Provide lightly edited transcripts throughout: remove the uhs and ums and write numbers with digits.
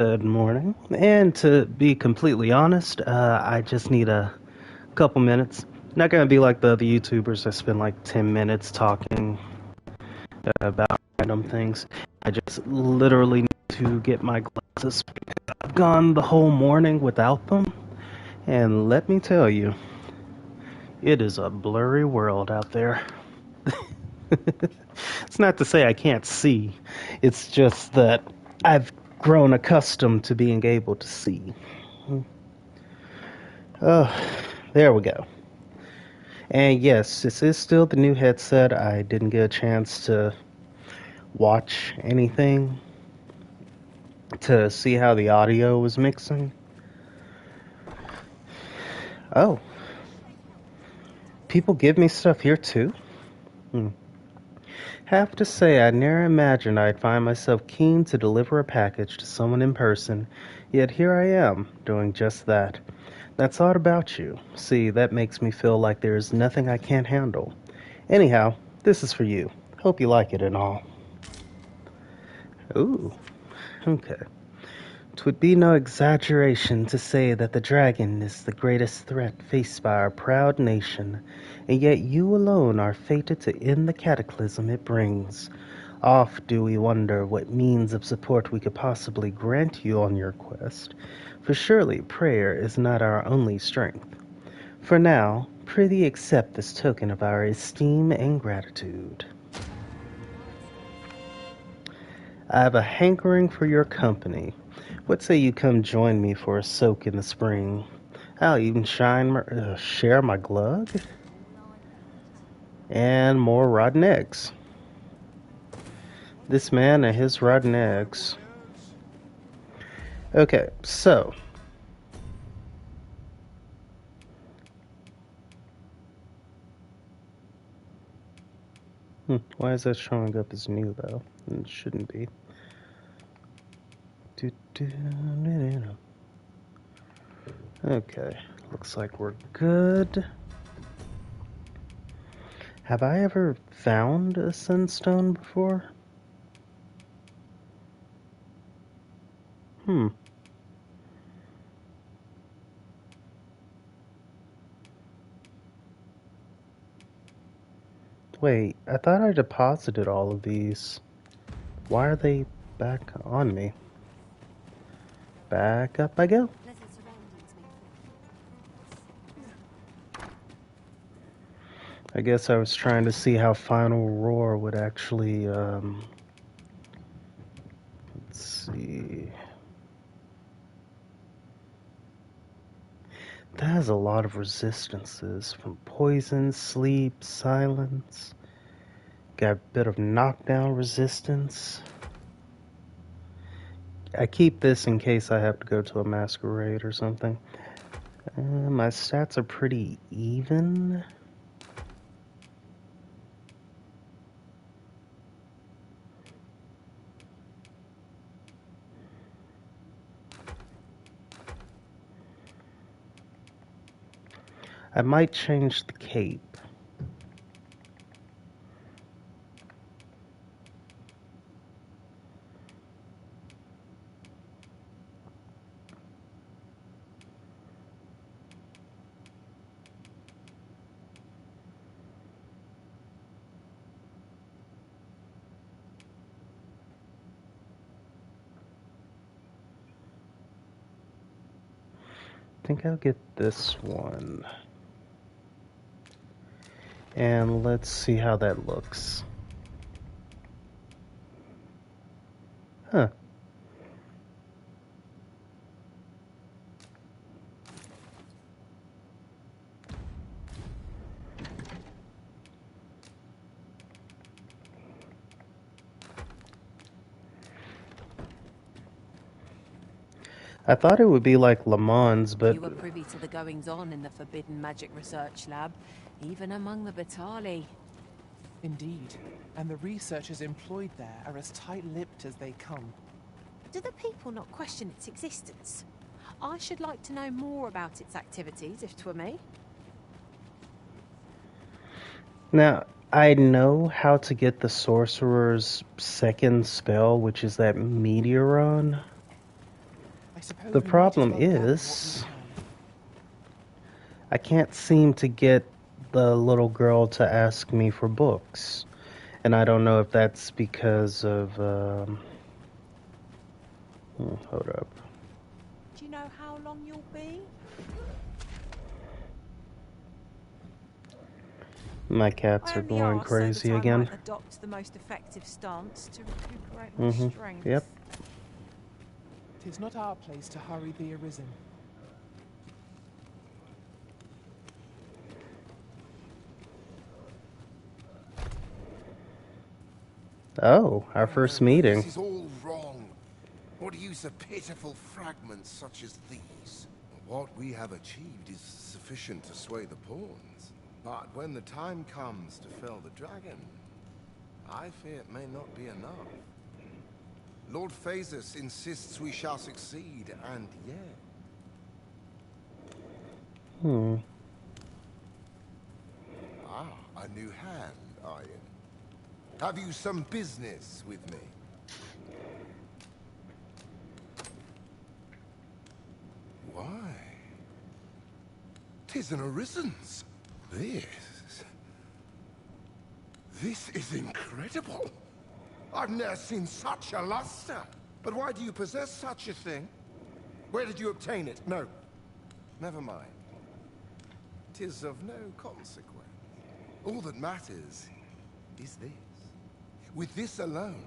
Good morning. And to be completely honest, I just need a couple minutes. Not gonna be like the other YouTubers that spend like 10 minutes talking about random things. I just literally need to get my glasses. I've gone the whole morning without them, and let me tell you, it is a blurry world out there. It's not to say I can't see, it's just that I've grown accustomed to being able to see. Oh, there we go. And yes, this is still the new headset. I didn't get a chance to watch anything to see how the audio was mixing. Oh, people give me stuff here too? Hmm. Have to say, I never imagined I'd find myself keen to deliver a package to someone in person, yet here I am, doing just that. That's odd about you. See, that makes me feel like there's nothing I can't handle. Anyhow, this is for you. Hope you like it and all. Ooh, okay. 'Twould be no exaggeration to say that the dragon is the greatest threat faced by our proud nation, and yet you alone are fated to end the cataclysm it brings. Oft do we wonder what means of support we could possibly grant you on your quest, for surely prayer is not our only strength. For now, prithee accept this token of our esteem and gratitude. I have a hankering for your company. What say you come join me for a soak in the spring? I'll even share my glug and more rotten eggs. This man and his rotten eggs. Okay, so why is that showing up as new though? It shouldn't be. Okay, looks like we're good. Have I ever found a sunstone before? Hmm. Wait, I thought I deposited all of these. Why are they back on me? Back up I go. I guess I was trying to see how Final Roar would actually, let's see. That has a lot of resistances from poison, sleep, silence. Got a bit of knockdown resistance. I keep this in case I have to go to a masquerade or something. My stats are pretty even. I might change the cape. I think I'll get this one. And let's see how that looks. Huh. I thought it would be like Le Mans, but You were privy to the goings-on in the Forbidden Magic Research Lab, even among the Batali. Indeed, and the researchers employed there are as tight-lipped as they come. Do the people not question its existence? I should like to know more about its activities, if 'twere me. now I know how to get the sorcerer's second spell, which is that Meteoron. I suppose The we might as problem well gather what we is, can. I can't seem to get the little girl to ask me for books. And I don't know if that's because of, hold up. Do you know how long you'll be? My cats I are only going ask so that crazy I again. might adopt the most effective stance to recuperate my strength. Yep. 'Tis not our place to hurry the arisen. Oh, our first meeting. This is all wrong. What use of pitiful fragments such as these? What we have achieved is sufficient to sway the pawns. But when the time comes to fell the dragon, I fear it may not be enough. Lord Phasus insists we shall succeed, and yet... Ah, a new hand, are you? Have you some business with me? Why? 'Tis an arisen's. This is incredible. I've never seen such a luster. But why do you possess such a thing? Where did you obtain it? No. Never mind. 'Tis of no consequence. All that matters is this. With this alone,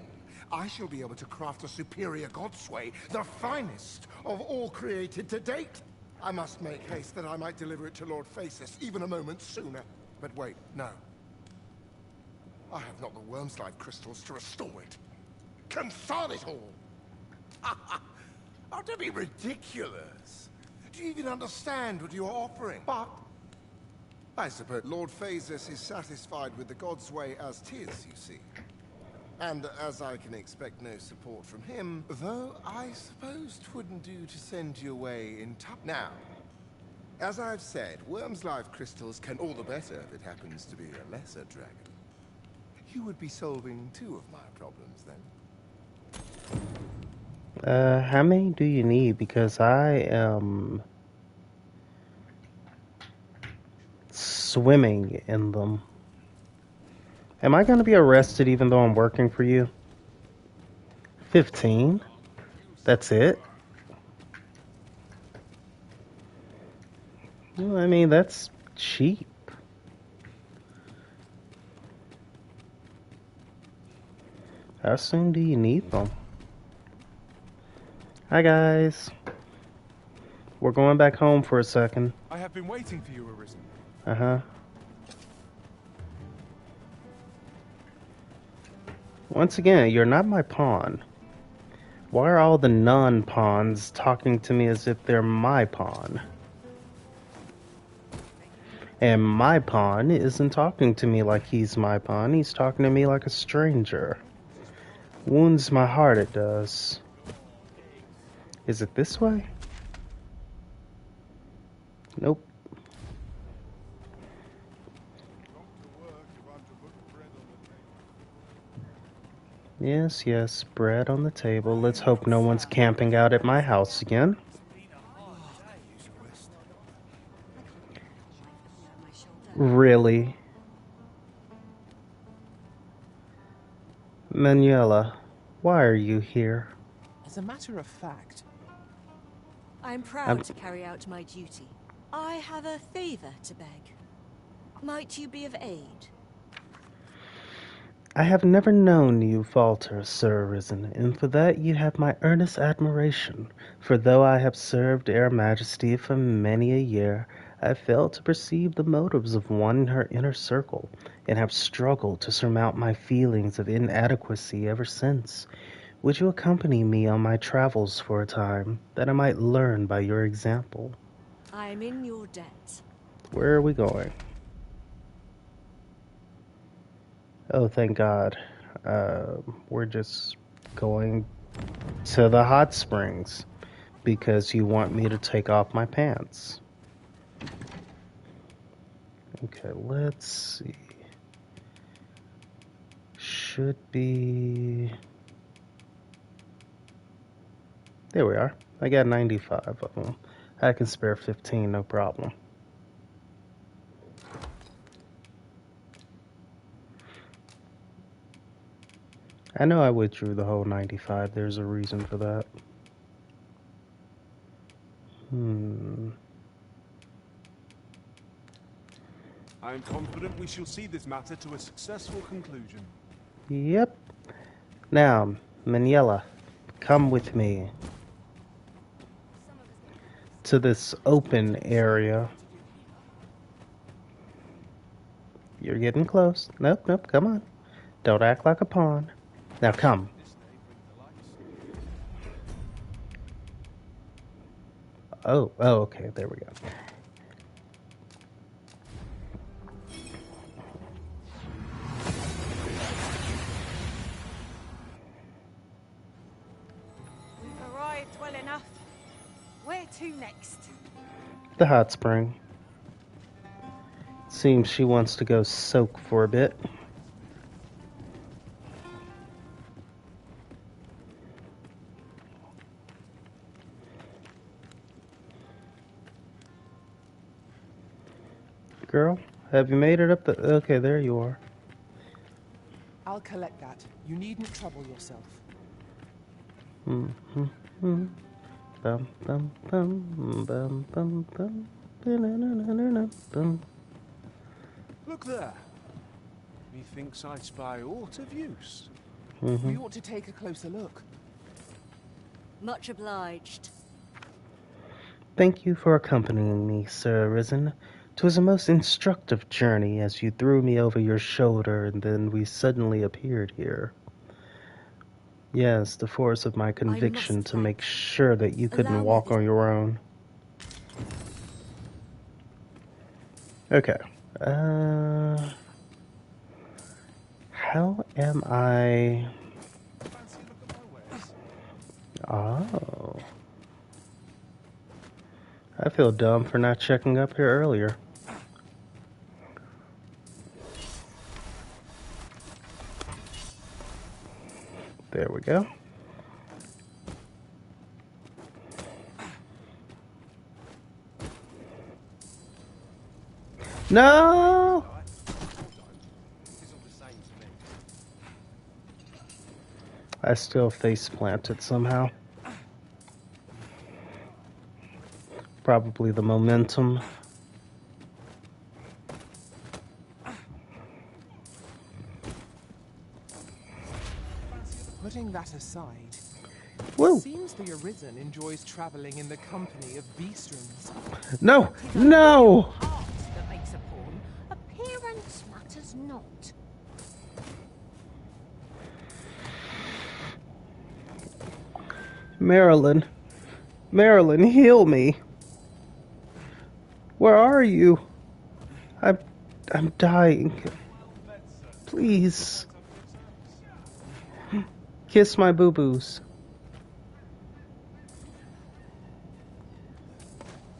I shall be able to craft a superior godsway, the finest of all created to date. I must make haste that I might deliver it to Lord Phasus even a moment sooner. But wait, no. I have not the worm's life crystals to restore it. Confound it all! Oh, don't be ridiculous. Do you even understand what you are offering? But I suppose Lord Phasus is satisfied with the God's way as 'tis, you see. And as I can expect no support from him, though I suppose 'twouldn't do to send you away in Now, as I've said, worm's life crystals can all the better if it happens to be a lesser dragon. You would be solving 2 of my problems then. How many do you need? Because I am swimming in them. Am I going to be arrested even though I'm working for you? 15? That's it? Well, I mean, that's cheap. How soon do you need them? Hi, guys. We're going back home for a second. I have been waiting for you, Arisen. Uh-huh. Once again, you're not my pawn. Why are all the non-pawns talking to me as if they're my pawn? And my pawn isn't talking to me like he's my pawn. He's talking to me like a stranger. Wounds my heart, it does. Is it this way? Nope. Yes, yes, bread on the table. Let's hope no one's camping out at my house again. Really? Manuela, why are you here? As a matter of fact, I am proud to carry out my duty. I have a favour to beg. Might you be of aid? I have never known you falter, Sir Arisen, and for that you have my earnest admiration. For though I have served Her Majesty for many a year, I have failed to perceive the motives of one in her inner circle, and have struggled to surmount my feelings of inadequacy ever since. Would you accompany me on my travels for a time, that I might learn by your example? I am in your debt. Where are we going? Oh, thank God. We're just going to the hot springs because you want me to take off my pants. Okay, let's see. Should be... There we are. I got 95 of them. I can spare 15, no problem. I know I withdrew the whole 95. There's a reason for that. I am confident we shall see this matter to a successful conclusion. Yep. Now, Manila, come with me to this open area. You're getting close. Nope, nope, come on. Don't act like a pawn. Now come. Oh, okay, there we go. We've arrived well enough. Where to next? The hot spring. Seems she wants to go soak for a bit. Girl, have you made it up the... Okay, there you are. I'll collect that. You needn't trouble yourself. Bum, bum, bum, bum, bum, bum, bum. Look there. Methinks I spy aught of use. We ought to take a closer look. Much obliged. Thank you for accompanying me, Sir Arisen. 'Twas a most instructive journey, as you threw me over your shoulder, and then we suddenly appeared here. Yes, the force of my conviction to make sure that you couldn't walk on your own. Okay. How am I... Oh. I feel dumb for not checking up here earlier. There we go. No! I still face planted somehow. Probably the momentum. Putting that aside, Woo. it seems the Arisen enjoys traveling in the company of beastrons. No! No! Heart that makes a pawn. Appearance matters not. Marilyn. Marilyn, heal me. Where are you? I'm dying. Please. Kiss my boo-boos.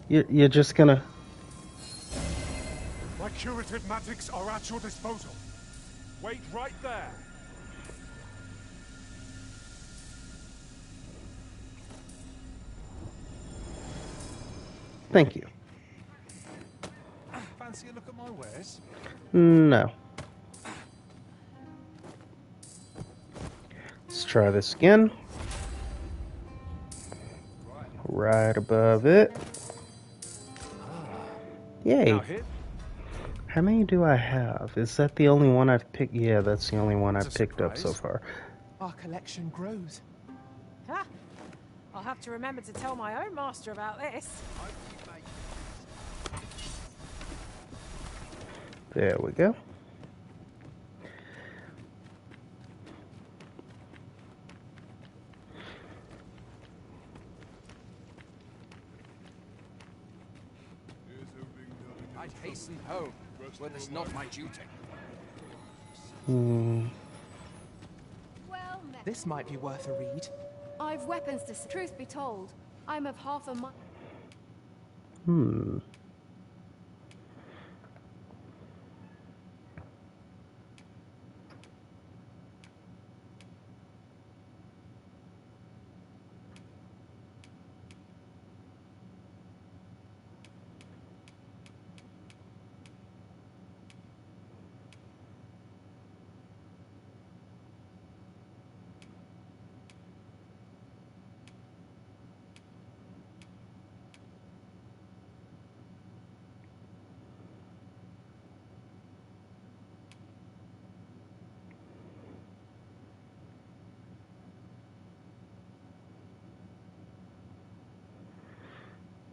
You're just gonna... My curative magics are at your disposal. Wait right there. Thank you. Fancy a look at my wares? No. Let's try this again. Right above it. Yay. How many do I have? Is that the only one I've picked? Yeah, that's the only one I've picked up so far. Our collection grows. Ha! I'll have to remember to tell my own master about this. There we go. I'd hasten home, were this not my duty. Well met. This might be worth a read. I've weapons to... Truth be told, I'm of half a mind.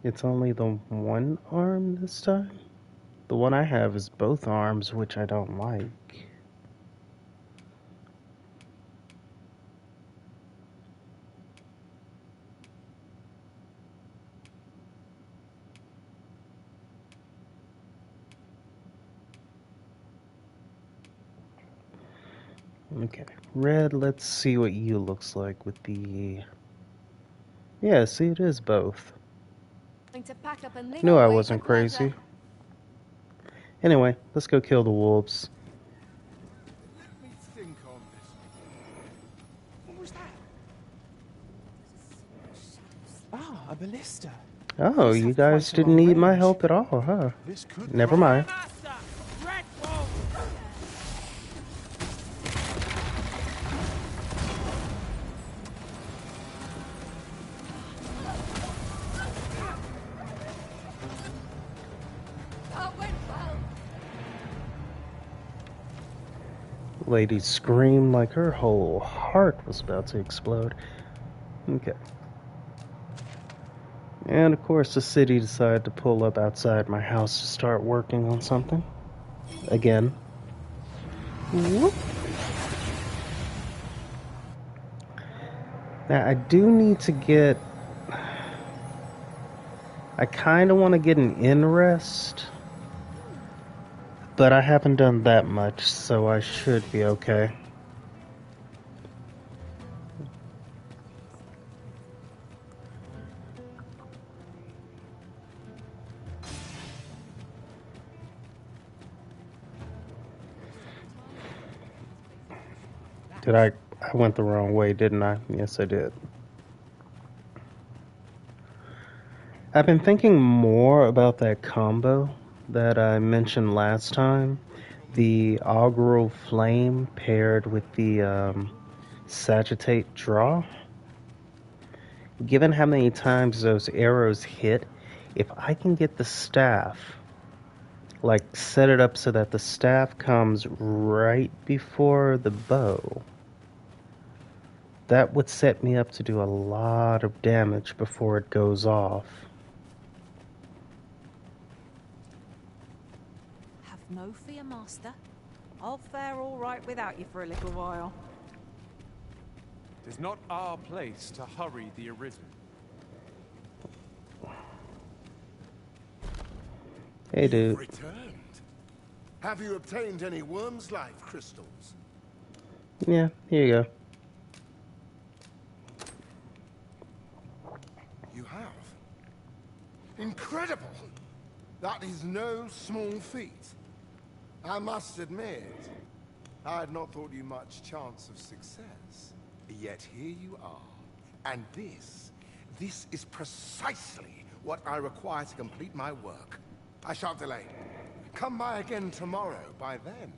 It's only the one arm this time? The one I have is both arms, which I don't like. Okay, Red, let's see what you looks like with the... Yeah, see, it is both. Going to pack up and leave. Knew I Always a wasn't pleasure. crazy. Anyway, let's go kill the wolves. Let me think on this. What was that? Ah, a ballista. Oh, These you have guys quite a didn't long need my range. help at all, huh? This could Never mind. Master! Dreadful! That went well. Lady screamed like her whole heart was about to explode. Okay. And of course, the city decided to pull up outside my house to start working on something. Again. Whoop. Now, I do need to get... I kind of want to get an inn rest. But I haven't done that much, so I should be okay. Did I went the wrong way, didn't I? Yes, I did. I've been thinking more about that combo that I mentioned last time. The Augural Flame paired with the Sagittate Draw. Given how many times those arrows hit, if I can get the staff, like set it up so that the staff comes right before the bow, that would set me up to do a lot of damage before it goes off. Have no fear, Master. I'll fare all right without you for a little while. It is not our place to hurry the Arisen. Hey, dude. You've returned. Have you obtained any worm's life crystals? Yeah, here you go. You have. Incredible! That is no small feat. I must admit, I had not thought you much chance of success. Yet here you are. And this is precisely what I require to complete my work. I shan't delay. Come by again tomorrow. By then,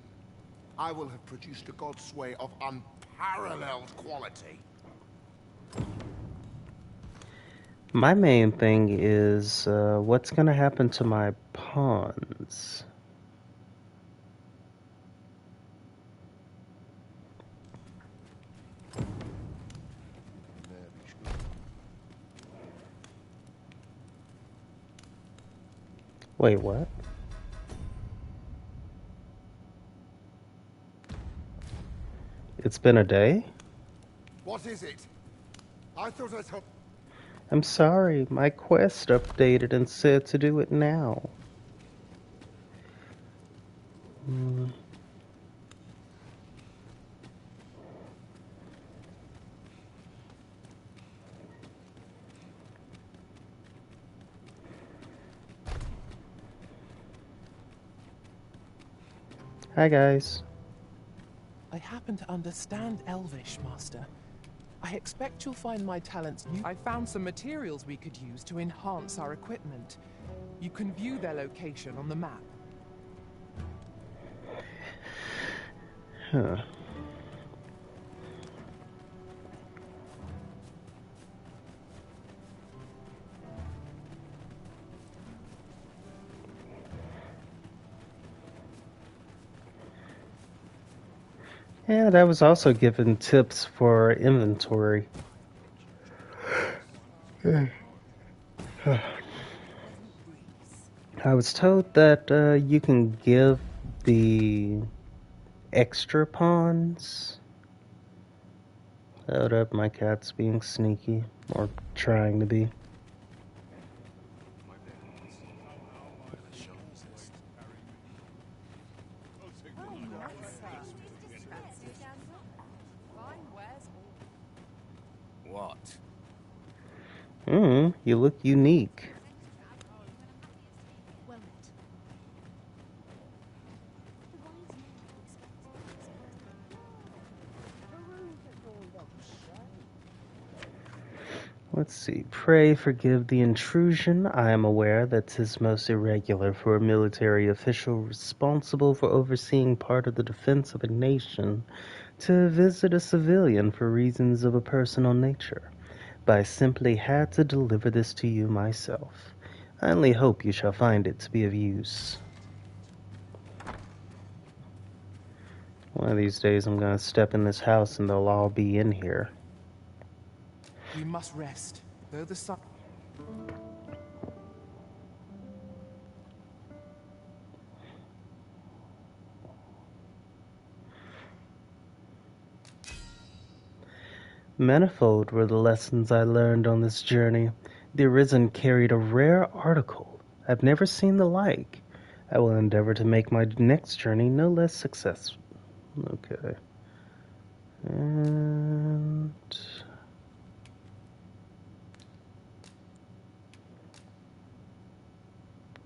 I will have produced a godsway of unparalleled quality. My main thing is what's going to happen to my pawns. Wait, what? It's been a day? What is it? I thought I'd help. I'm sorry, my quest updated and said to do it now. Hi, guys. I happen to understand Elvish, Master. I expect you'll find my talents new. I found some materials we could use to enhance our equipment. You can view their location on the map. Huh. Yeah, that was also given tips for inventory. I was told that you can give the extra pawns. Hold up, my cat's being sneaky, or trying to be. What? You look unique. Let's see. Pray forgive the intrusion. I am aware that 'tis most irregular for a military official responsible for overseeing part of the defense of a nation to visit a civilian for reasons of a personal nature. But I simply had to deliver this to you myself. I only hope you shall find it to be of use. One of these days I'm gonna step in this house and they'll all be in here. We must rest. Though the sun... Manifold were the lessons I learned on this journey. The Arisen carried a rare article. I've never seen the like. I will endeavor to make my next journey no less successful. Okay. And...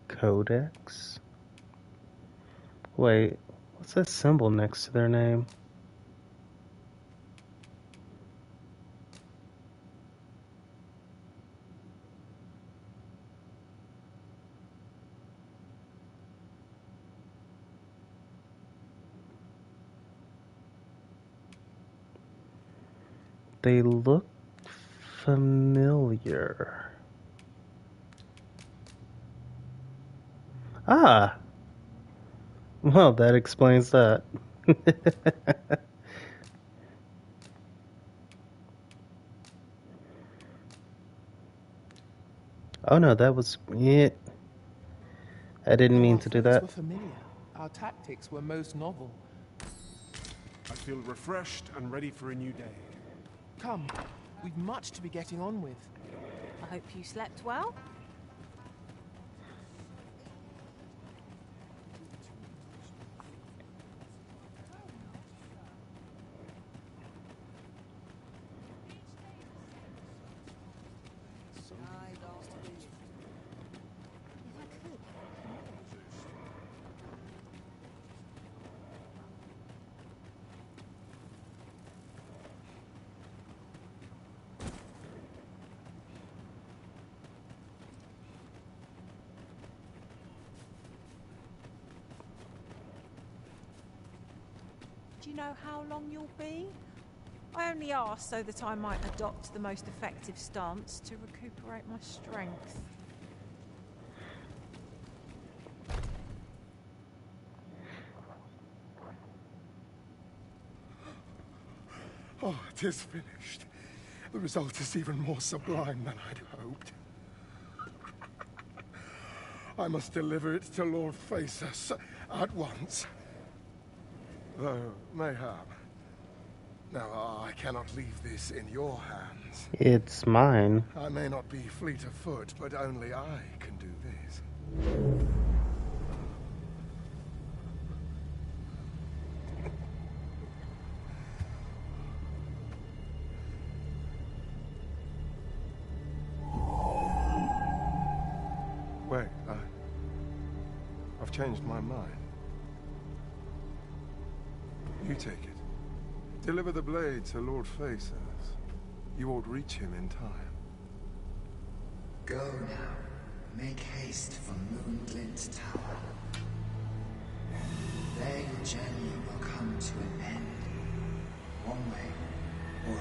Codex? Wait, what's that symbol next to their name? They look familiar. Ah! Well, that explains that. Oh no, that was it. I didn't mean to do that. Were familiar. Our tactics were most novel. I feel refreshed and ready for a new day. Come, we've much to be getting on with. I hope you slept well. Do you know how long you'll be? I only asked so that I might adopt the most effective stance to recuperate my strength. Oh, it is finished. The result is even more sublime than I'd hoped. I must deliver it to Lord Phaesus at once. Though, mayhap. Now, I cannot leave this in your hands. It's mine. I may not be fleet of foot, but only I can do this. Wait, I've changed my mind. You take it. Deliver the blade to Lord Phaesus. You ought reach him in time. Go now. Make haste for Moonglint Tower. There your journey will come to an end. One way or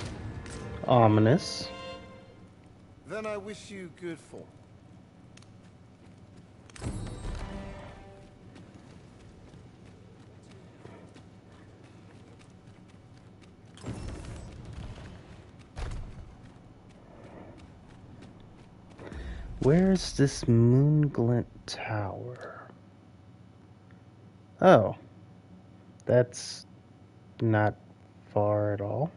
another. Ominous. Then I wish you good fortune. Where is this Moonglint Tower? Oh, that's not far at all.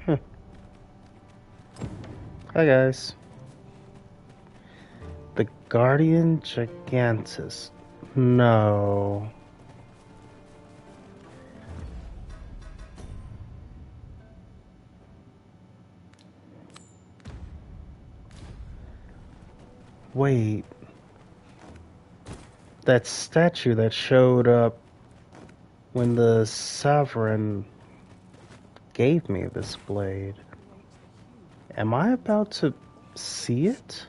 Huh. Hi guys. The Guardian Gigantus. No. Wait. That statue that showed up when the Sovereign gave me this blade. Am I about to see it?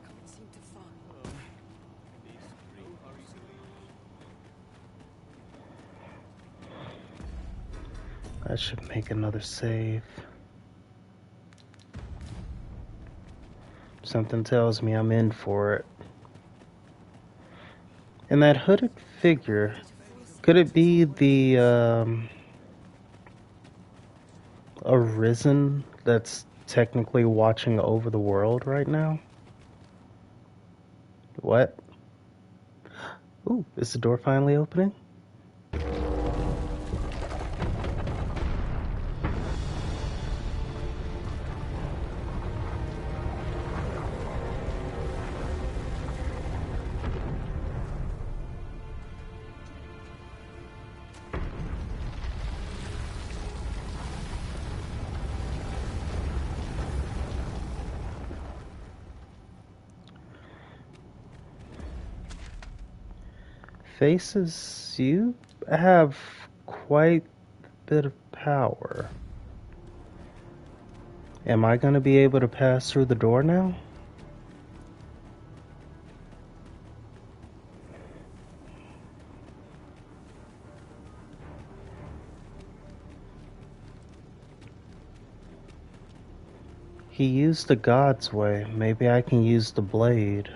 I should make another save. Something tells me I'm in for it. And that hooded figure, could it be the Arisen that's technically watching over the world right now? What? Ooh, is the door finally opening? Faces, you have quite a bit of power. Am I going to be able to pass through the door now? He used the God's way. Maybe I can use the blade.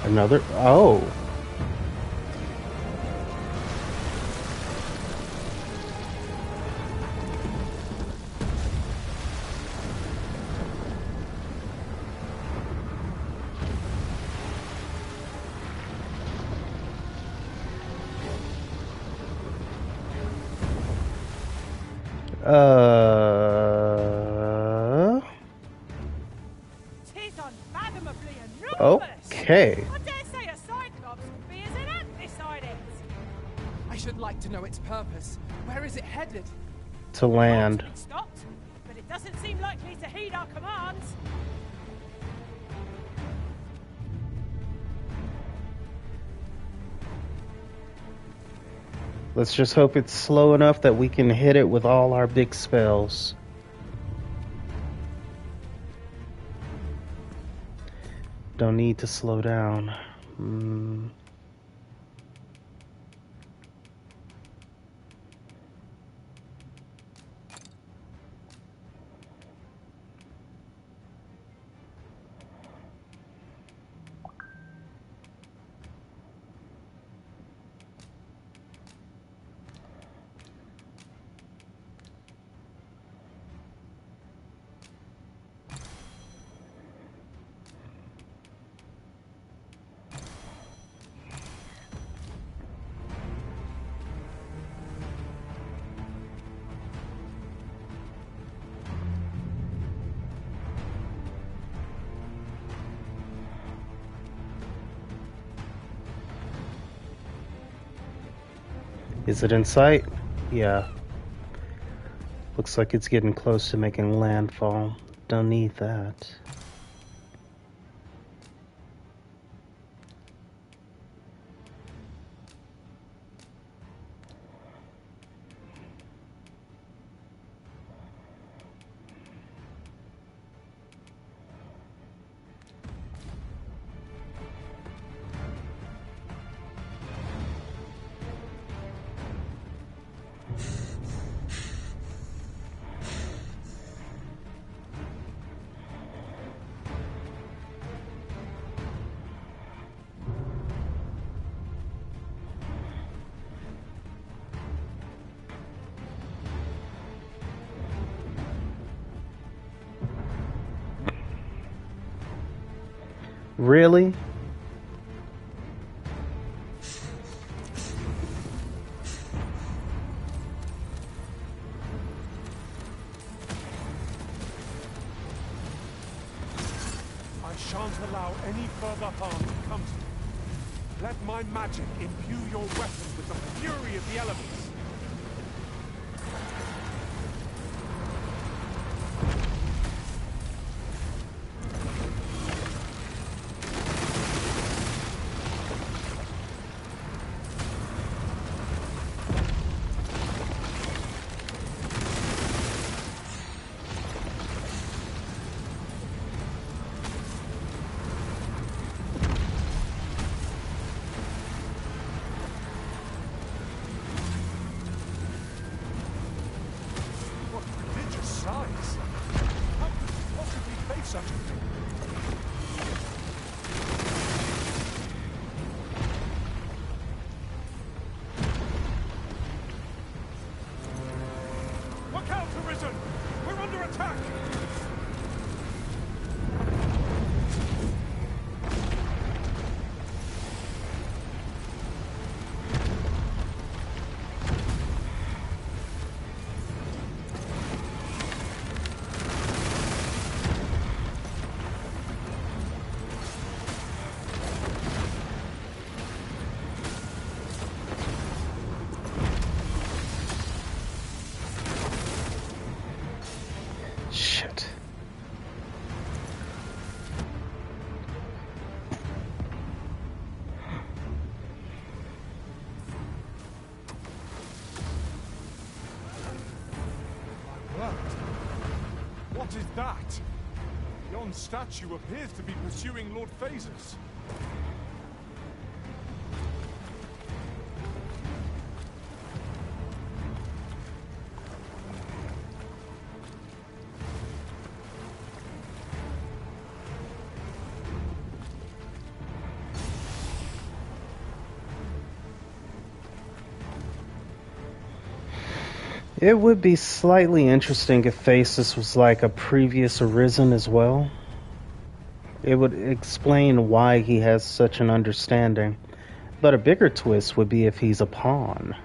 Another? Oh. Tis unfathomably enormous! Okay. I dare say a Cyclops could be as an ant beside it! I should like to know its purpose. Where is it headed? To land. It's been stopped, but it doesn't seem likely to heed our commands. Let's just hope it's slow enough that we can hit it with all our big spells. Don't need to slow down. Is it in sight? Yeah. Looks like it's getting close to making landfall. Don't need that. Really? I shan't allow any further harm to come to you. Let my magic imbue your weapon with the fury of the elements. Shit. What is that? Yon statue appears to be pursuing Lord Phases. It would be slightly interesting if Phasis was like a previous Arisen as well. It would explain why he has such an understanding. But a bigger twist would be if he's a pawn.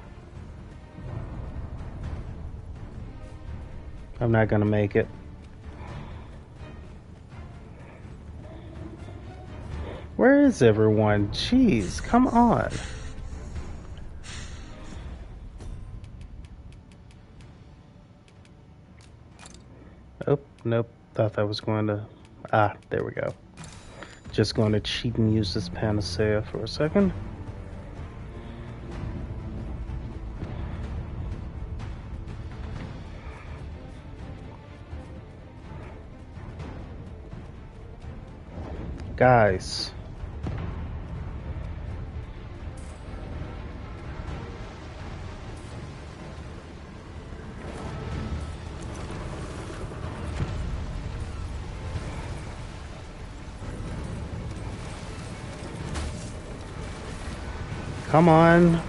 I'm not gonna make it. Where is everyone? Jeez, come on. Oh, nope. Thought that was going to... Ah, there we go. Just going to cheat and use this panacea for a second. Guys. Come on.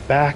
back.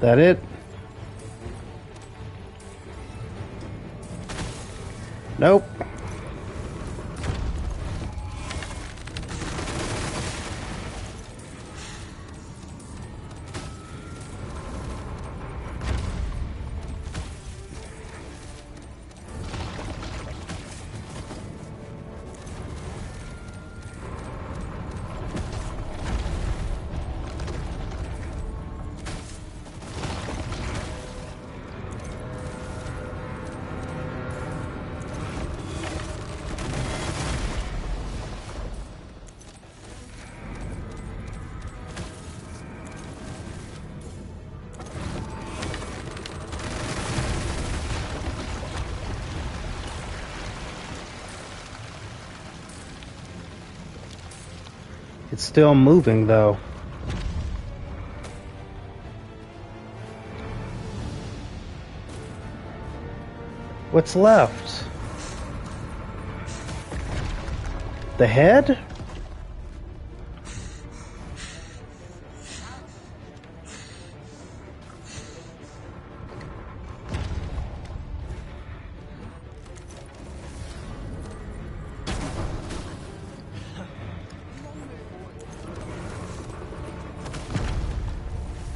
That it? Nope. It's still moving, though. What's left? The head?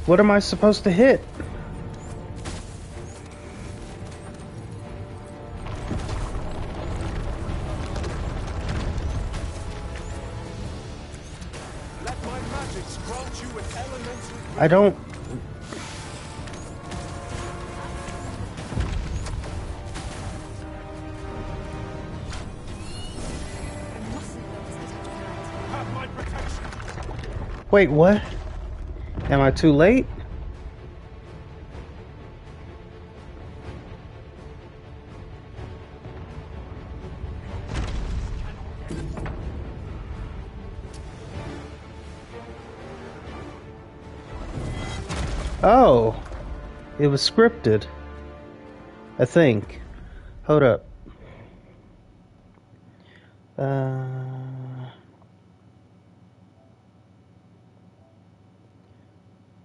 What am I supposed to hit? Let my magics grant you an elemental. I don't... Have my protection. Wait, what? Am I too late? Oh, it was scripted. I think. Hold up.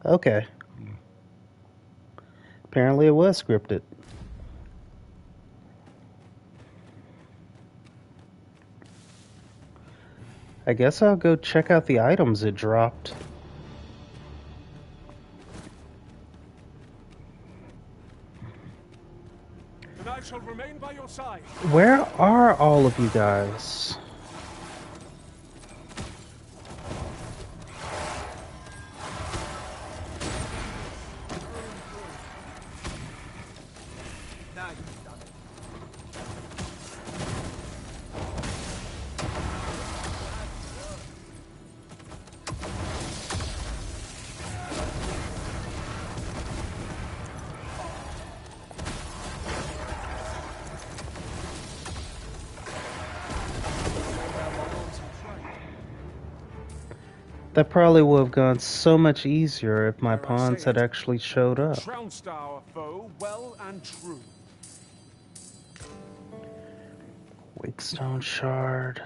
Okay. Apparently it was scripted. I guess I'll go check out the items it dropped. And I shall remain by your side. Where are all of you guys? That probably would have gone so much easier if my pawns had actually showed up. Trounced our foe well and true. Wakestone shard.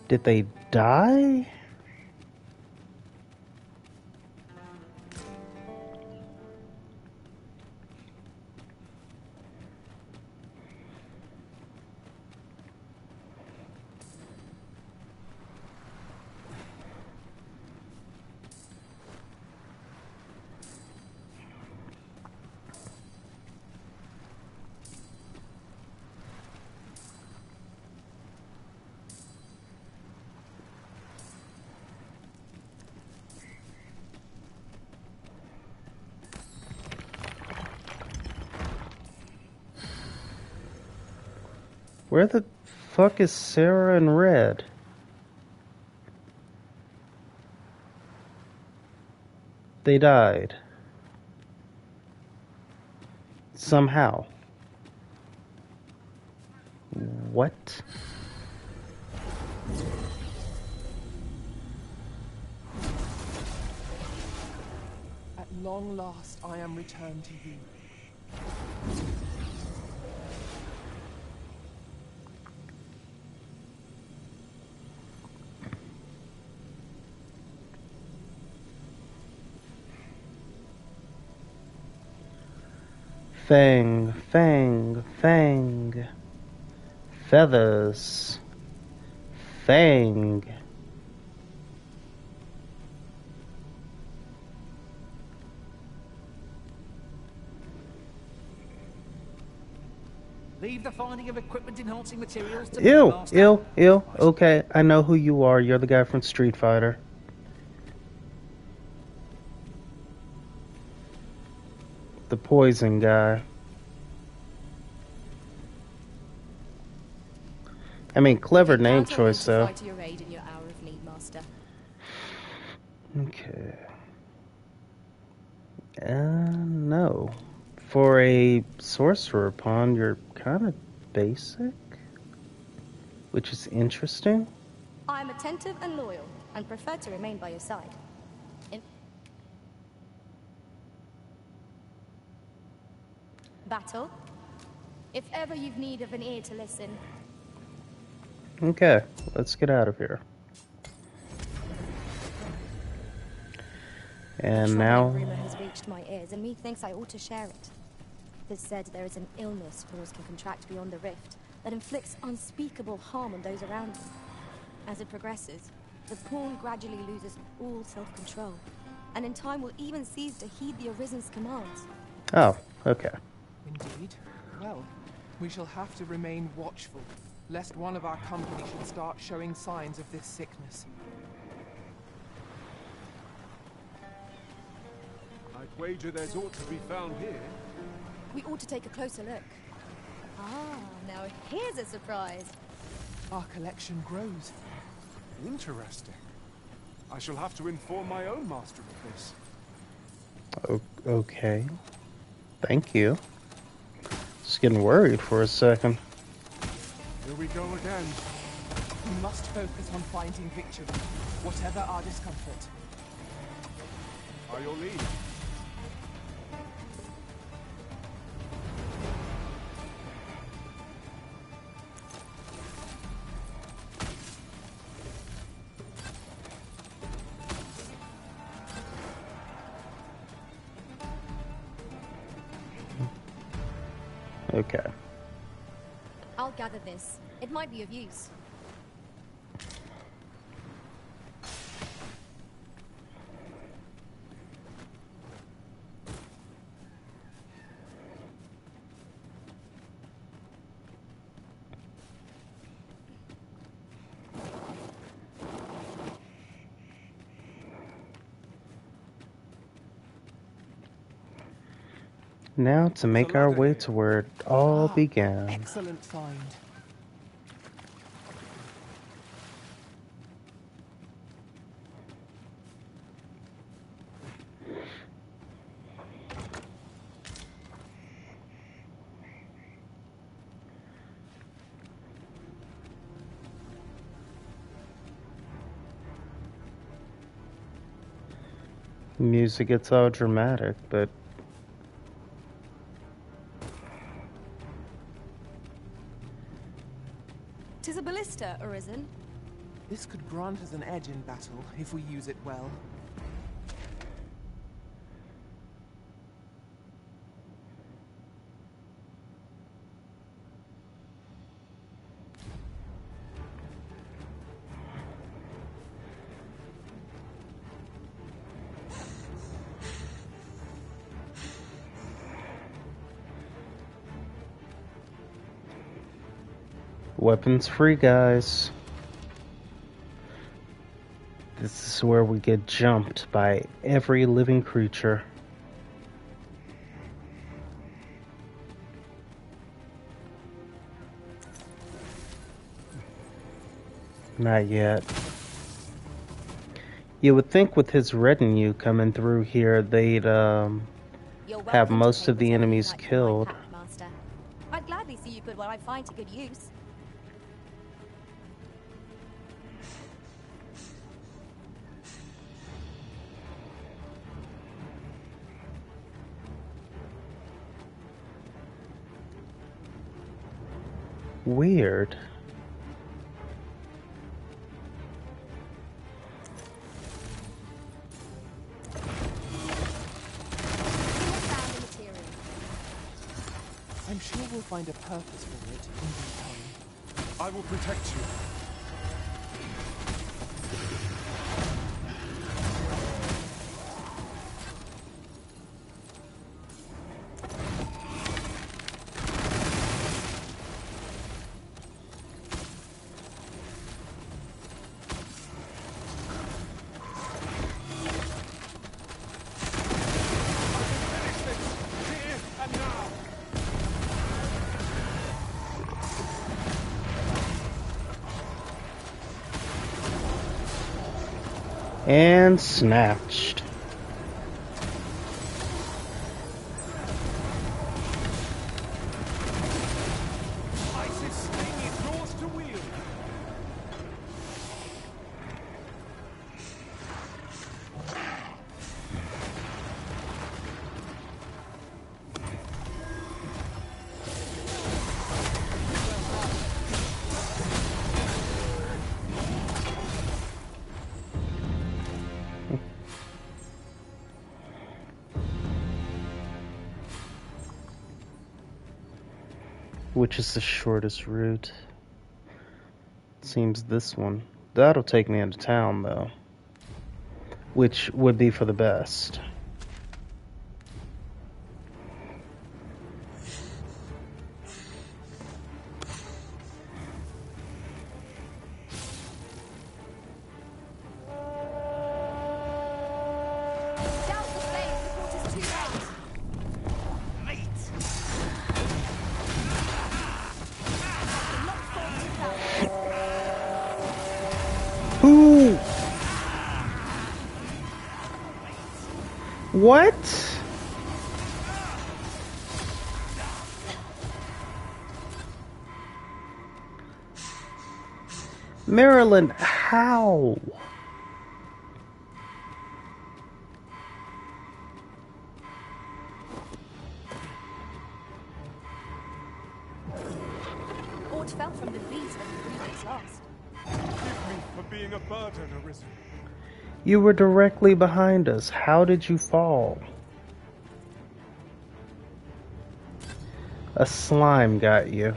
Did they die? Where the fuck is Sarah and Red? They died. Somehow. What? At long last, I am returned to you. Fang, fang, fang. Feathers. Fang. Leave the finding of equipment enhancing materials to Ew, me, Master. ew, ew. Okay, I know who you are. You're the guy from Street Fighter. The poison guy. I mean, clever name choice, though. To your aid in your hour of need, Master. Okay. No. For a sorcerer pawn, you're kind of basic, which is interesting. I'm attentive and loyal, and prefer to remain by your side. In battle, if ever you've need of an ear to listen. Okay, let's get out of here. And now... rumor has reached my ears, and methinks I ought to share it. It is said there is an illness fools can contract beyond the rift that inflicts unspeakable harm on those around them. As it progresses, the pawn gradually loses all self-control, and in time will even cease to heed the Arisen's commands. Oh, okay. Indeed. Well, we shall have to remain watchful, lest one of our company should start showing signs of this sickness. I'd wager there's ought to be found here. We ought to take a closer look. Ah, now here's a surprise. Our collection grows. Interesting. I shall have to inform my own master of this. Okay. Thank you. Just getting worried for a second. Here we go again. We must focus on finding victory, whatever our discomfort. By your leave. Okay. I'll gather this. It might be of use. Now to make our way to where it all began. Excellent find. Music gets all dramatic, but... Tis a ballista, Arisen. This could grant us an edge in battle, if we use it well. Weapons free, guys. This is where we get jumped by every living creature. Not yet. You would think with his retinue coming through here, they'd You're have welcome to most take of the whatever you enemies like from my killed. pack, Master. I'd gladly see you put what I find to good use. Weird. I'm sure we'll find a purpose for it in due time. I will protect you. And snatched. Isis sting is yours to wield. Which is the shortest route? Seems this one. That'll take me into town, though. Which would be for the best. Who? What? Marilyn, how? Aught fell from the breeze when the breeze lost. Forgive me for being a burden, Arisen. You were directly behind us. How did you fall? A slime got you.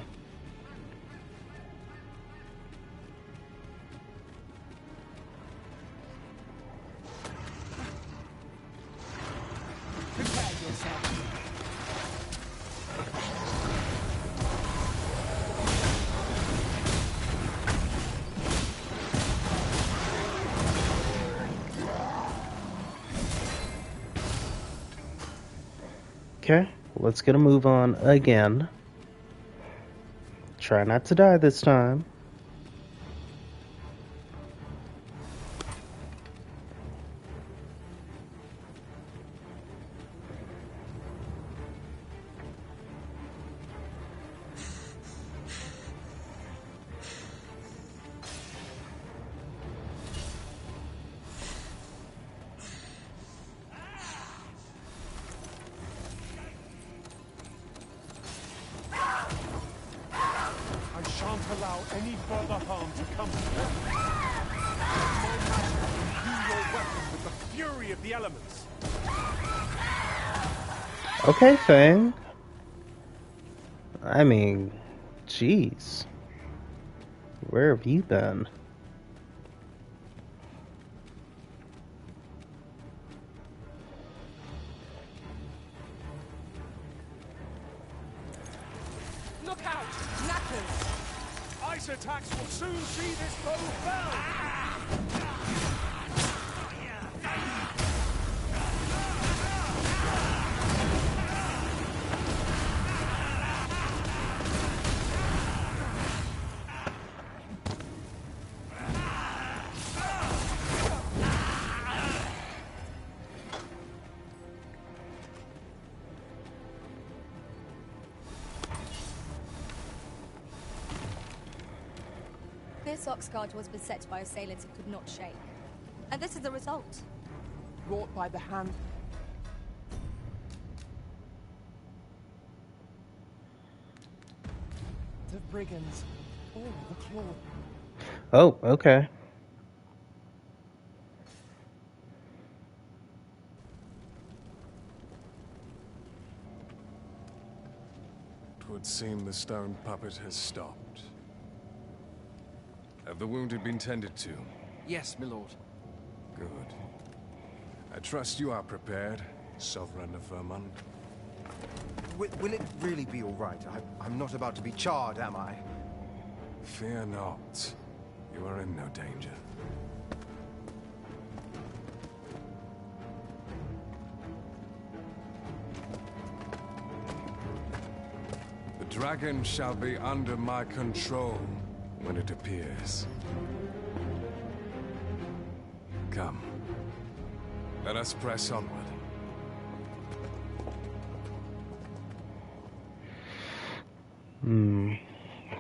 Okay, let's get a move on again. Try not to die this time. I shan't allow any further harm to come to you. My magic imbue your weapon with the fury of the elements. Okay, Fang. I mean, jeez. Where have you been? Look out! Knackers! Ice attacks will soon see this foe fell! This Oxguard was beset by assailants it could not shake. And this is the result. Wrought by the hand... of brigands. All the claw. Oh, okay. Would seem the stone puppet has stopped. Have the wounded been tended to? Yes, my lord. Good. I trust you are prepared, Sovereign of Vermont. Will it really be all right? I'm not about to be charred, am I? Fear not. You are in no danger. The dragon shall be under my control when it appears. Come. Let us press onward.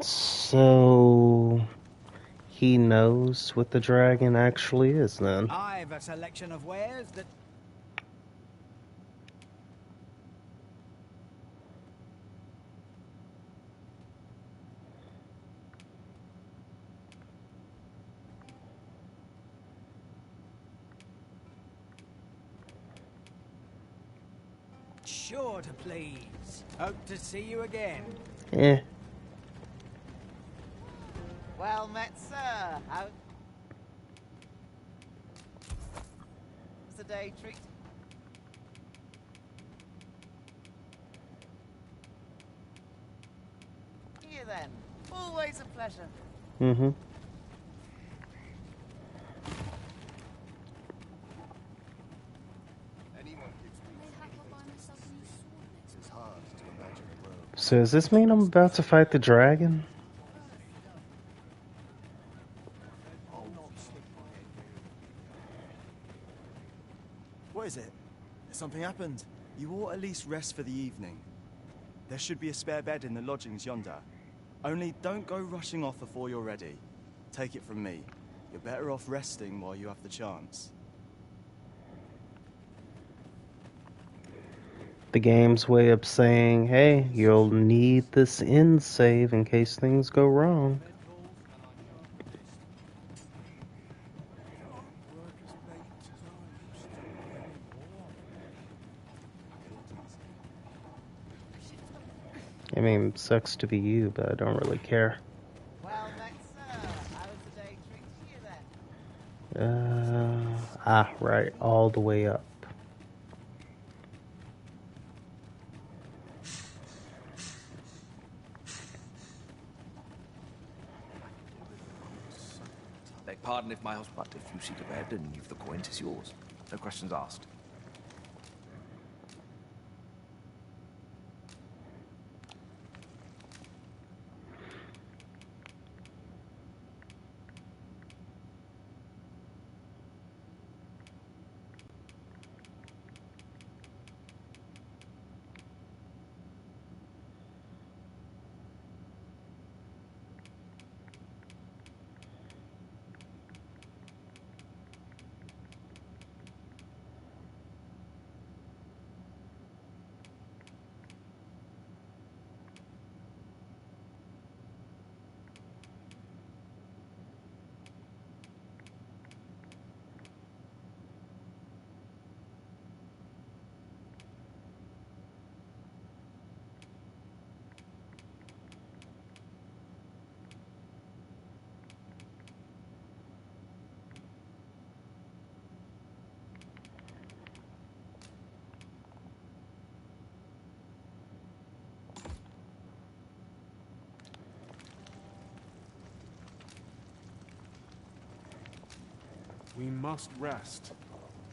So he knows what the dragon actually is then. I've a selection of wares that... Sure to please. Hope to see you again. Eh. Well met, sir. How... was the day treat? Here then. Always a pleasure. Mm-hmm. So does this mean I'm about to fight the dragon? What is it? Something happened? You ought at least rest for the evening. There should be a spare bed in the lodgings yonder. Only don't go rushing off before you're ready. Take it from me. You're better off resting while you have the chance. The game's way of saying, hey, you'll need this end save in case things go wrong. I mean, sucks to be you, but I don't really care. Well met, sir. How was the day treated you then? Right, all the way up. Beg pardon if my house, but if you see to bed and you've the coin, 'tis yours. No questions asked. We must rest.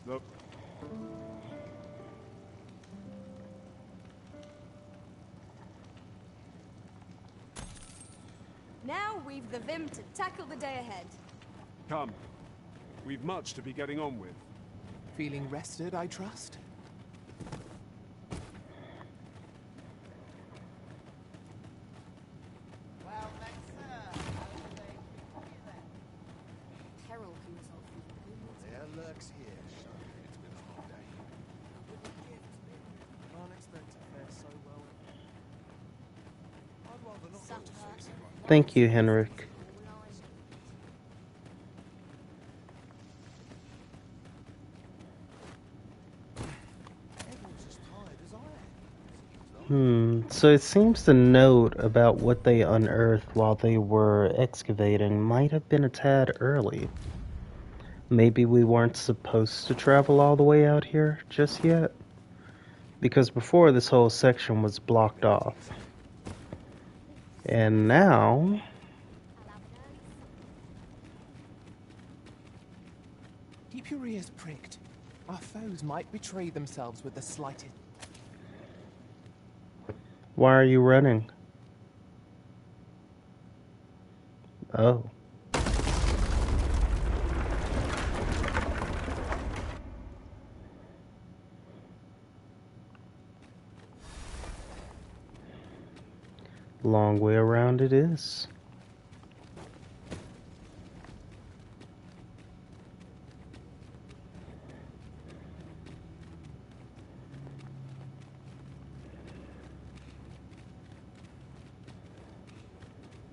Look. Now we've the vim to tackle the day ahead. Come. We've much to be getting on with. Feeling rested, I trust? Well met, sir. How was the day treated you then? Thank you, Henrik. So it seems the note about what they unearthed while they were excavating might have been a tad early. Maybe we weren't supposed to travel all the way out here just yet? Because before this whole section was blocked off. And now... Keep your ears pricked. Our foes might betray themselves with the slightest... Why are you running? Oh. Long way around it is.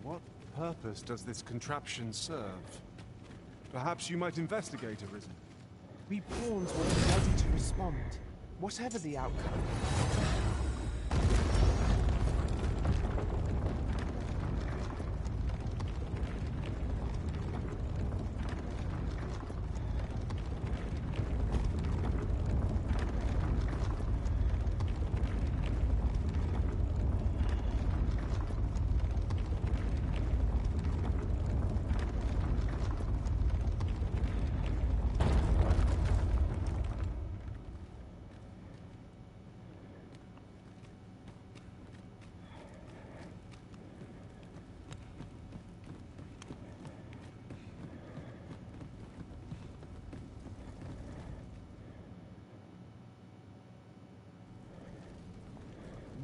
What purpose does this contraption serve? Perhaps you might investigate, Arisen. We pawns were ready to respond, whatever the outcome.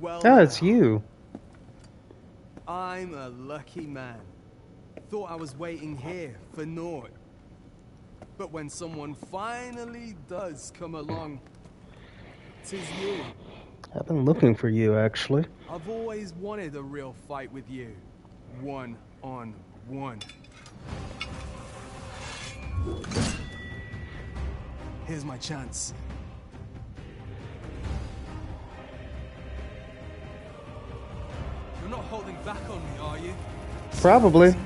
Well, Oh, it's you. I'm a lucky man. Thought I was waiting here for naught. But when someone finally does come along, 'tis you. I've been looking for you, actually. I've always wanted a real fight with you. One on one. Here's my chance. You're not holding back on me, are you? Probably. It's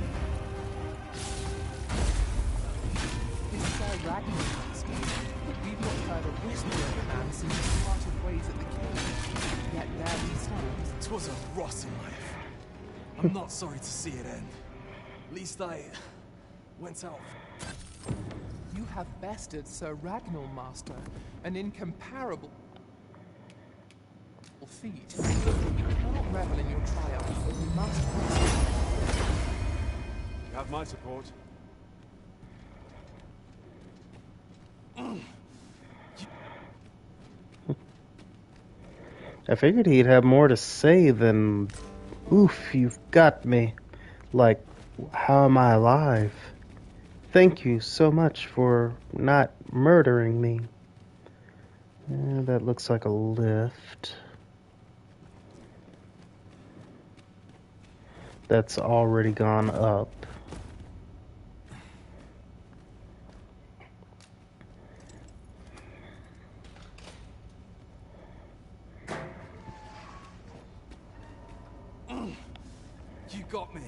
Sir Ragnar, Master. We've not heard a whisper of the man since we parted ways at the cave. Yet there we stand. 'Twas a rotten life. I'm not sorry to see it end. At least I went out. You have bested Sir Ragnar, Master, an incomparable feat. You cannot revel in your triumph, but you must. You have my support. I figured he'd have more to say than, oof, you've got me. Like, how am I alive? Thank you so much for not murdering me. That looks like a lift. That's already gone up. You got me.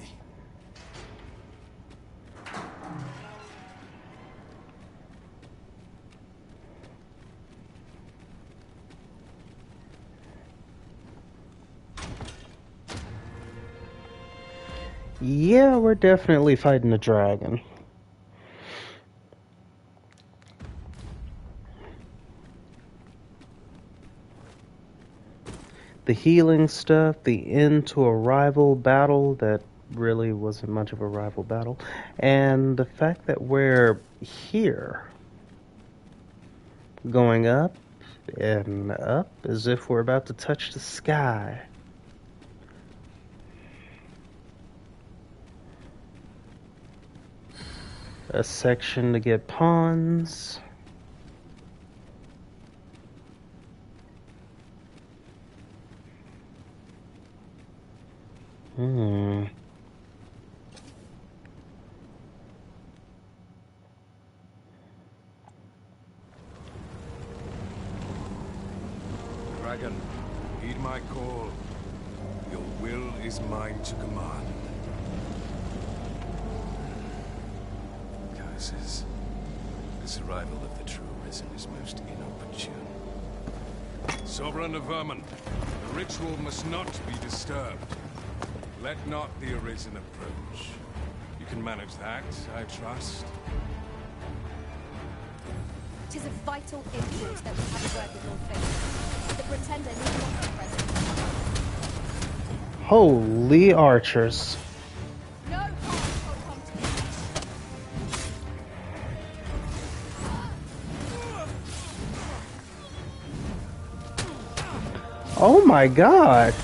Yeah, we're definitely fighting a dragon. The healing stuff, the end to a rival battle that really wasn't much of a rival battle, and the fact that we're here, going up and up as if we're about to touch the sky. A section to get pawns. dragon. Heed my call. Your will is mine to command. Curses. This arrival of the true Risen is most inopportune. Sovereign of Vermin, the ritual must not be disturbed. Let not the Arisen approach. You can manage that, I trust. 'Tis of vital import that we have a word with Lord Faith. The Pretender needs not be present. Holy archers. No harm will come to me. Oh my god.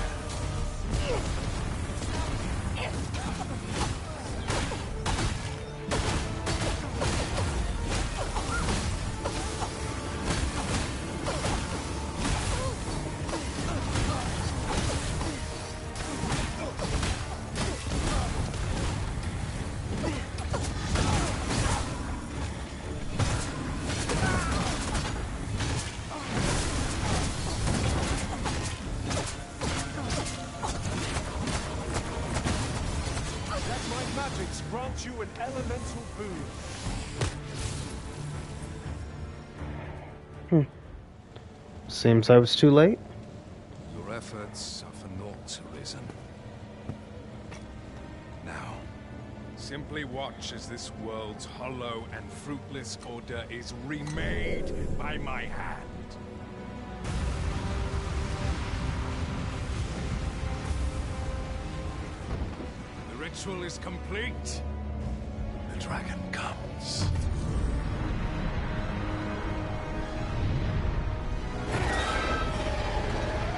Grant you an elemental boon. Seems I was too late. Your efforts are for naught, Arisen. Now, simply watch as this world's hollow and fruitless order is remade by my hand. The ritual is complete. The dragon comes.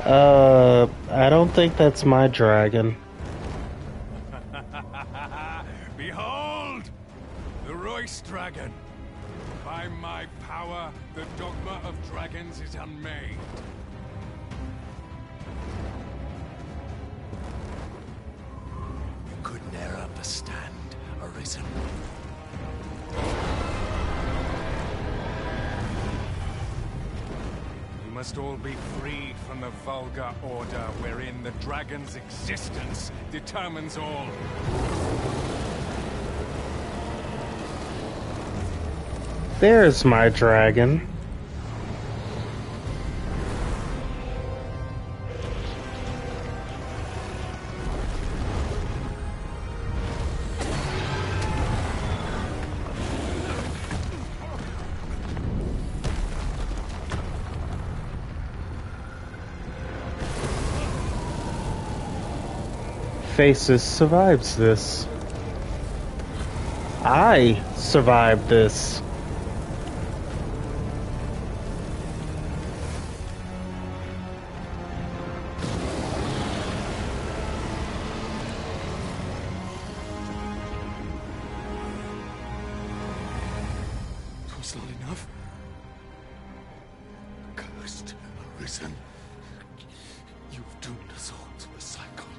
I don't think that's my dragon. Behold! The Royce dragon! By my power, the dogma of dragons is unmade. You could ne'er understand, Arisen. You must all be freed from the vulgar order wherein the dragon's existence determines all. There's my dragon. Faces survives this. I survived this. It was not enough. Cursed, Arisen. You've doomed us all to a cycle.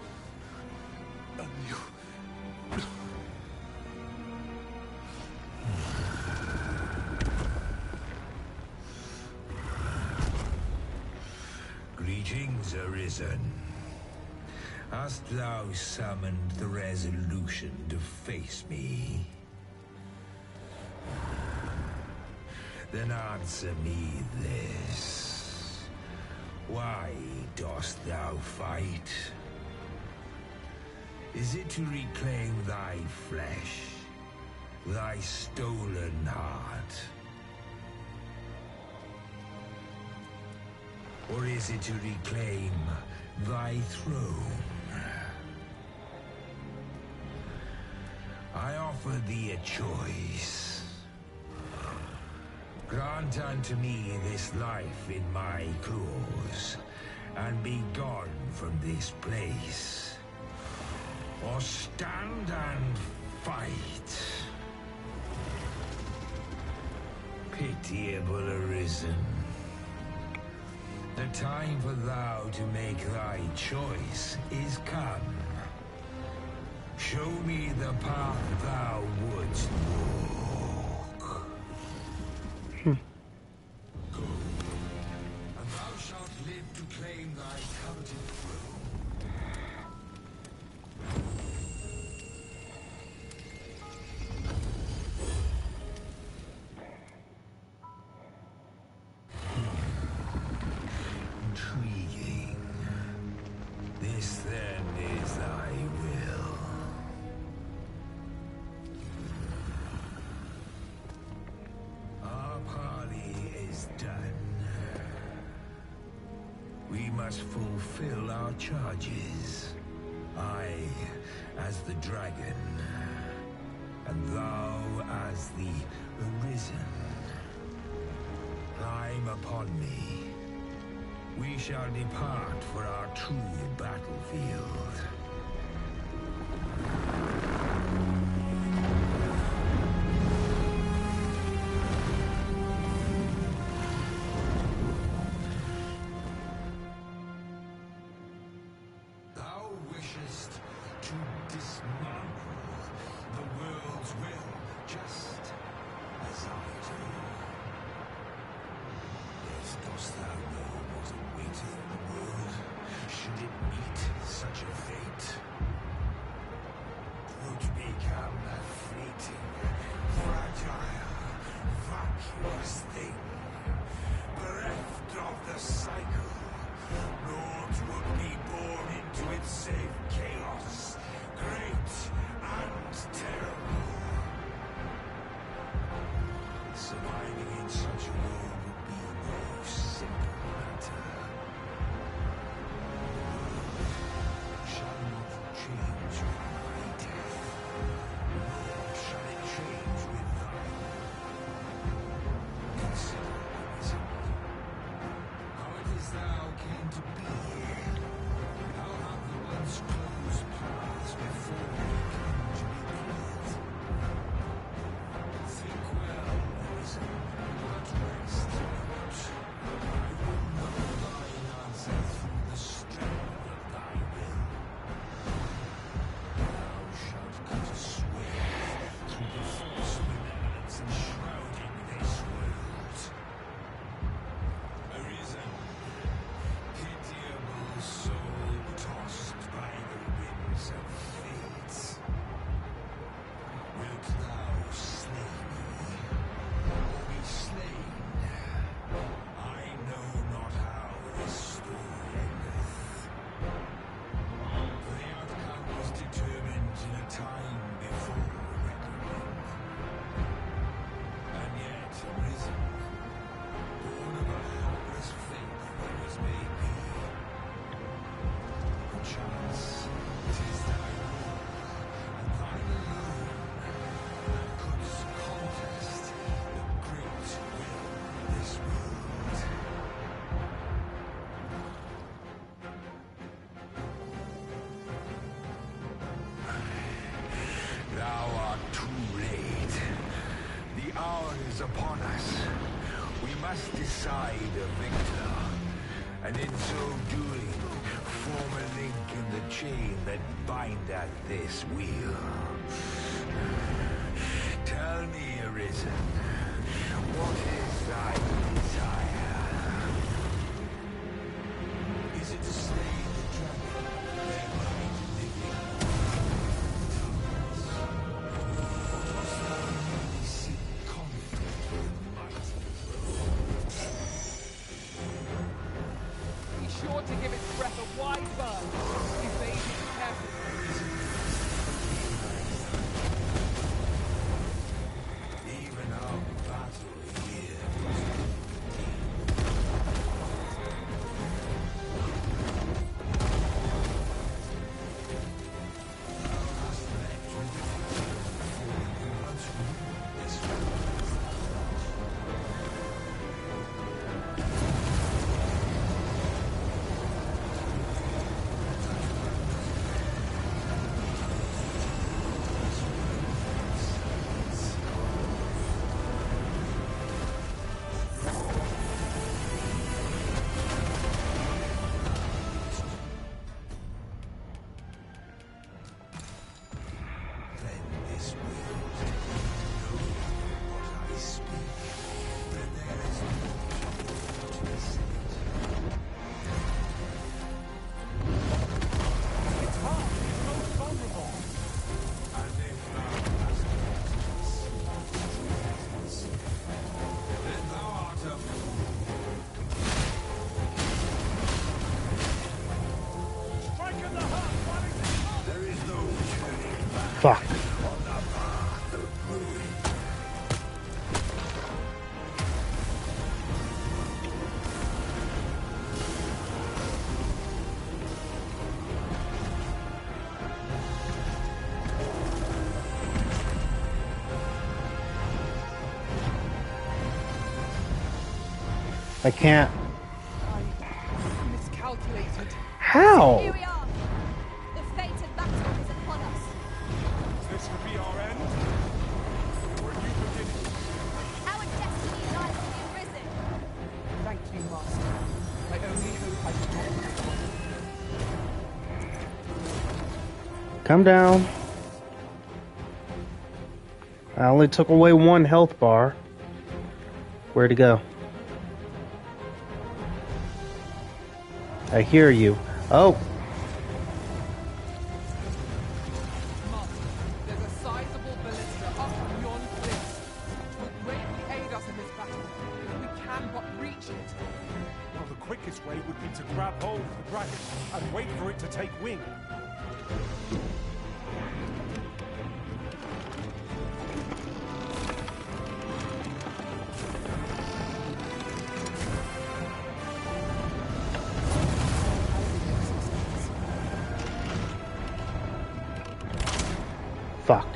And you... Greetings, Arisen. Hast thou summoned the resolution to face me? Then answer me this. Why dost thou fight? Is it to reclaim thy flesh, thy stolen heart? Or is it to reclaim thy throne? I offer thee a choice. Grant unto me this life in my claws, and be gone from this place. Or stand and fight. Pitiable Arisen. The time for thou to make thy choice is come. Show me the path thou wouldst walk. Go, and thou shalt live to claim proclaim thy counting through. Intriguing. This then is thy will. Our parley is done. We must fulfill our charges. I as the dragon, and thou as the Arisen. Climb upon me. We shall depart for our true battlefield. Thou wishest to dismantle the world's will, just as I do. Yet dost thou know what awaiteth the world, should it meet such a fate? 'Twould become a fleeting, fragile, vacuous thing, bereft of the cycle. Naught would be born into its safe chaos, great and terrible. Surviving in such a world would be no simple matter. Shall not change with my death, nor shall it change with thine. Consider, Arisen, how it is thou came to be here. How have the once closed paths before me come to be cleared? Think well, Arisen, but rest not. I will know thine answer through the strength of thy will. Thou shalt cut a swathe through the false benevolence enshrouding this world. Arisen, pitiable soul tossed by the winds of fate. Wilt thou slay me, or be slain? I know not how this story endeth. For the outcome was determined in a time before reckoning. And yet, Arisen, born of a helpless faith there is made be. Perchance it is thy rule, and thine alone, that couldst contest the great will of this world. Thou art too late. The hour is upon us. We must decide a victor, and in so doing, form a link in the chain that bindeth this wheel. Tell me, Arisen, what is thy desire? Is it to slay the dragon, thereby living or dost thou merely seek conflict with the mighty throne? Be sure to give its breath a wide berth. Evade it carefully. Even our battle here Fuck. I can't. I miscalculated. How? Here we are. The fated battle is upon us. This could be our end. Or a new beginning. Our destiny lies in the arisen. Thank you, Master. I only hope I did not. Come down. I only took away 1 health bar. Where'd he go? I hear you. Oh. Master, there's a sizable ballista up on yon cliffs. It will greatly aid us in this battle, if we can but reach it. Well, the quickest way would be to grab hold of the dragon and wait for it to take wing. Fuck.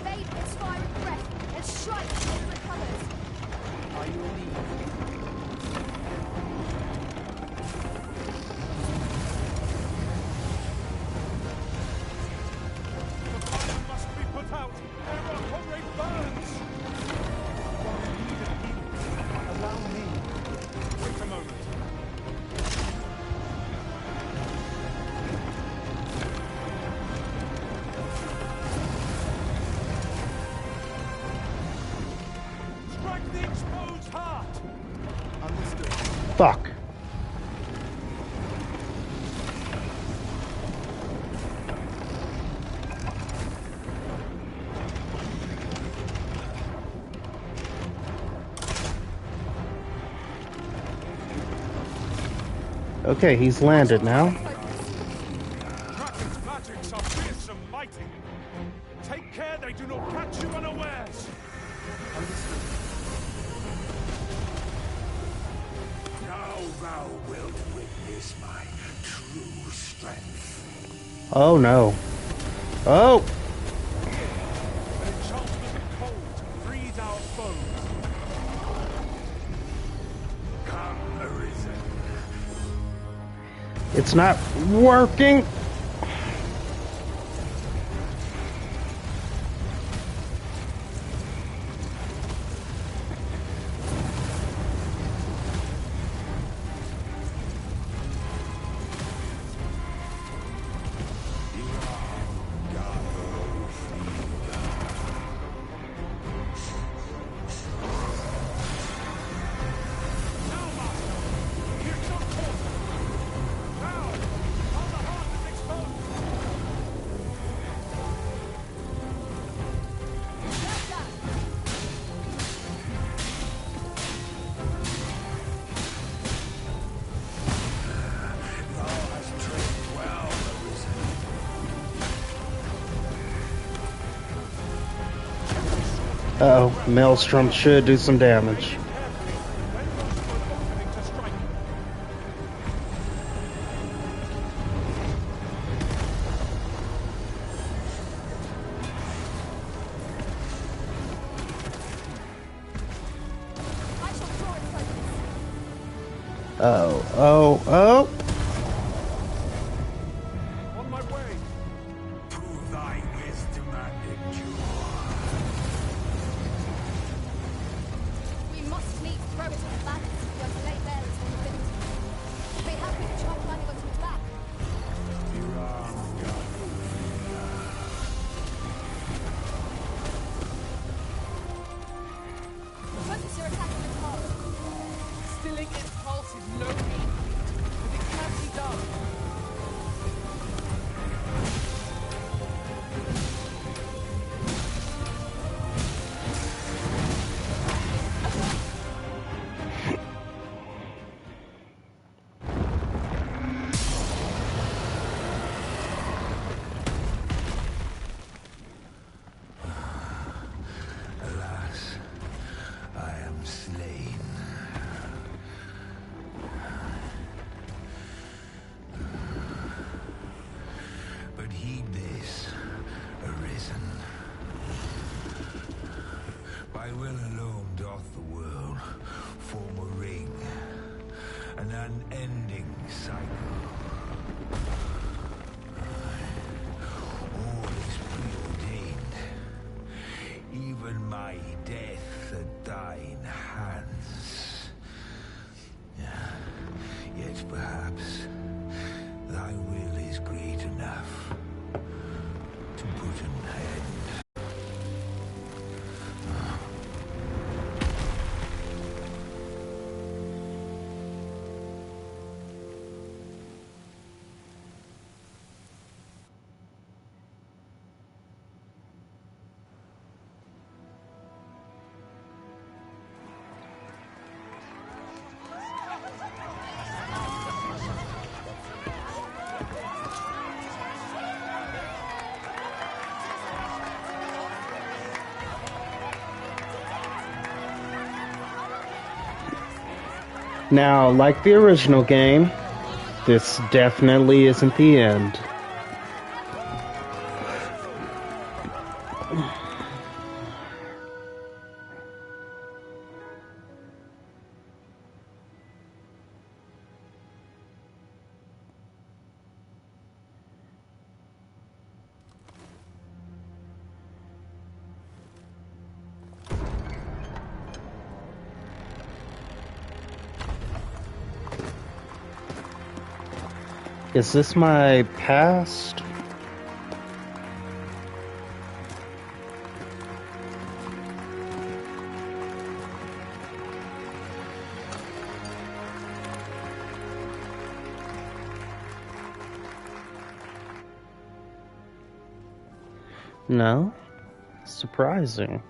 Bathe its fiery breath and strike till it recovers. I will leave. The fire must be put out ere our comrade burns! While we need an healing, allow me. Wait a moment. Strike the exposed heart! Understood. Fuck. Okay, he's landed now. Dragon's magics are fearsome mighty. Take care they do not catch you unawares. Now thou wilt witness my true strength. Oh no. Oh! An enchantment cold to freeze our foes. Come, Arisen. It's not working! Uh-oh, Maelstrom should do some damage. Oh. On my way. Prove thy wisdom and endure. We must needs throw it on the balance if we are to lay bare its vulnerability. They have been trying landing onto its back. Focus your attack on its heart. Stilling its pulse is no mean feat, but it can Thy will alone doth the world form a ring, an unending cycle. All is preordained, even my death at thine hands. Yet perhaps thy will is great enough to put an end. Now, like the original game, this definitely isn't the end. Is this my past? No? Surprising.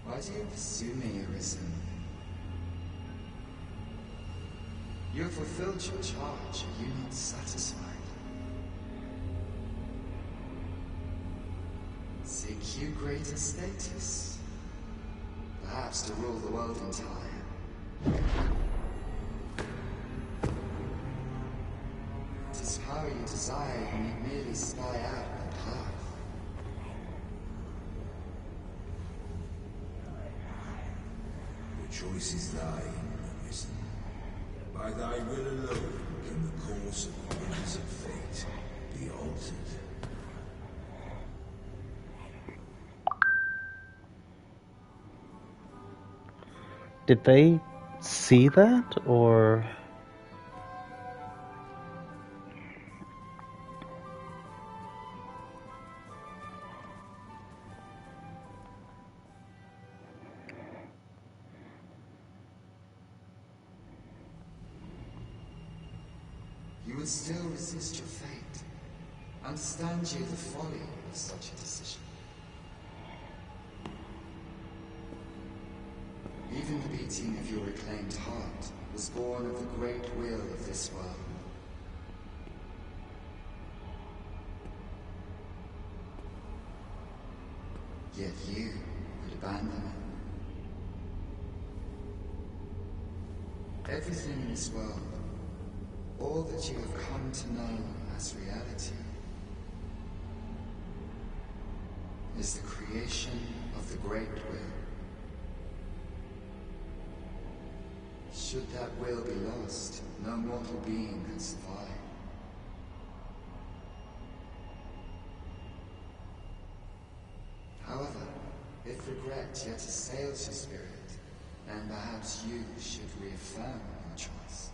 Why do you pursue me, Arisen? You have fulfilled your charge, are you not satisfied? Seek you greater status? Perhaps to rule the world entire? It is power you desire, you need merely spy out the path. The choice is thine, Arisen. By thy will alone can the course of the winds of fate be altered. Did they see that, or... You would still resist your fate. Understand you the folly of such a decision. Even the beating of your reclaimed heart was born of the great will of this world. Yet you would abandon it. Everything in this world, all that you have come to know as reality, is the creation of the great will. Should that will be lost, no mortal being can survive. However, if regret yet assails your spirit, then perhaps you should reaffirm your choice.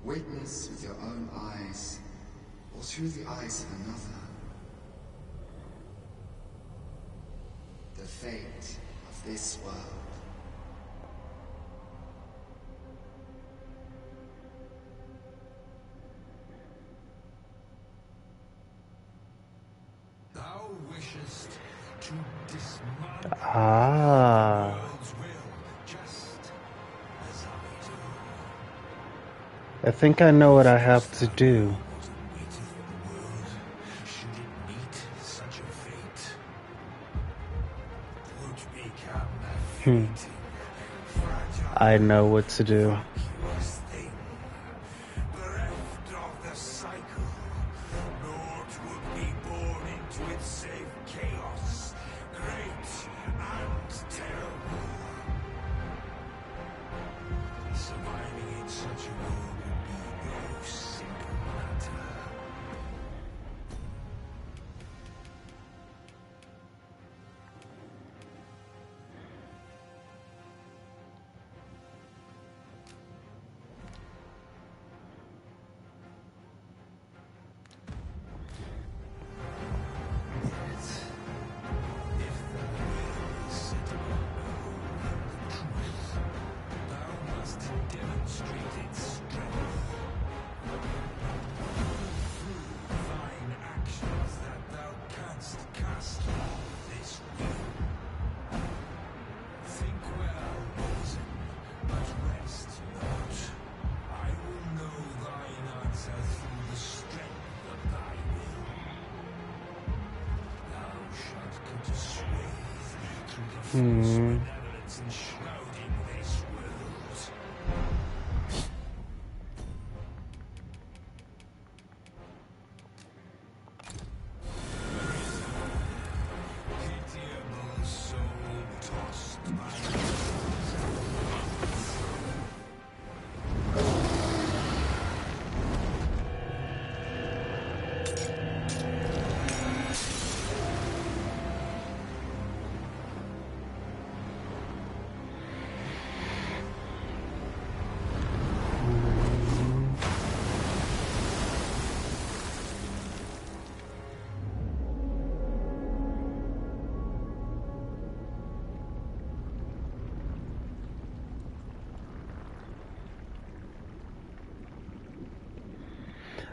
Witness with your own eyes, or through the eyes of another, the fate of this world. Thou wishest to dismantle Ah. the world's will, I think I know what I have to do. I know what to do.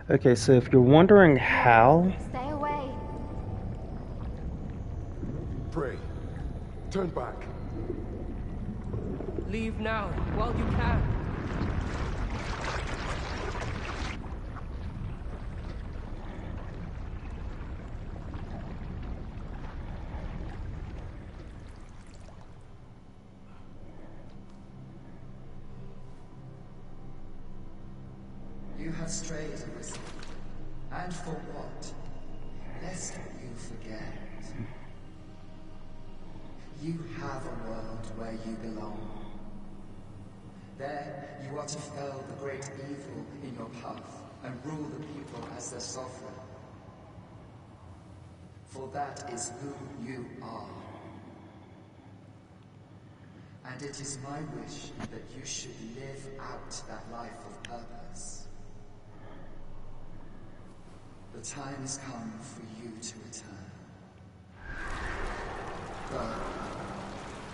Okay, so if you're wondering how... Stay away. Pray. Turn back. Leave now, while you can. You have strayed, Arisen. And for what? Lest you forget. You have a world where you belong. There, you are to fell the great evil in your path and rule the people as their sovereign. For that is who you are. And it is my wish that you should live out that life of purpose. The time has come for you to return. Go.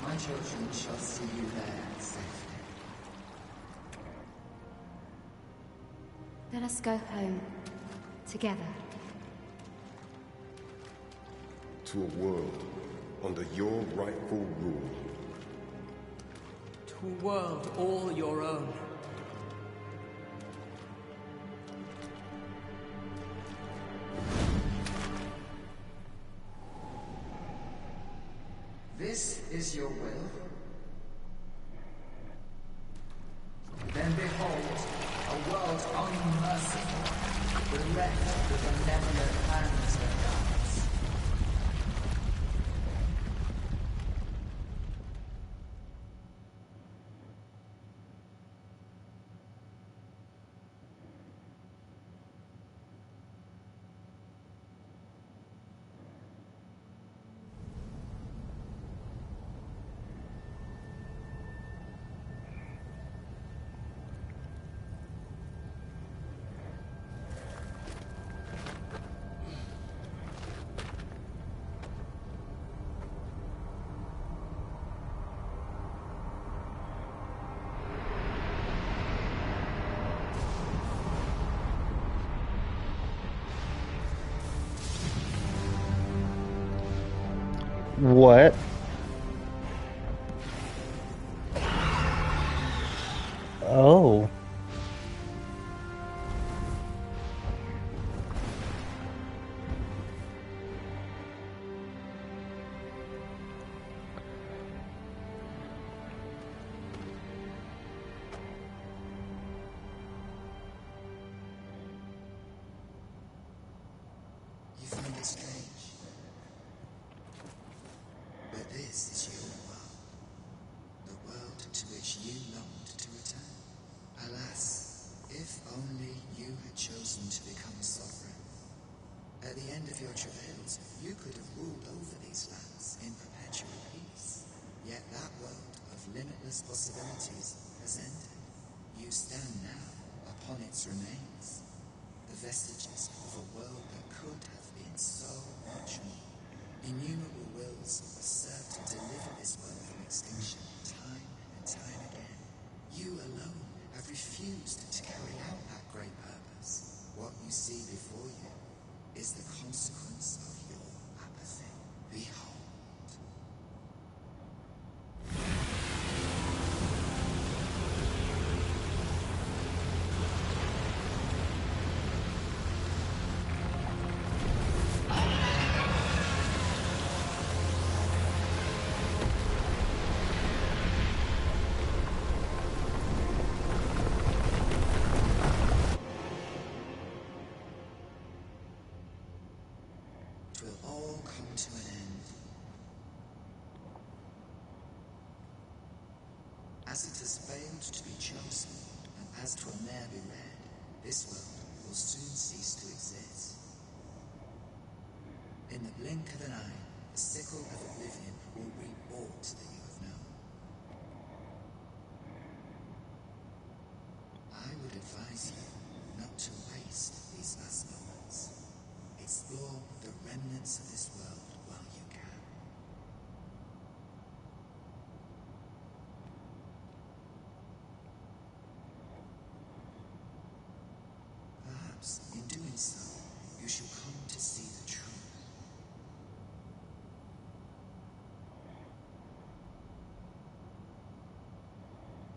My children shall see you there safely. Let us go home. Together. To a world under your rightful rule. To a world all your own. This is your will? Then behold, a world unmerciful, bereft with benevolent hands and guides. What? Oh. find it strange. But this is your world. The world to which you longed to return. Alas, if only you had chosen to become sovereign. At the end of your travails, you could have ruled over these lands in perpetual peace. Yet that world of limitless possibilities has ended. You stand now upon its remains, the vestiges of a world that could have been so much more. Innumerable wills have served to deliver this world from extinction time and time again. You alone have refused to carry out that great purpose. What you see before you is the consequence of your apathy. Behold. It will all come to an end. As it has failed to be chosen, and as 'twill ne'er be read, this world will soon cease to exist. In the blink of an eye, the sickle of oblivion will reap aught that you have known. I would advise you not to waste these last moments. Explore the remnants of this world while you can. Perhaps in doing so, you shall come to see the truth.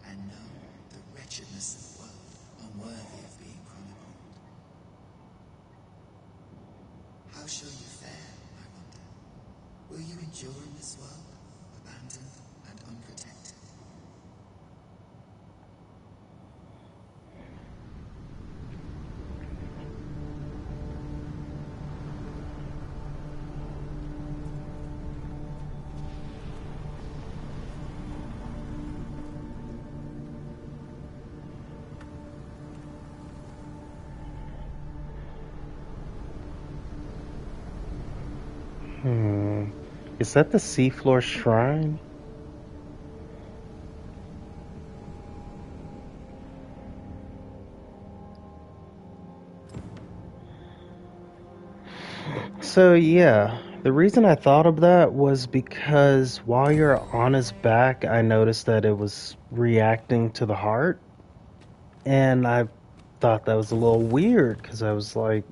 And know the wretchedness of a world unworthy of being chronicled. How shall you fare, I wonder? Will you endure in this world, abandoned and unprotected? Is that the seafloor shrine? So yeah, the reason I thought of that was because while you're on his back, I noticed that it was reacting to the heart. And I thought that was a little weird because I was like,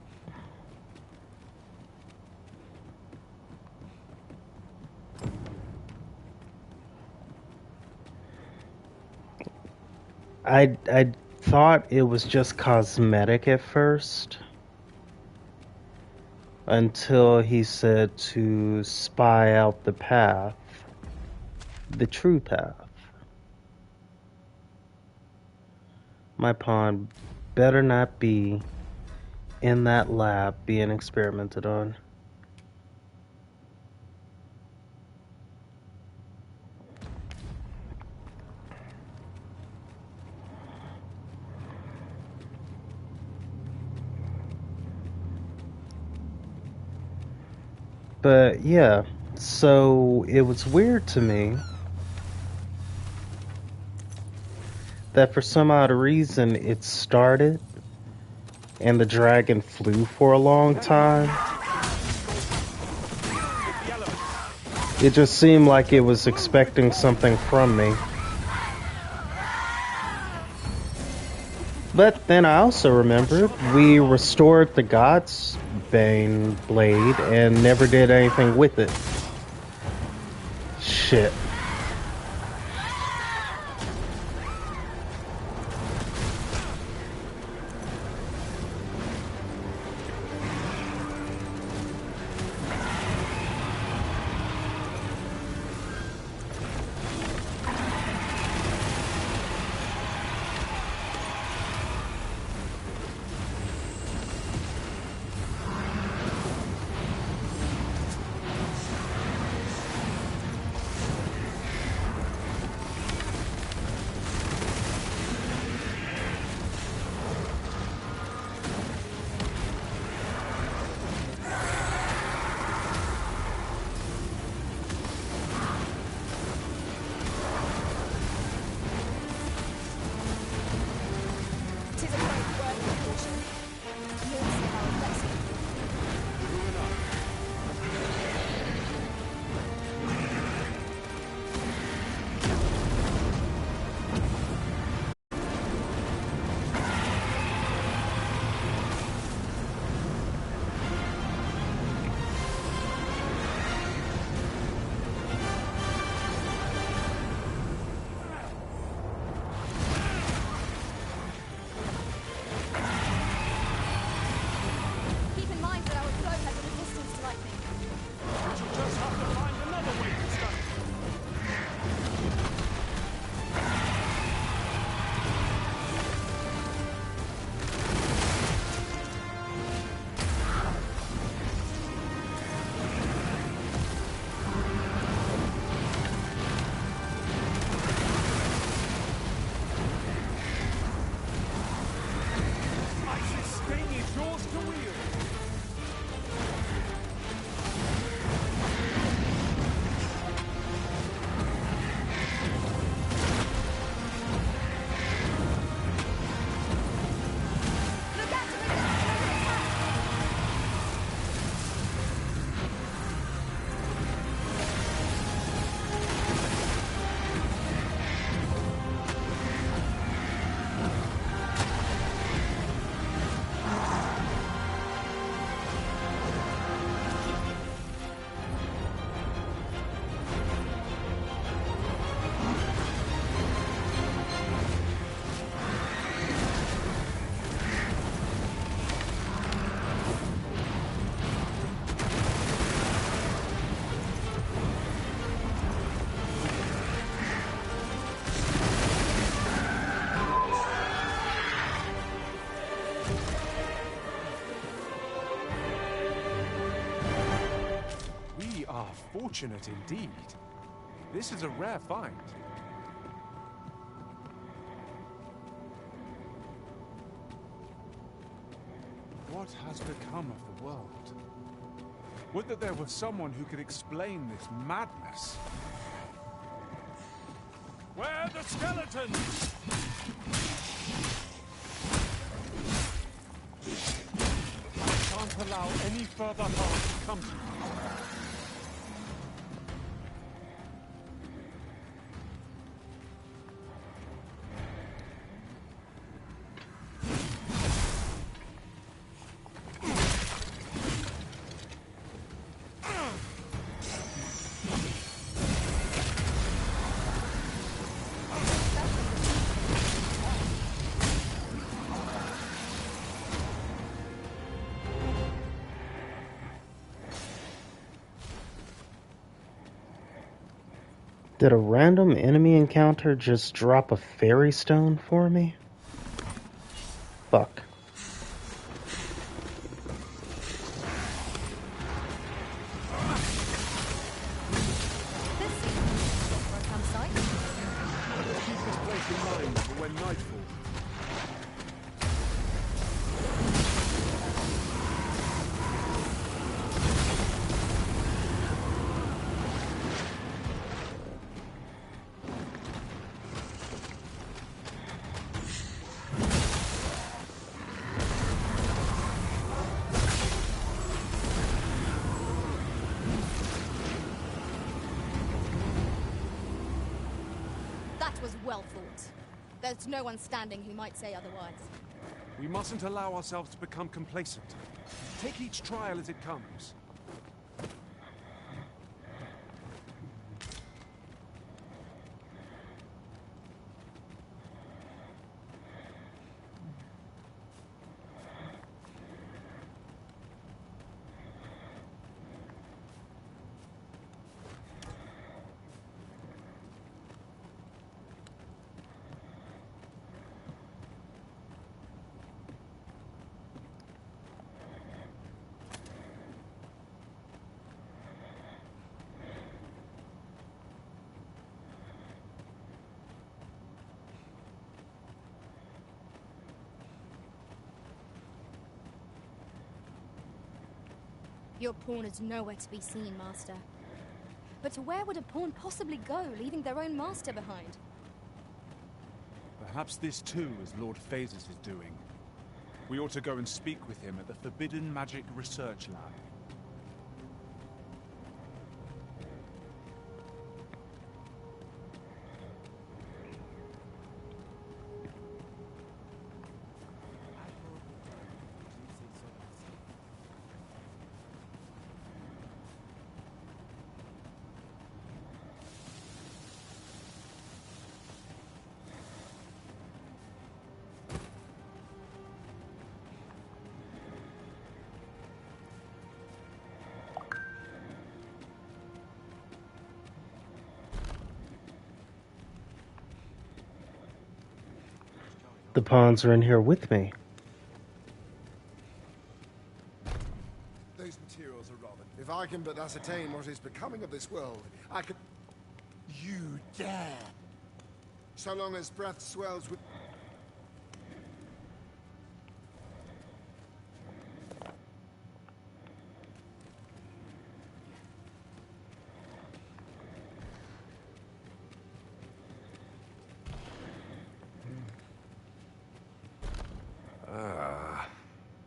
I thought it was just cosmetic at first until he said to spy out the path, the true path. My pawn better not be in that lab being experimented on. But yeah, so it was weird to me that for some odd reason it started and the dragon flew for a long time. It just seemed like it was expecting something from me. But then I also remembered we restored the God's Bane blade and never did anything with it. Shit. fortunate indeed. This is a rare find. What has become of the world? Would that there was someone who could explain this madness. Where are the skeletons? I can't allow any further harm to come to you. Did a random enemy encounter just drop a fairy stone for me? Fuck. Keep this place in mind for when night falls. That was well thought. There's no one standing who might say otherwise. We mustn't allow ourselves to become complacent. Take each trial as it comes. Your pawn is nowhere to be seen, Master. But where would a pawn possibly go, leaving their own master behind? Perhaps this too is Lord Phases' doing. We ought to go and speak with him at the Forbidden Magic Research Lab. The pawns are in here with me. Those materials are relevant. If I can but ascertain what is becoming of this world, I could... You dare! So long as breath swells with...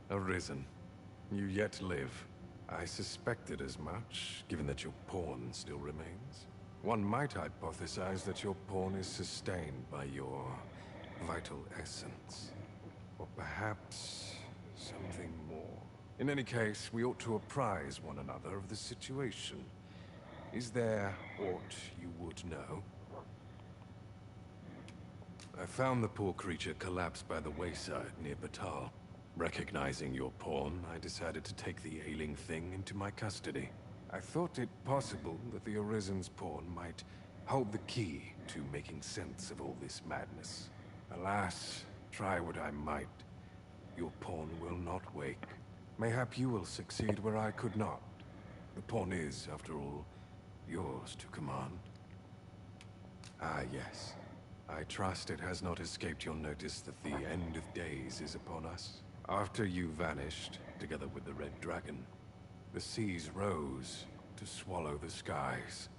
Arisen. You yet live. I suspected as much, given that your pawn still remains. One might hypothesize that your pawn is sustained by your vital essence. Or perhaps something more. In any case, we ought to apprise one another of the situation. Is there aught you would know? I found the poor creature collapsed by the wayside near Batal. Recognizing your pawn, I decided to take the ailing thing into my custody. I thought it possible that the Arisen's pawn might hold the key to making sense of all this madness. Alas, try what I might, your pawn will not wake. Mayhap you will succeed where I could not. The pawn is, after all, yours to command. Ah, yes. I trust it has not escaped your notice that the end of days is upon us. After you vanished, together with the Red Dragon, the seas rose to swallow the skies.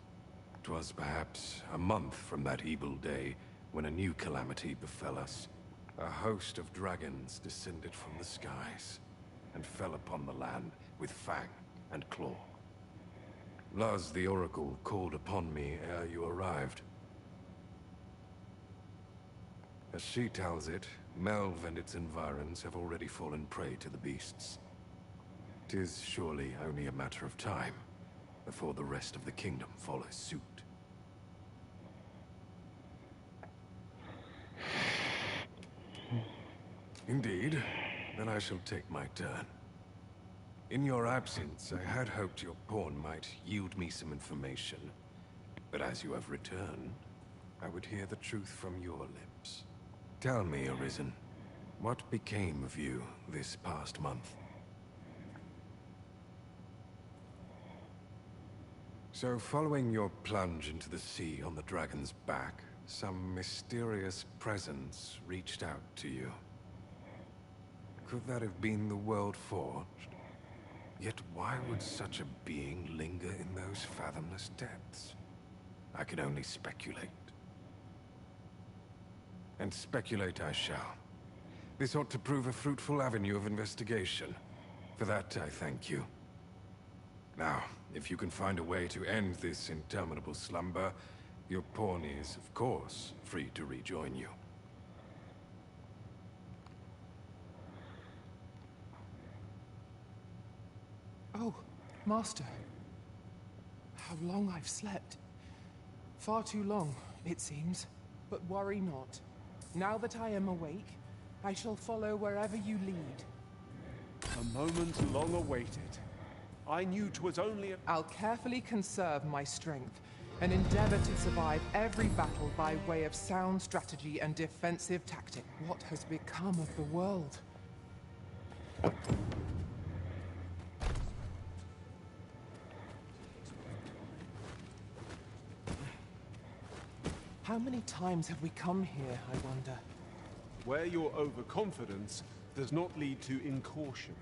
'Twas perhaps a month from that evil day when a new calamity befell us. A host of dragons descended from the skies and fell upon the land with fang and claw. Luz the Oracle called upon me ere you arrived. As she tells it, Melve and its environs have already fallen prey to the beasts. 'Tis surely only a matter of time before the rest of the kingdom follows suit. Indeed. Then I shall take my turn. In your absence, I had hoped your pawn might yield me some information. But as you have returned, I would hear the truth from your lips. Tell me, Arisen, what became of you this past month? So, following your plunge into the sea on the dragon's back, some mysterious presence reached out to you. Could that have been the World Forged? Yet why would such a being linger in those fathomless depths? I can only speculate. And speculate I shall. This ought to prove a fruitful avenue of investigation. For that, I thank you. Now, if you can find a way to end this interminable slumber, your pawn is, of course, free to rejoin you. Oh, Master. How long I've slept. Far too long, it seems. But worry not. Now that I am awake, I shall follow wherever you lead. A moment long awaited. I knew 'twas only I'll carefully conserve my strength and endeavor to survive every battle by way of sound strategy and defensive tactic. What has become of the world? How many times have we come here, I wonder? where your overconfidence does not lead to incaution.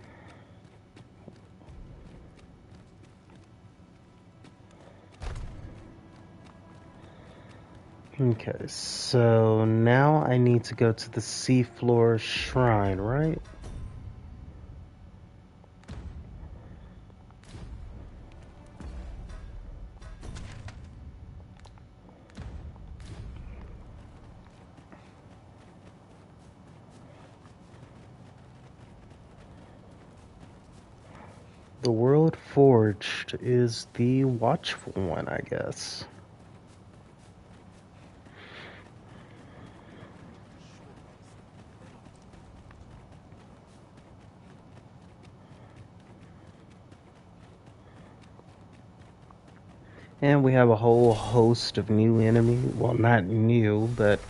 Okay, so now I need to go to the seafloor shrine, right? The World Forged is the watchful one, I guess. And we have a whole host of new enemies. Well, not new, but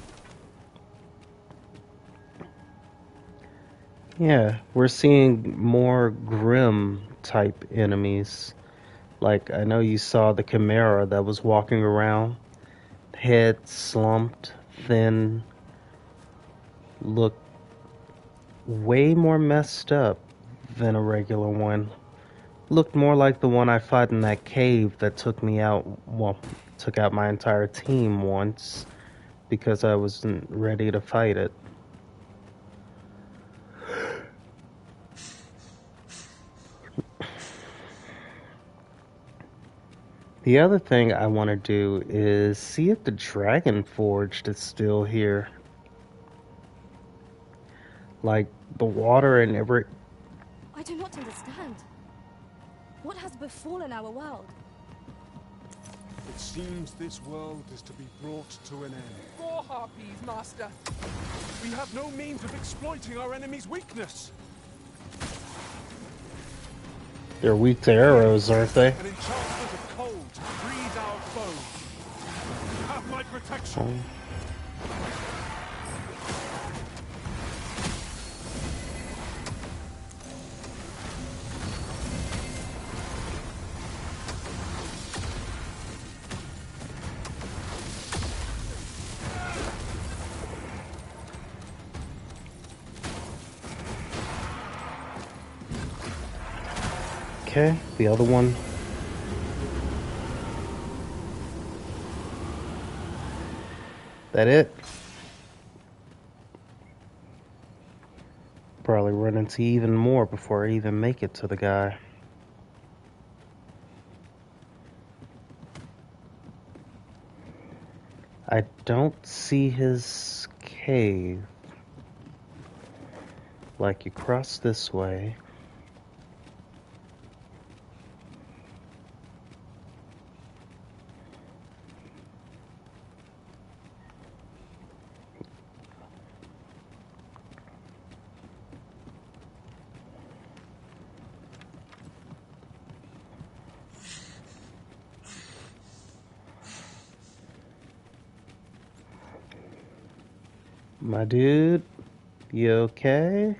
yeah, we're seeing more grim type enemies. Like, I know you saw the Chimera that was walking around, head slumped, thin, looked way more messed up than a regular one. Looked more like the one I fought in that cave that took me out, well, took out my entire team once because I wasn't ready to fight it. The other thing I want to do is see if the Dragon Forged is still here. Like, the water and every... I do not understand. What has befallen our world? It seems this world is to be brought to an end. More harpies, Master! We have no means of exploiting our enemy's weakness. They're weak to arrows, aren't they? An enchantment of cold to freeze our foes. You have my protection. Okay, the other one. That it? Probably run into even more before I even make it to the guy. I don't see his cave. Like, you cross this way. My dude, you okay?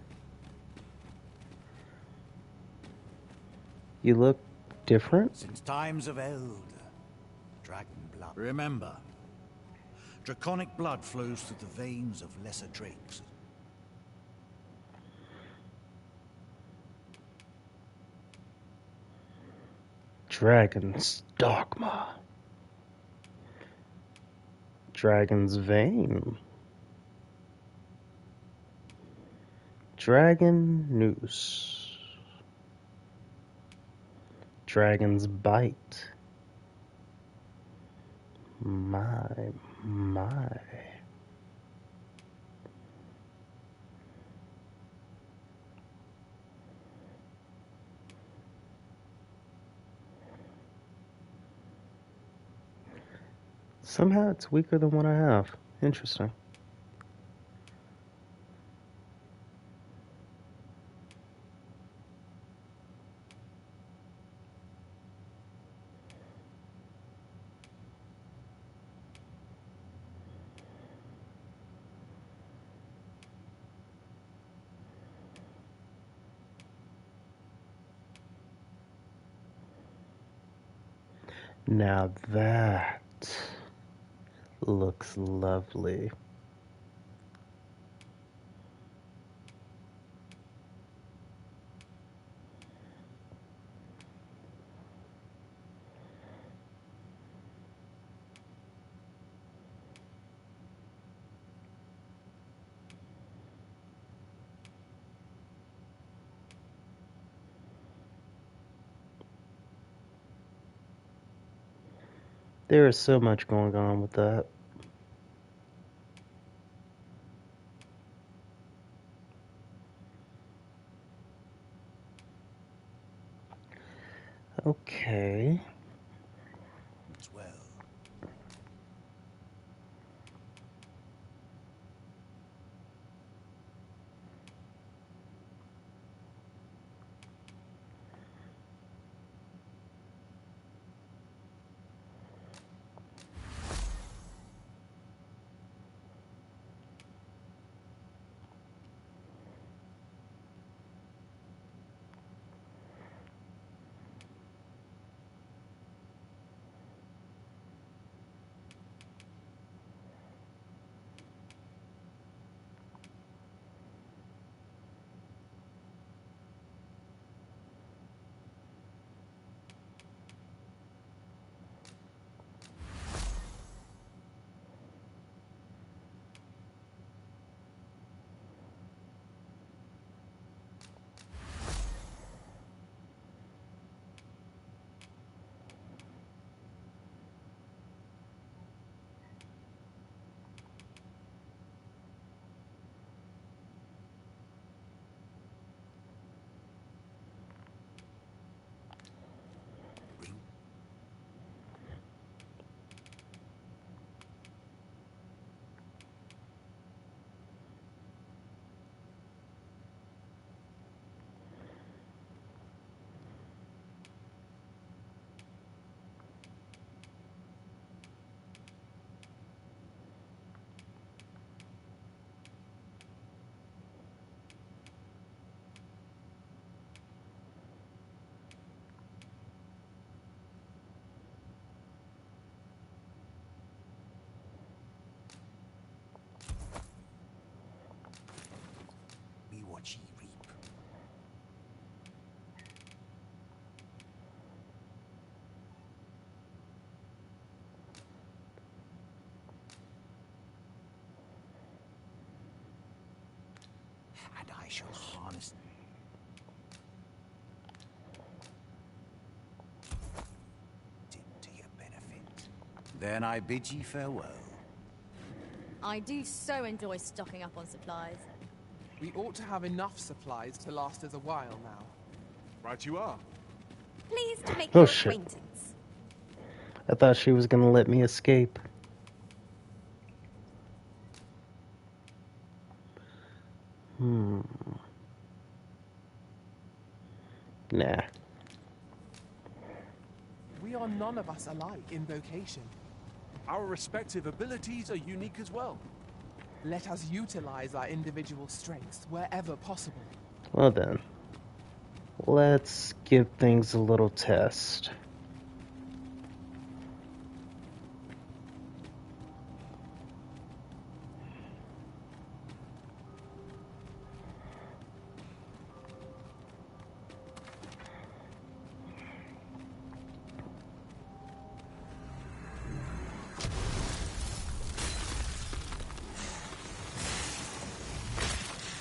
You look different. Since times of eld, dragon blood. Remember, draconic blood flows through the veins of lesser drakes. Dragon's Dogma. Dragon's Vein. Dragon Noose. Dragon's Bite. My. Somehow it's weaker than what I have. Interesting. Now that looks lovely. There is so much going on with that. Okay. Well. shall harness. To your benefit. Then I bid ye farewell. I do so enjoy stocking up on supplies. We ought to have enough supplies to last us a while now. Right you are. Pleased to make Oh your shit. acquaintance. I thought she was gonna let me escape. Nah. We are none of us alike in vocation. Our respective abilities are unique as well. Let us utilize our individual strengths wherever possible. Well then, let's give things a little test.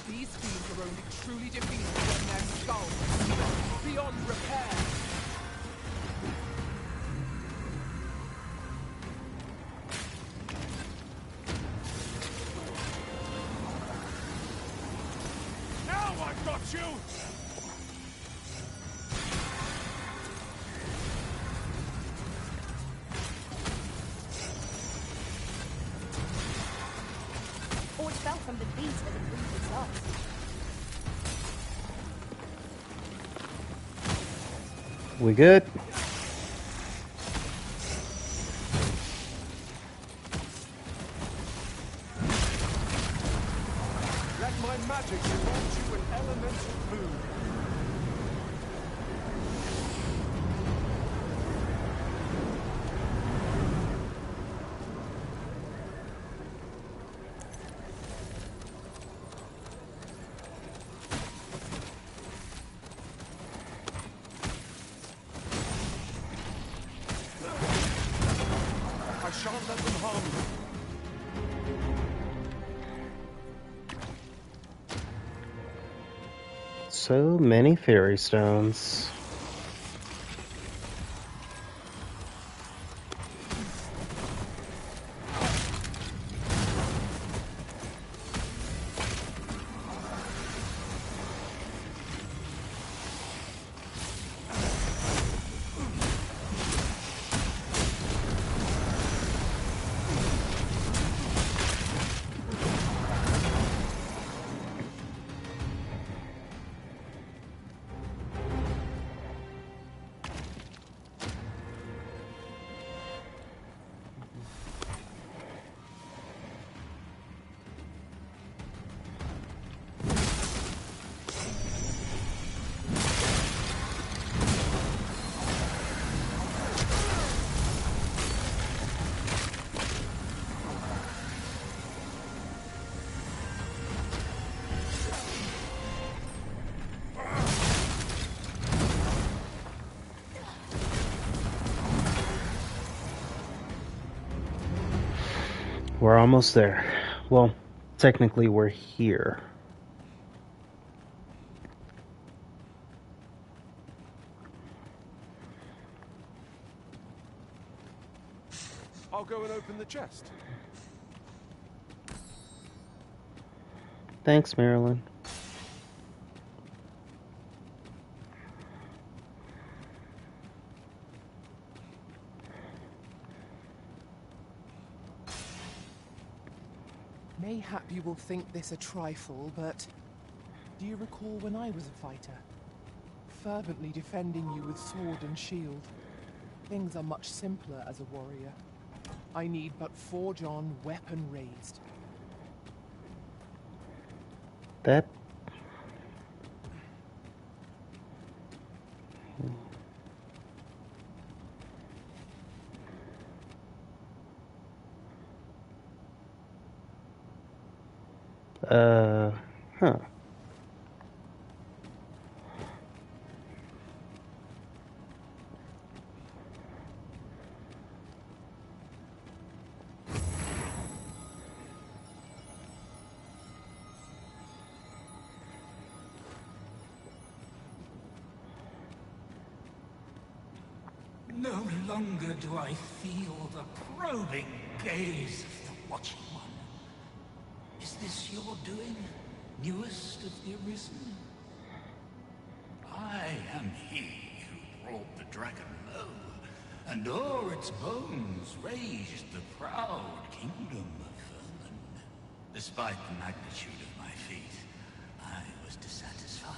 These fiends are only truly defeated when their skulls are smashed beyond repair. Now I've got you! Forge fell from the beast as it breathed its last. We good? Let my magic divulge you an elemental clue. I shan't let them harm you. So many fairy stones. We're almost there. Well, technically we're here. I'll go and open the chest. Thanks, Marilyn. Mayhap you will think this a trifle, but do you recall when I was a fighter? Fervently defending you with sword and shield. Things are much simpler as a warrior. I need but forge on, weapon raised. That... huh. No longer do I feel the probing gaze of the Watching One. Is this your doing, newest of the Arisen? I am he who brought the dragon low, and o'er its bones raised the proud kingdom of Vermin. Despite the magnitude of my feat, I was dissatisfied,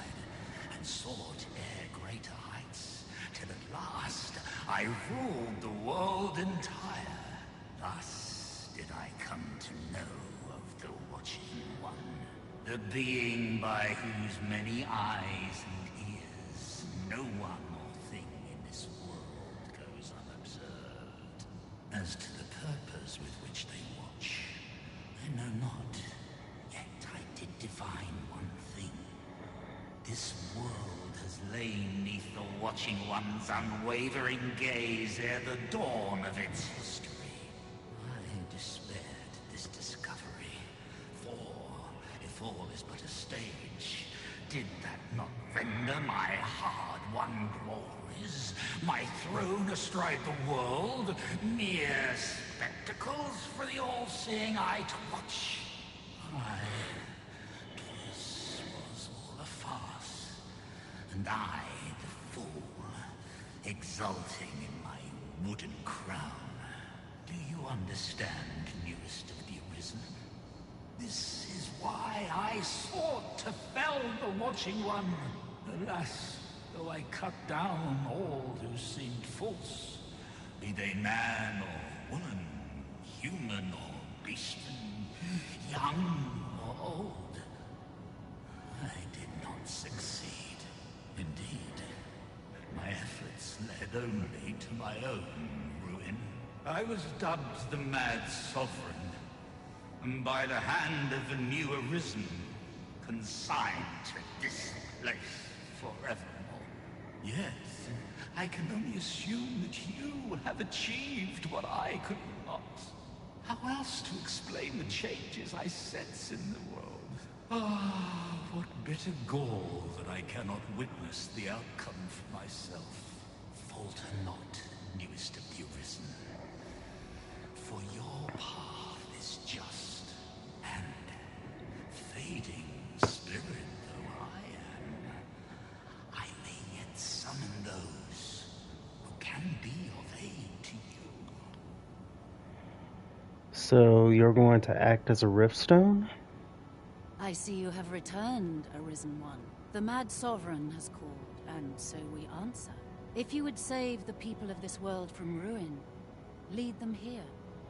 and sought ere greater heights, till at last I ruled the world entire. Thus did I come to know of the Watching One, the being by whose many eyes and ears no one or thing in this world goes unobserved. As to the purpose with which they watch, I know not, yet I did divine one thing. This world has lain neath the Watching One's unwavering gaze ere the dawn of its history. I despaired at this discovery, for if all is but a stage, did that not render my hard-won glories, my throne astride the world, mere spectacles for the all-seeing eye to watch? Aye, 'twas was all a farce, and I, the fool, exulting in my wooden crown. Do you understand, newest of the Arisen? This is why I sought to fell the Watching One. Alas, though I cut down all who seemed false, be they man or woman, human or beastman, young or old, I did not succeed. Indeed, my efforts led only to my own ruin. I was dubbed the Mad Sovereign, and by the hand of the new Arisen, consigned to this place forevermore. Yet, I can only assume that you have achieved what I could not. How else to explain the changes I sense in the world? Ah, what bitter gall that I cannot witness the outcome for myself. Falter not, newest of the Arisen, for your path is just, and fading spirit though I am, I may yet summon those who can be of aid to you. So you're going to act as a Riftstone? I see you have returned, Arisen One. The Mad Sovereign has called, and so we answer. If you would save the people of this world from ruin, lead them here,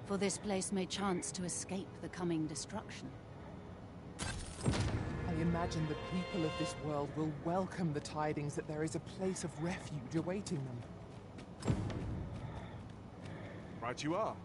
for this place may chance to escape the coming destruction. I imagine the people of this world will welcome the tidings that there is a place of refuge awaiting them. Right you are.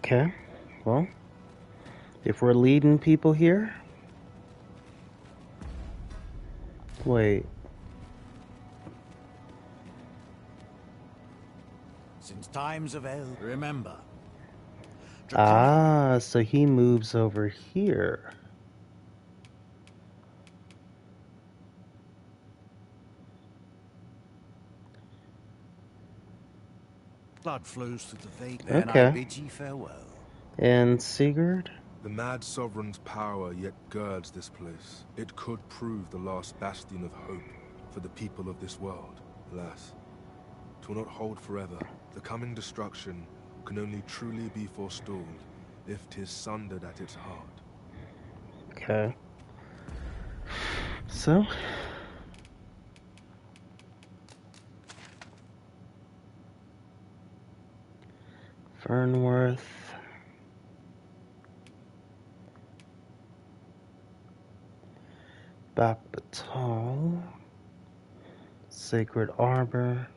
Okay, well, if we're leading people here... Wait. Since times of eld, remember. Ah, so he moves over here. Blood flows through the vein. Then I bid ye farewell. And Sigurd? The Mad Sovereign's power yet girds this place. It could prove the last bastion of hope for the people of this world. Alas, 'twill not hold forever. The coming destruction can only truly be forestalled if 'tis sundered at its heart. Okay. So... Fernworth... Bakbatal... Sacred Arbor.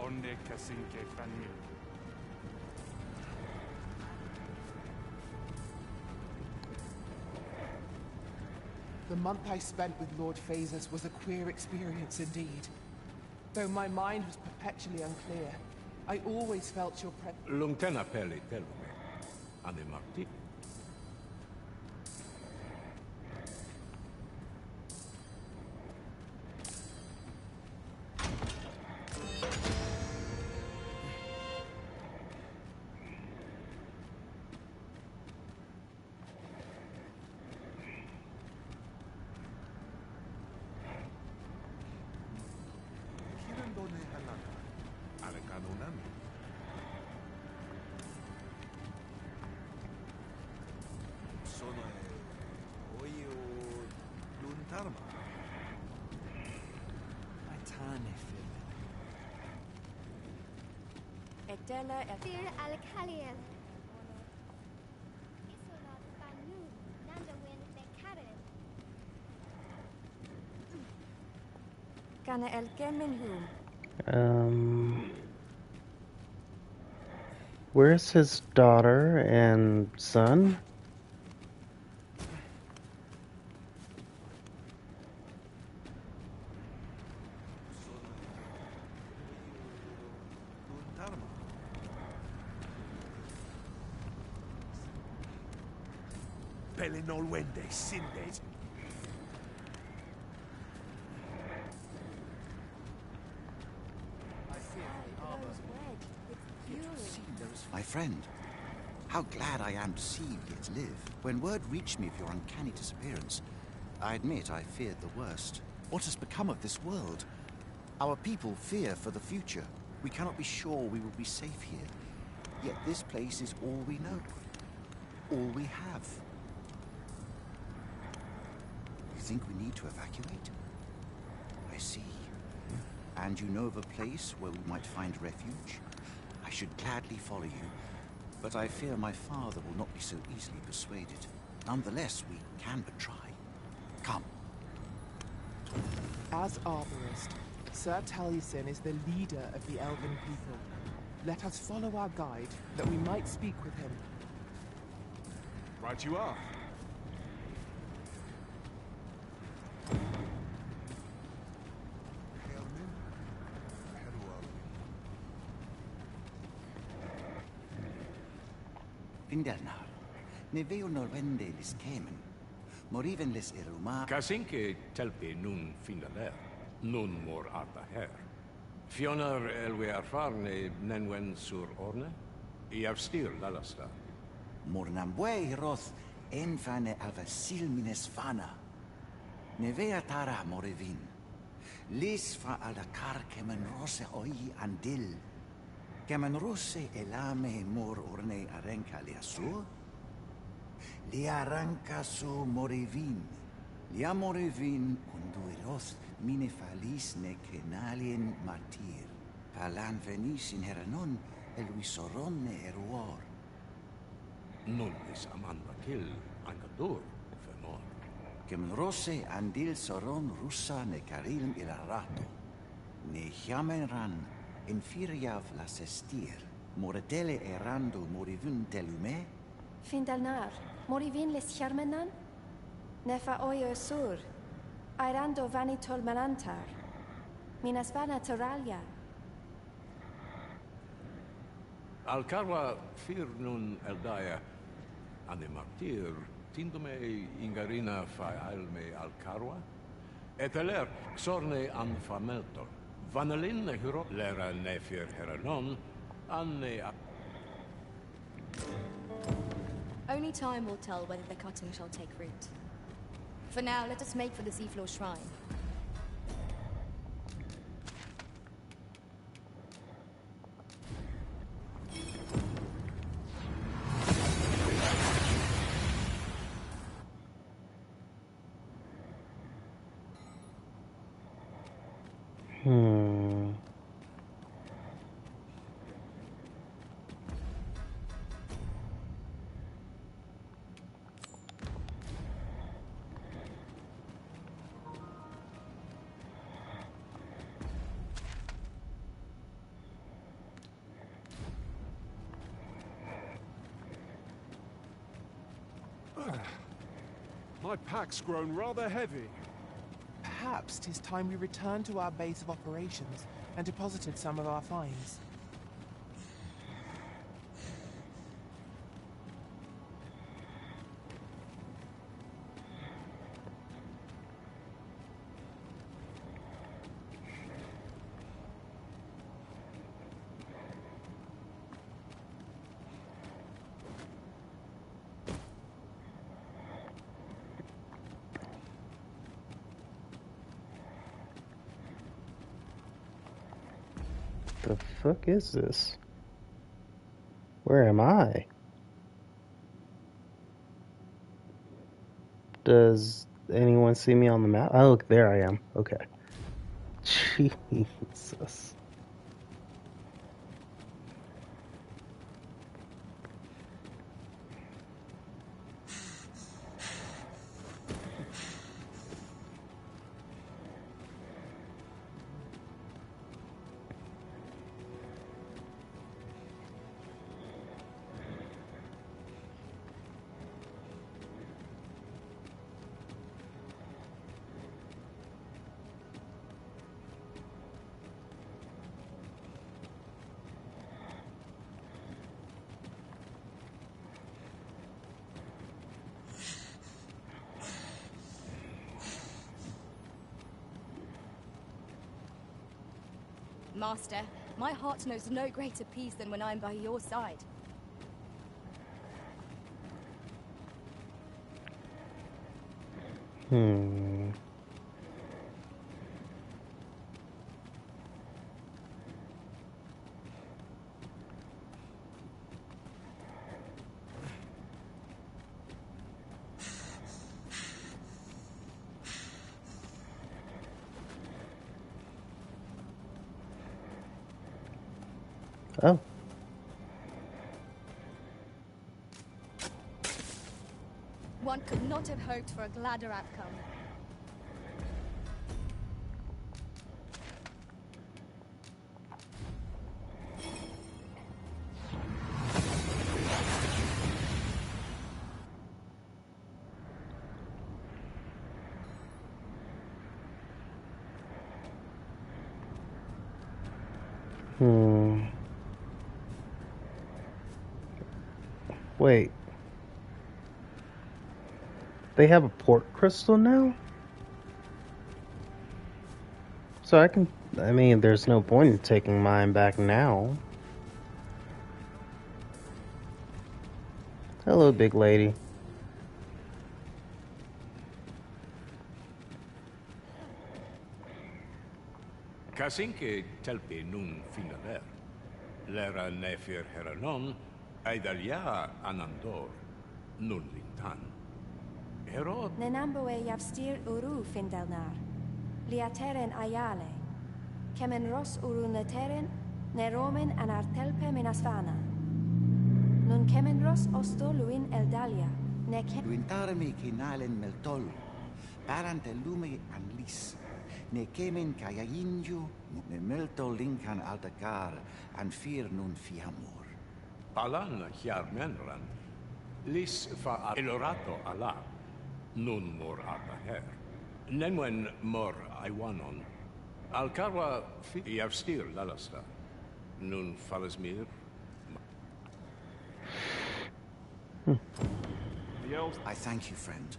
Onde Kasinke Fanyu. The month I spent with Lord Phases was a queer experience indeed. Though my mind was perpetually unclear, I always felt your presence. Lungtena peli telume. Ande marti. Edela Fir al-Khalil. Isolat Banu, Nandawin Bekarin. Kana el Kemenhum. Where's his daughter and son? Pelinol Wende, Sindet. My friend, how glad I am to see you yet live. When word reached me of your uncanny disappearance, I admit I feared the worst. What has become of this world? Our people fear for the future. We cannot be sure we will be safe here. Yet this place is all we know. All we have. You think we need to evacuate? I see. And you know of a place where we might find refuge? I should gladly follow you, but I fear my father will not be so easily persuaded. Nonetheless, we can but try. Come. As Arborist, Sir Taliesin is the leader of the Elven people. Let us follow our guide, that we might speak with him. Right you are. Vindernar, ne veo norvende lis kemen. Moriven lis iruma. Kasinke telpi nun finaler. Nun mor arta her. Fionar elwe arfarne nenwen sur orne. I avstir lalasta. Mornambue roth enfane avasil mines fana. Ne vea tara morivin. Lis fra alakar kemen rose oi andil. Kemen rose elame mor orne arenca liasur. Li arranca su morivin. Lia morivin unduiros mine falis ne kenalien martir. Palan venis in heranon eluisoron ne eruor. Nun is amanda kill angadur fenor. Kemen rose andil soron russa ne karilm ilarato. Ne chiamenran infiriav las estir. Moretele erando morivun telume. Findalnar, morivin les charmenan? Nefa oyo sur. Airando vanitol malantar. Minas vana toralia. Alcarwa fir nun eldaya ane martir tindume ingarina fa alme Alcarwa et eler xorne an fameltor vanalin hero lera nefir heranon anne Only time will tell whether the cutting shall take root. For now, let us make for the seafloor shrine. My pack's grown rather heavy. Perhaps 'tis time we returned to our base of operations and deposited some of our finds. The fuck is this? Where am I? Does anyone see me on the map? Oh, there I am. Okay. Jesus. Master, my heart knows no greater peace than when I'm by your side. Oh. One could not have hoped for a gladder outcome. Wait. They have a port crystal now? So I mean, there's no point in taking mine back now. Hello, big lady. Casinque telpi nun finaler. Lera nefir heranon, aidalia anandor, nun lintan. Herod Nenamboe yavstir uru findelnar. Liateren ayale. Kemen ros urun leteren, neromen anartelpe minasfana. Nun kemen ros osto luin eldalia. Luintarmi kinalen meltol. Parante lume anlis. Ne kemen kayayinju, ne melto linkan altakar, an fir nun fiamur. Palan menran, lis fa elorato ala, nun mor arbaher. Nenwen mor aiwanon, alcarwa fi iavstir lalasta, nun falasmir. I thank you, friend.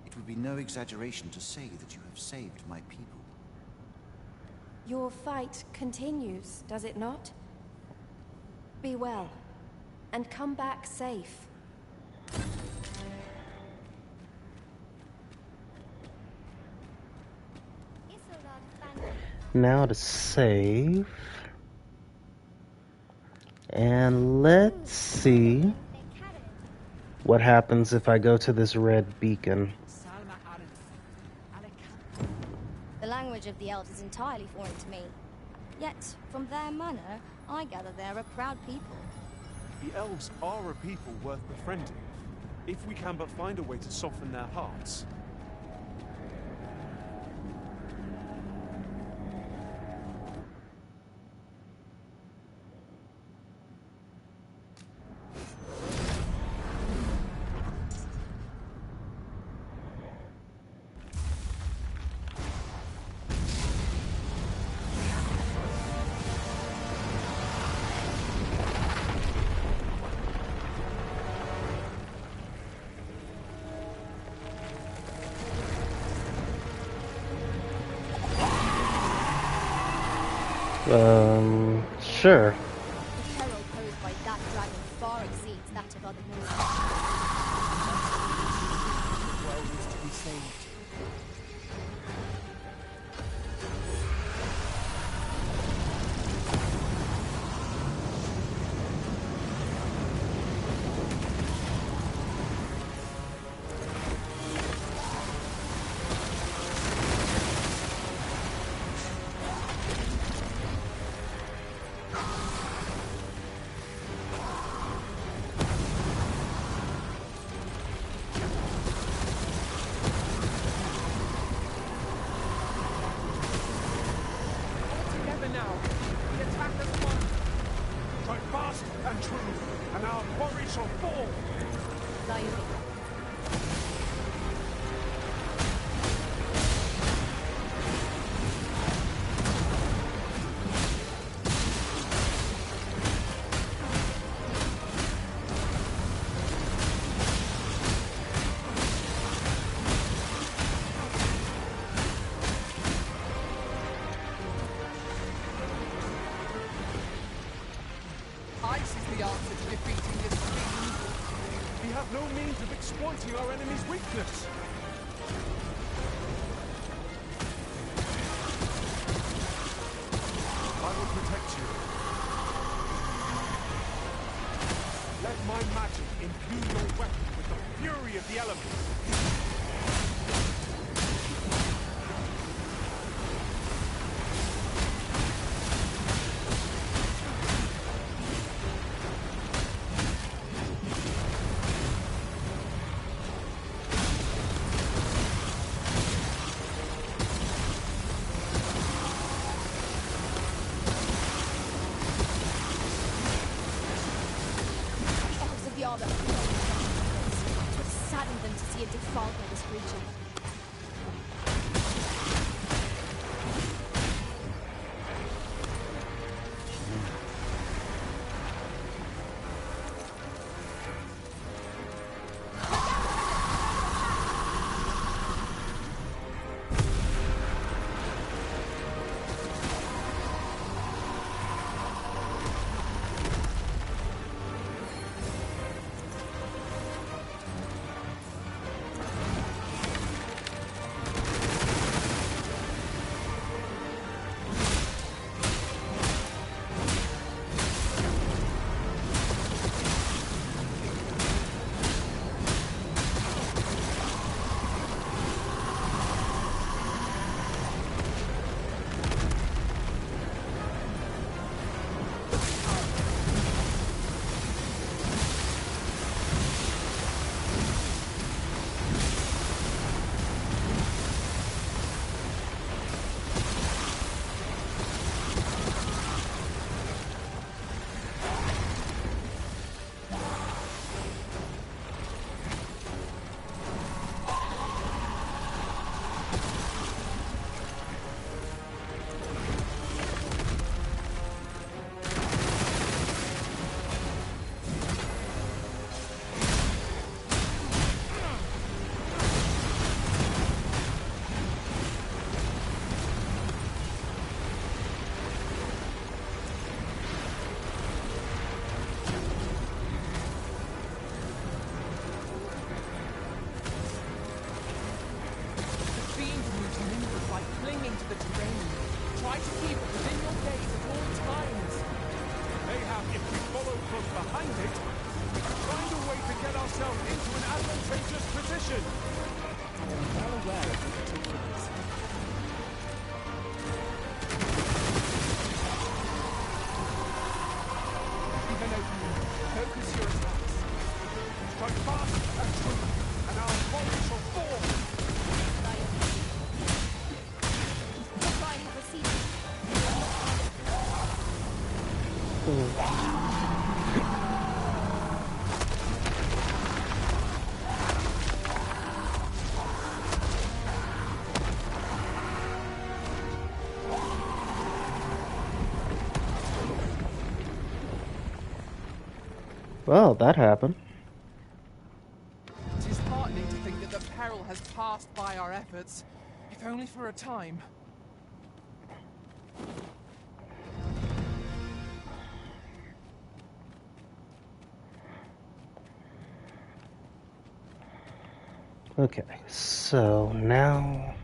It would be no exaggeration to say that you have saved my people. Your fight continues, does it not? Be well, and come back safe. Now to save. And let's see what happens if I go to this red beacon. The language of the elves is entirely foreign to me. Yet, from their manner, I gather they're a proud people. The elves are a people worth befriending, if we can but find a way to soften their hearts. Sure. The peril posed by that dragon far exceeds that of other mortals. The world is to be saved. Exploiting our enemy's weakness. I will protect you. Let my magic imbue your weapon with the fury of the elements. Try to keep it within your gaze at all times. Mayhap if we follow from behind it, we can find a way to get ourselves into an advantageous position. I am well aware of the particulars. Even opening, focus your attacks. Strike fast and true, and our foe shall fall. Well, that happened. It is heartening to think that the peril has passed by our efforts, if only for a time. Okay, so now...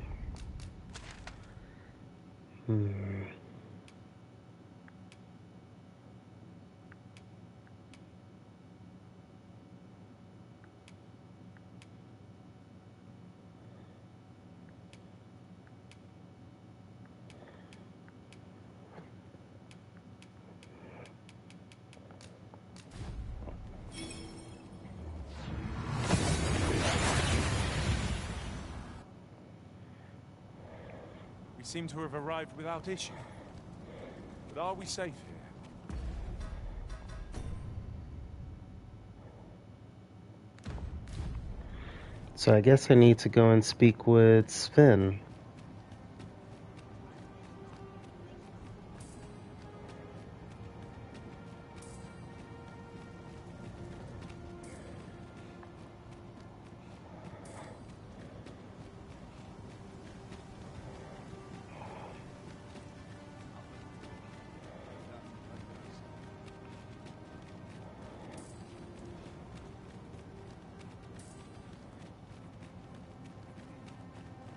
We seem to have arrived without issue. But are we safe here? So I guess I need to go and speak with Sven.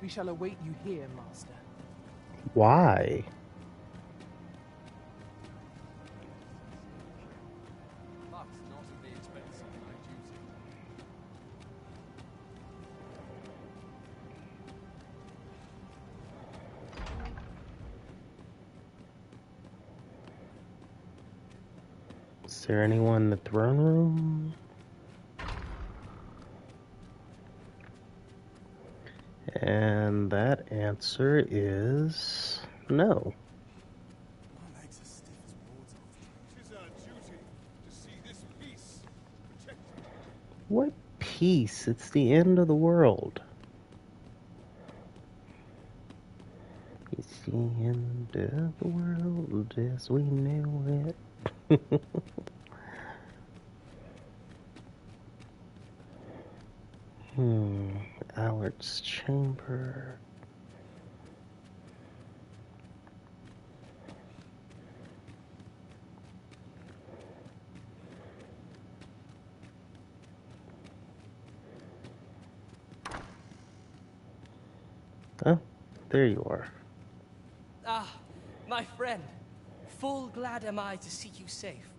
We shall await you here, Master. Why? But not at the expense of my duty. Is there anyone in the throne room? And that answer is no. My legs are stiff as boards after. 'Tis our duty to see this peace protected. What peace? It's the end of the world. It's the end of the world as we knew it. Alert's chamber. Oh, there you are. Ah, my friend. Full glad am I to see you safe.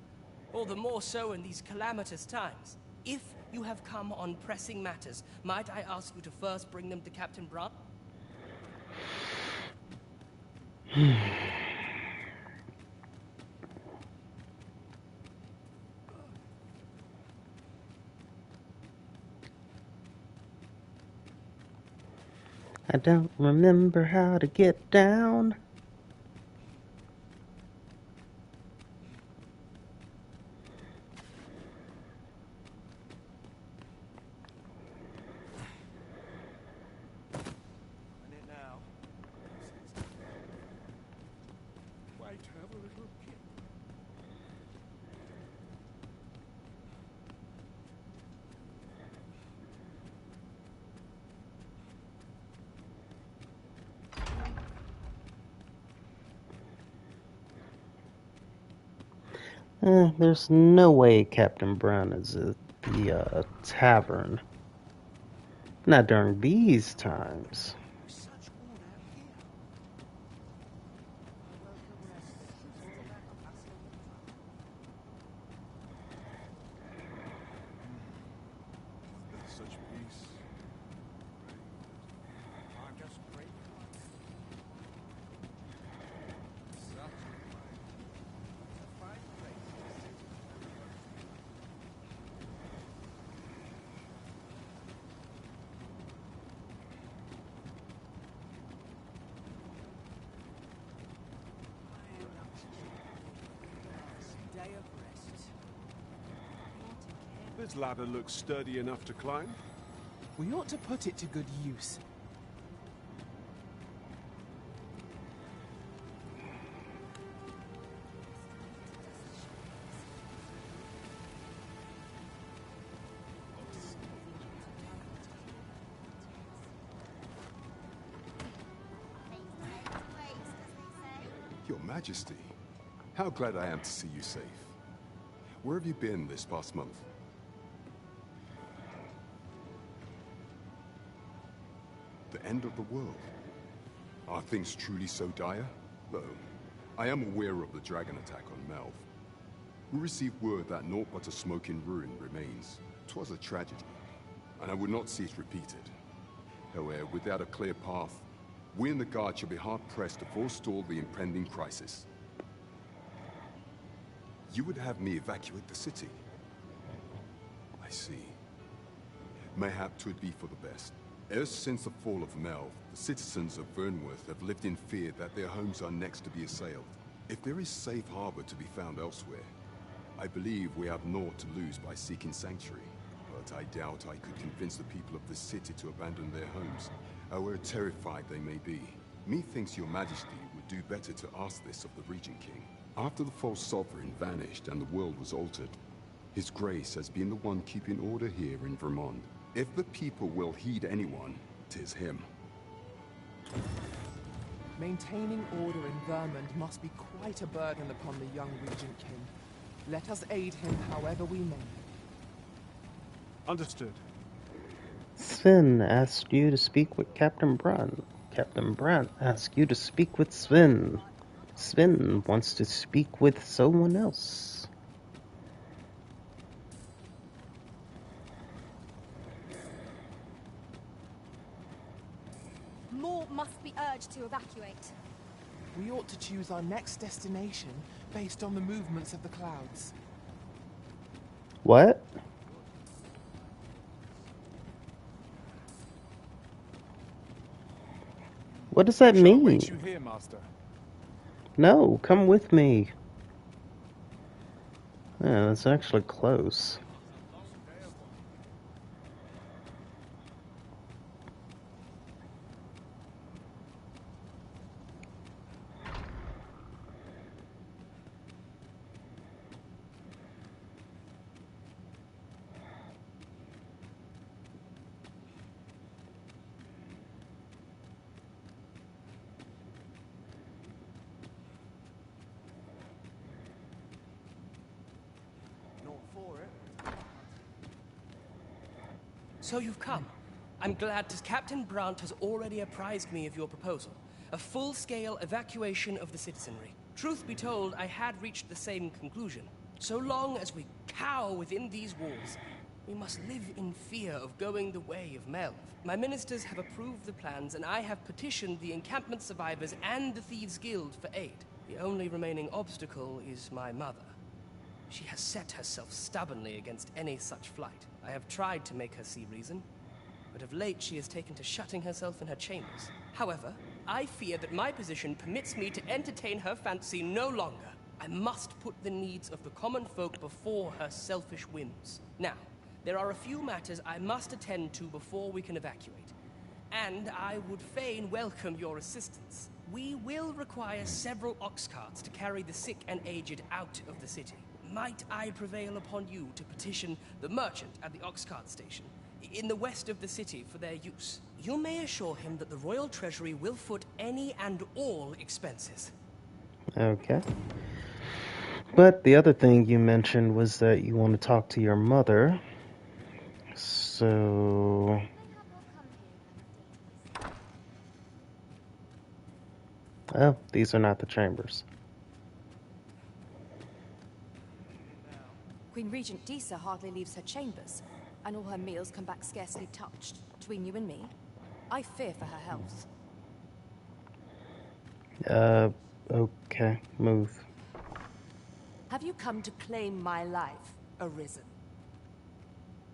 All the more so in these calamitous times. If you have come on pressing matters, might I ask you to first bring them to Captain Brant? I don't remember how to get down. Wait, have a little kid. There's no way Captain Brown is at the tavern. Not during these times. This ladder looks sturdy enough to climb. We ought to put it to good use. Your Majesty, how glad I am to see you safe. Where have you been this past month? The end of the world. Are things truly so dire? Though, I am aware of the dragon attack on Melv. We received word that naught but a smoking ruin remains. 'Twas a tragedy, and I would not see it repeated. However, without a clear path, we and the Guard shall be hard-pressed to forestall the impending crisis. You would have me evacuate the city? I see. Mayhap 'twould be for the best. Ever since the fall of Melv, the citizens of Vernworth have lived in fear that their homes are next to be assailed. If there is safe harbor to be found elsewhere, I believe we have naught to lose by seeking sanctuary. But I doubt I could convince the people of this city to abandon their homes, however terrified they may be. Methinks your Majesty would do better to ask this of the Regent King. After the false sovereign vanished and the world was altered, His Grace has been the one keeping order here in Vermont. If the people will heed anyone, 'tis him. Maintaining order in Vermont must be quite a burden upon the young Regent King. Let us aid him however we may. Understood. Sven asked you to speak with Captain Brandt. Captain Brandt asked you to speak with Sven. Sven wants to speak with someone else. More must be urged to evacuate. We ought to choose our next destination based on the movements of the clouds. What? What does that mean? Wait you here, Master. No, come with me. Yeah, that's actually close. So you've come. I'm glad Captain Brandt has already apprised me of your proposal. A full-scale evacuation of the citizenry. Truth be told, I had reached the same conclusion. So long as we cower within these walls, we must live in fear of going the way of Melv. My ministers have approved the plans, and I have petitioned the encampment survivors and the Thieves' Guild for aid. The only remaining obstacle is my mother. She has set herself stubbornly against any such flight. I have tried to make her see reason, but of late she has taken to shutting herself in her chambers. However, I fear that my position permits me to entertain her fancy no longer. I must put the needs of the common folk before her selfish whims. Now, there are a few matters I must attend to before we can evacuate, and I would fain welcome your assistance. We will require several ox carts to carry the sick and aged out of the city. Might I prevail upon you to petition the merchant at the ox cart station in the west of the city for their use? You may assure him that the royal treasury will foot any and all expenses. Okay. But the other thing you mentioned was that you want to talk to your mother. So... Oh, these are not the chambers. Queen Regent Disa hardly leaves her chambers, and all her meals come back scarcely touched. Between you and me, I fear for her health. Okay, move. Have you come to claim my life, Arisen?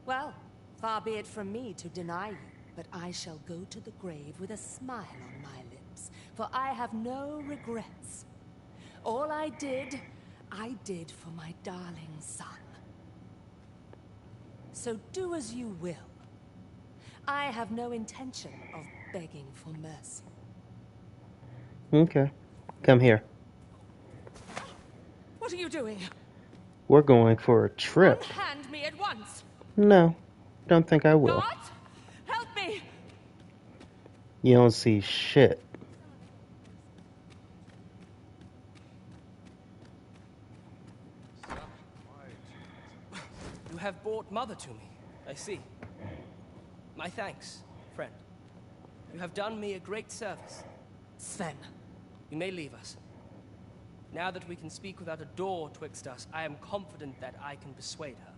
Well, far be it from me to deny you, but I shall go to the grave with a smile on my lips, for I have no regrets. All I did for my darling son. so do as you will. I have no intention of begging for mercy. Okay. Come here. What are you doing? We're going for a trip. Unhand me at once! No, don't think I will. God, help me! You don't see shit. You have brought Mother to me, I see. My thanks, friend. You have done me a great service. Sven. You may leave us. Now that we can speak without a door twixt us, I am confident that I can persuade her.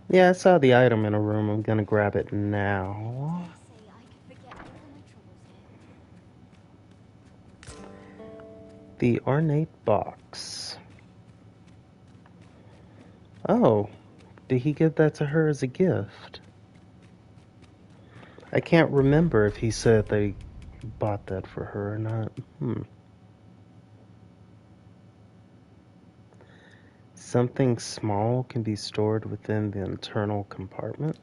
Yeah, I saw the item in a room. I'm gonna grab it now. The ornate box. Oh, did he give that to her as a gift? I can't remember if he said they bought that for her or not. Something small can be stored within the internal compartment.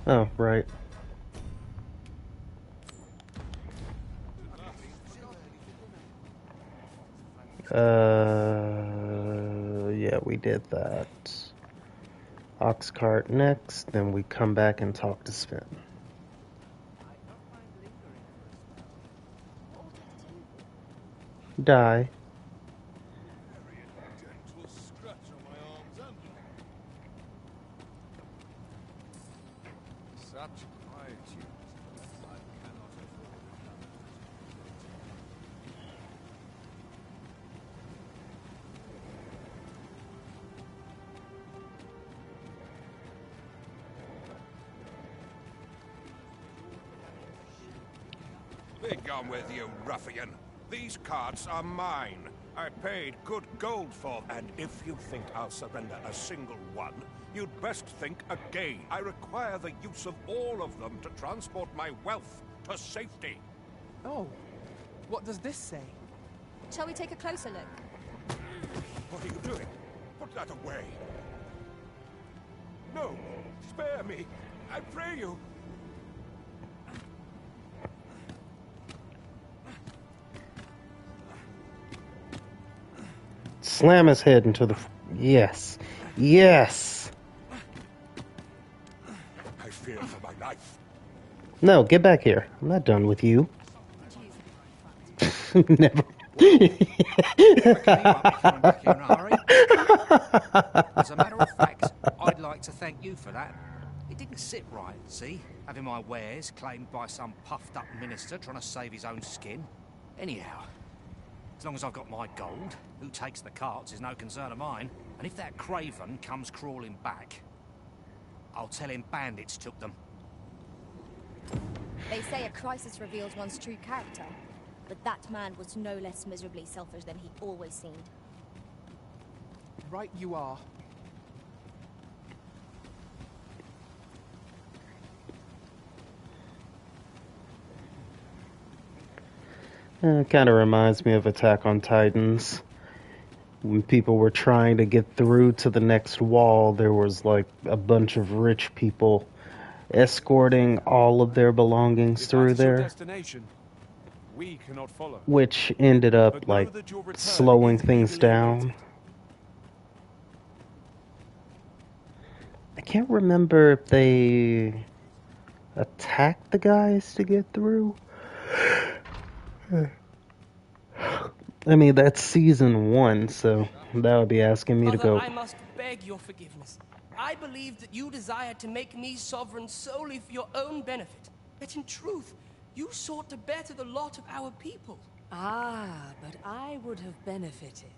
Oh, right. Yeah, we did that. Ox cart next, then we come back and talk to Sven. Die. Such quietude. I cannot afford Be gone with you, ruffian. These carts are mine. I paid good gold for them. And if you think I'll surrender a single one, you'd best think again. I require the use of all of them to transport my wealth to safety. Oh, what does this say? Shall we take a closer look? What are you doing? Put that away. No, spare me. I pray you. Slam his head into the... Yes. Yes! I fear for my life. No, get back here. I'm not done with you. Never. As a matter of fact, I'd like to thank you for that. It didn't sit right, see? Having my wares claimed by some puffed-up minister trying to save his own skin. Anyhow, as long as I've got my gold, who takes the carts is no concern of mine. And if that craven comes crawling back, I'll tell him bandits took them. They say a crisis reveals one's true character, but that man was no less miserably selfish than he always seemed. Right you are. It kind of reminds me of Attack on Titans. When people were trying to get through to the next wall, there was like a bunch of rich people escorting all of their belongings through there, Destination, we cannot follow. which ended up like slowing things down. I can't remember if they attacked the guys to get through. I mean, that's season 1, so that would be asking me to go. I must beg your forgiveness. I believed that you desired to make me sovereign solely for your own benefit. But in truth, you sought to better the lot of our people. Ah, but I would have benefited.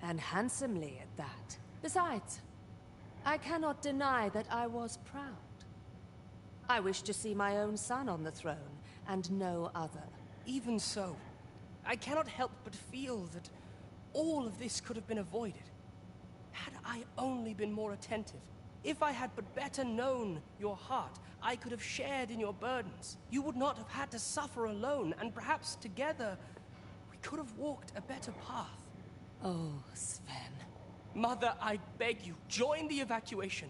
And handsomely at that. Besides, I cannot deny that I was proud. I wish to see my own son on the throne, and no other. Even so, I cannot help but feel that all of this could have been avoided. Had I only been more attentive, if I had but better known your heart, I could have shared in your burdens. You would not have had to suffer alone, and perhaps together we could have walked a better path. Oh, Sven. Mother, I beg you, join the evacuation.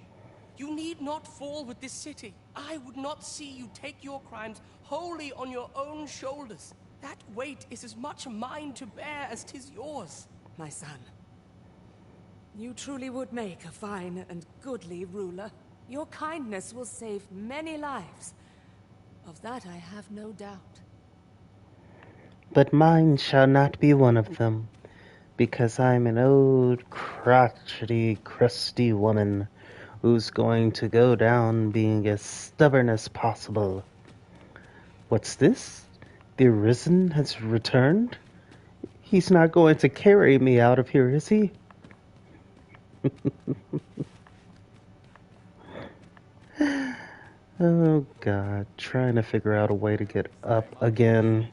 You need not fall with this city. I would not see you take your crimes wholly on your own shoulders. That weight is as much mine to bear as 'tis yours. My son, you truly would make a fine and goodly ruler. Your kindness will save many lives. Of that I have no doubt. But mine shall not be one of them, because I'm an old, crotchety, crusty woman who's going to go down being as stubborn as possible. What's this? The Arisen has returned? He's not going to carry me out of here, is he? Oh God, trying to figure out a way to get up again.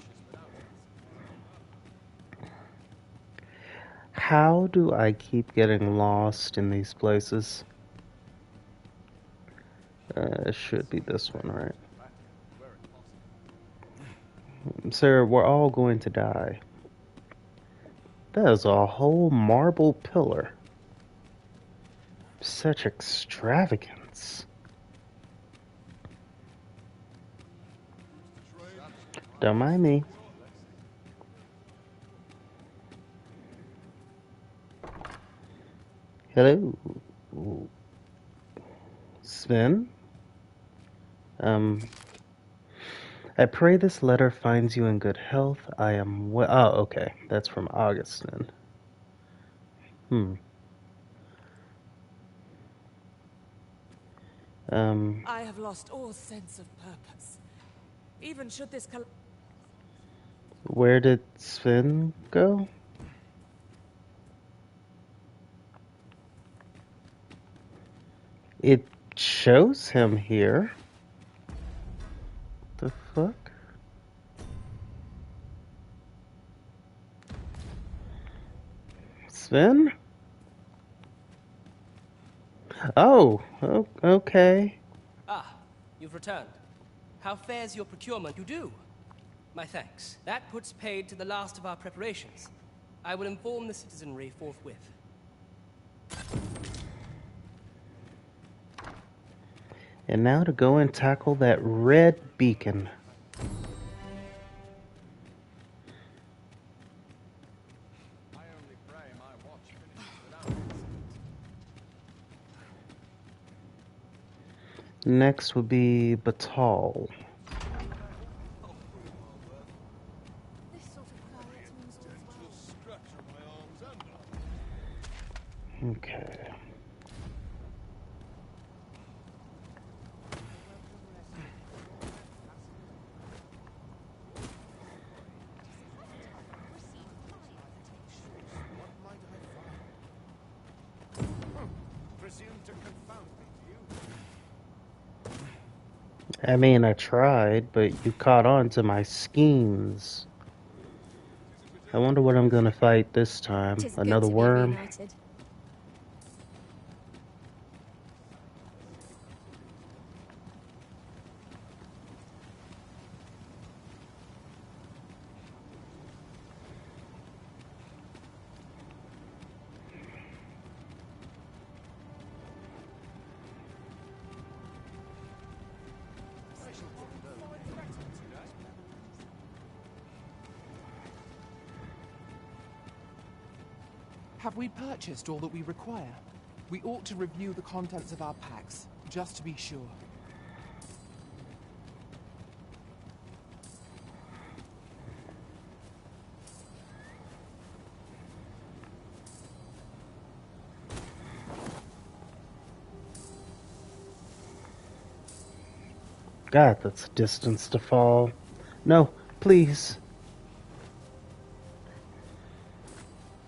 How do I keep getting lost in these places? It should be this one, right? Sir, we're all going to die. That is a whole marble pillar. Such extravagance. Don't mind me. Hello. Sven? I pray this letter finds you in good health. I am well. Oh, okay. That's from Augustine. I have lost all sense of purpose. Even should this Where did Sven go? It shows him here. The fuck? Sven? Oh, okay. Ah, you've returned. How fares your procurement? You do? My thanks. That puts paid to the last of our preparations. I will inform the citizenry forthwith. And now to go and tackle that red beacon. Next would be Batal. Okay. I mean, I tried, but you caught on to my schemes. I wonder what I'm gonna fight this time. Another worm? Have we purchased all that we require? We ought to review the contents of our packs, just to be sure. God, that's a distance to fall. No, please.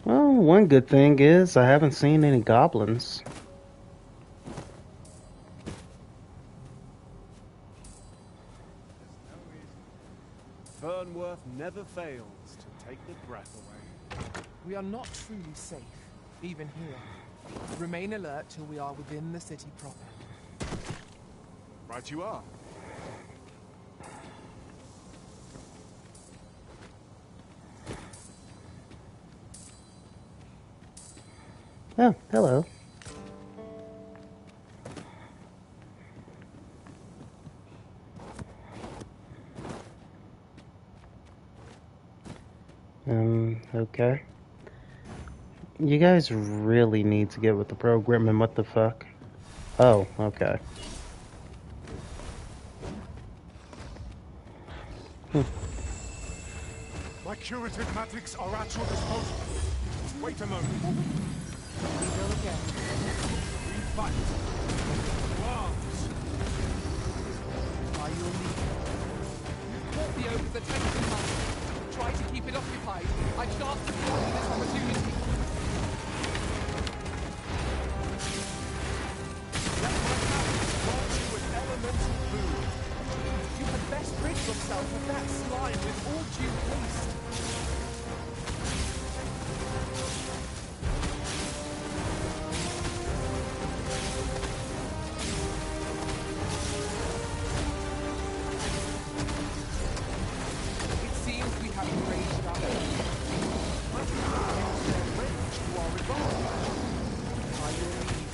Well, one good thing is I haven't seen any goblins. Fernworth never fails to take the breath away. We are not truly safe, even here. Remain alert till we are within the city proper. Right you are. Oh, hello. Okay. You guys really need to get with the program and what the fuck? Oh, okay. My curative magics are at your disposal. Wait a moment. We go again. We fight. Arms. Are you a leader? You've caught the ogre's attention, Master. Try to keep it occupied. I shan't afford you this opportunity. Let my magic grant you with elemental food. You had best rid yourself of that slime with all due haste. It seems we have raised our enemies. But we can use their rage to our advantage. By your leave.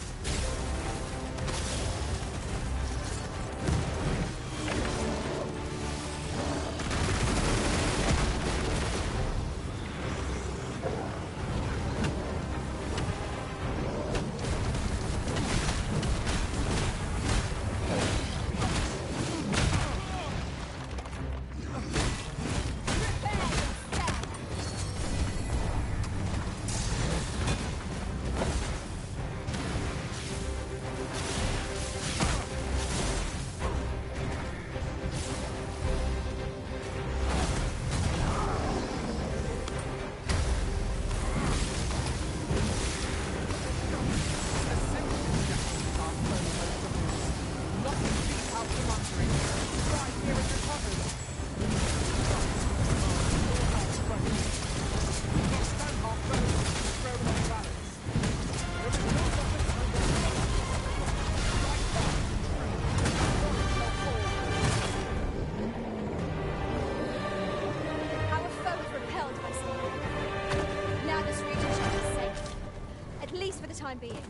Our foe is repelled by something. Now this region shall be safe. At least for the time being.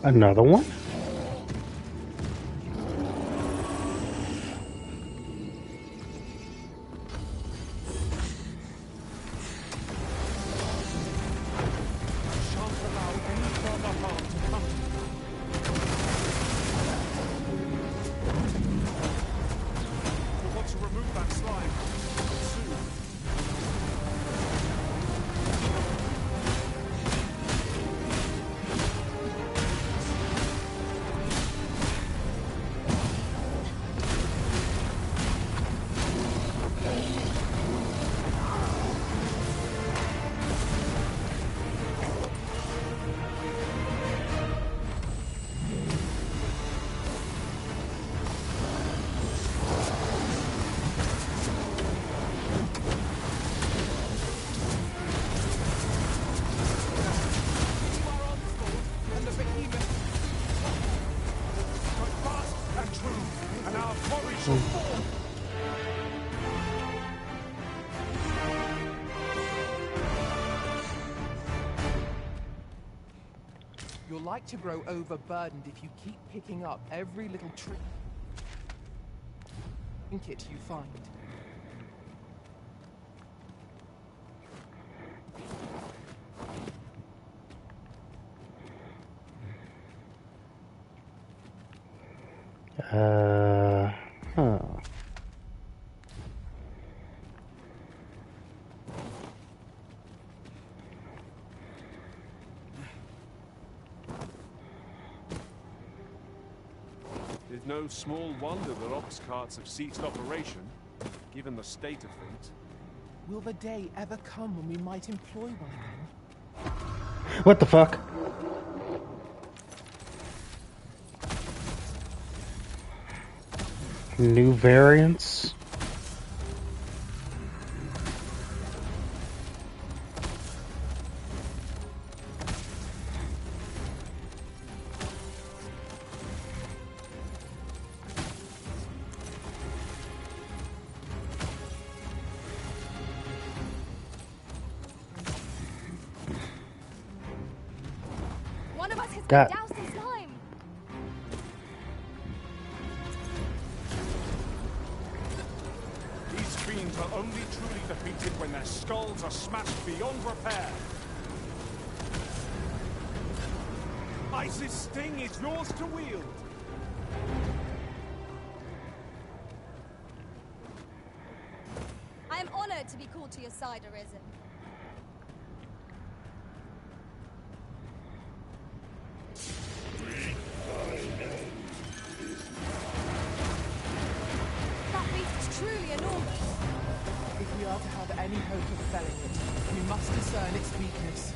Another one? Shan't allow any further harm to come to you. You'll want to remove that slime soon. And the behemoth. But fast and true, and our quarry shall fall. You're like to grow overburdened if you keep picking up every little trinket you find. Huh. It's no small wonder that ox carts have ceased operation, given the state of things. Will the day ever come when we might employ one again? What the fuck? New variants? God. Doused in slime. These fiends are only truly defeated when their skulls are smashed beyond repair. Ice's sting is yours to wield. I am honored to be called to your side, Arisen. That beast is truly enormous. If we are to have any hope of felling it, we must discern its weakness.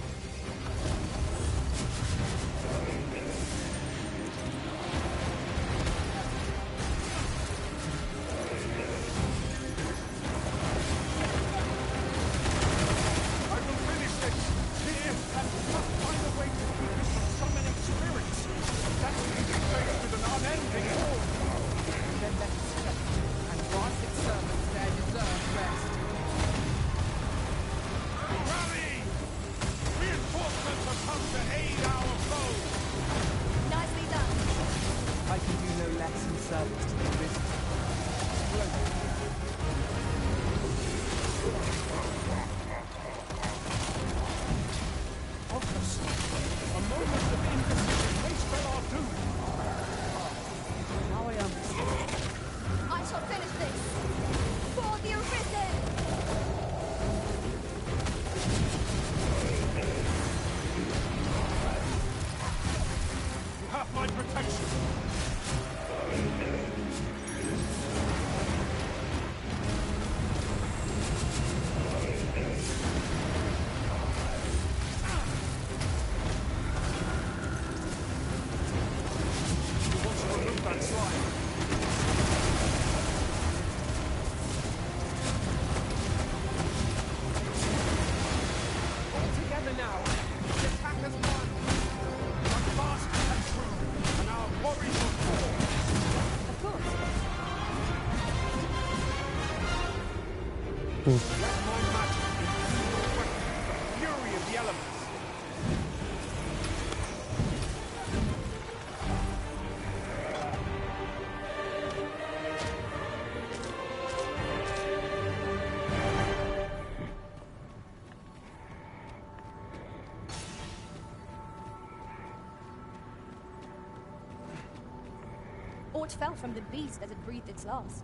Aught fell from the beast as it breathed its last.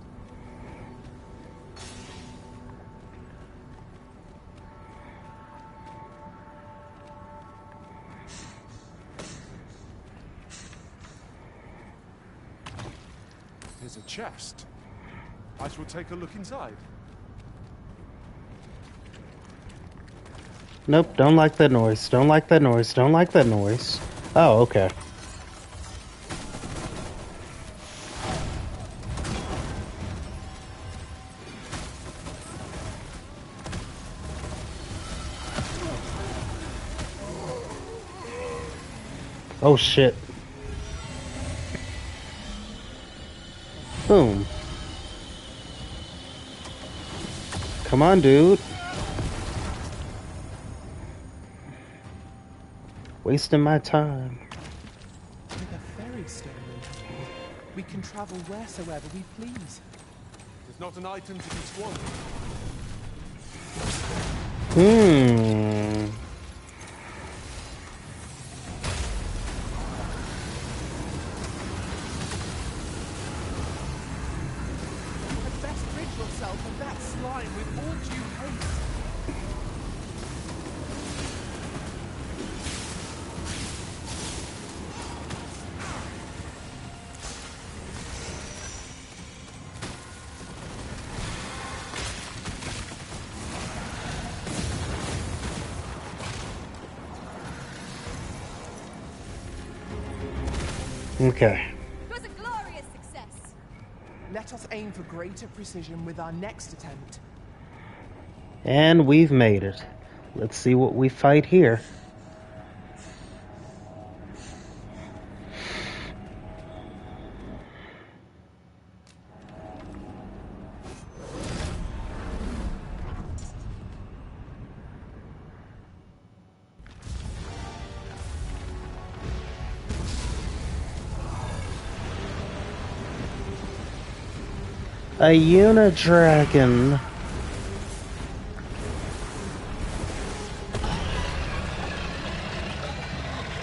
There's a chest. I shall take a look inside. Nope, don't like that noise. Don't like that noise. Don't like that noise. Oh, okay. Oh shit. Boom. Come on, dude. Wasting my time. With a ferry stone in hand, we can travel wheresoever we please. There's not an item to be squandered. Had best rid yourself of that slime with all due haste. Okay. It was a glorious success. Let us aim for greater precision with our next attempt. And we've made it. Let's see what we fight here. A unidragon.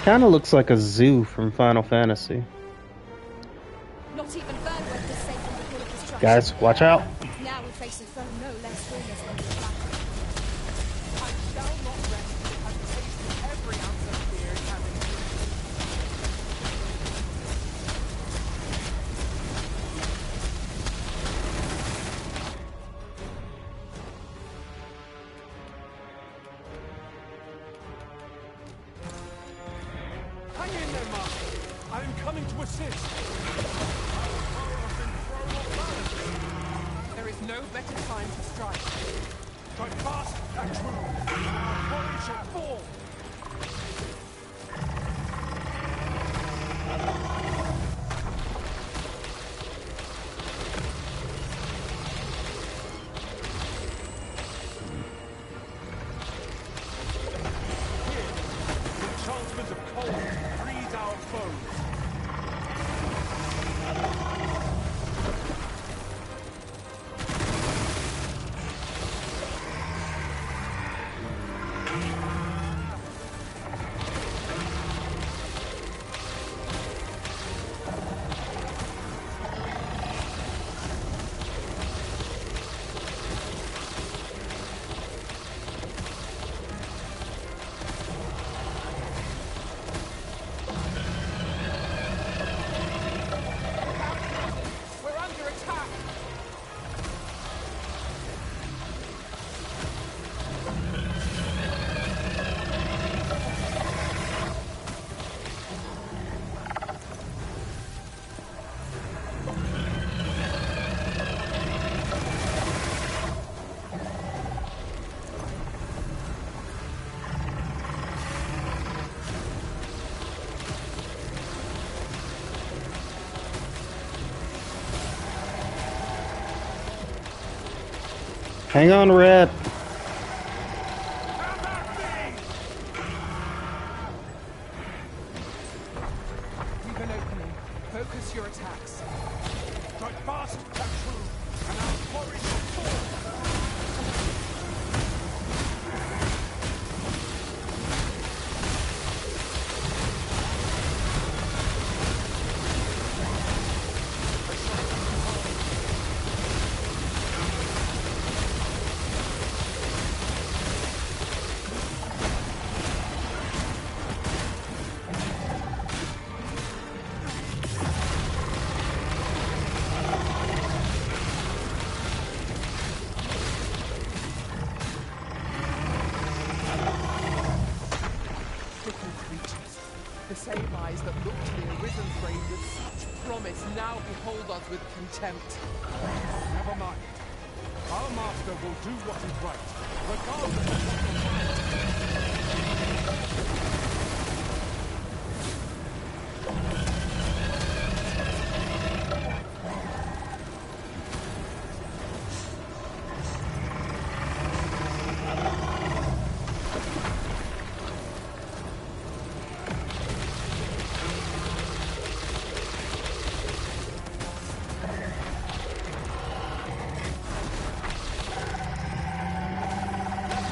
Kinda looks like a zoo from Final Fantasy. Not even Burnworth is safe from the full of destruction. Guys, watch out. Now we face a foe no less fearless than the Black. I shall not rest till I've tasted every ounce of fear it has in me. Hang in there, Master. I am coming to assist. There is no better time to strike. Strike fast and true, and our quarry shall fall. Here, the enchantment of cold frees our foes. We're under attack! Hang on, Red. We've an opening. Focus your attacks. Strike fast and true, and our quarry shall fall. Fickle creatures. The same eyes that looked to the Arisen's reign with such promise now behold us with contempt. Never mind. Our master will do what is right, regardless of what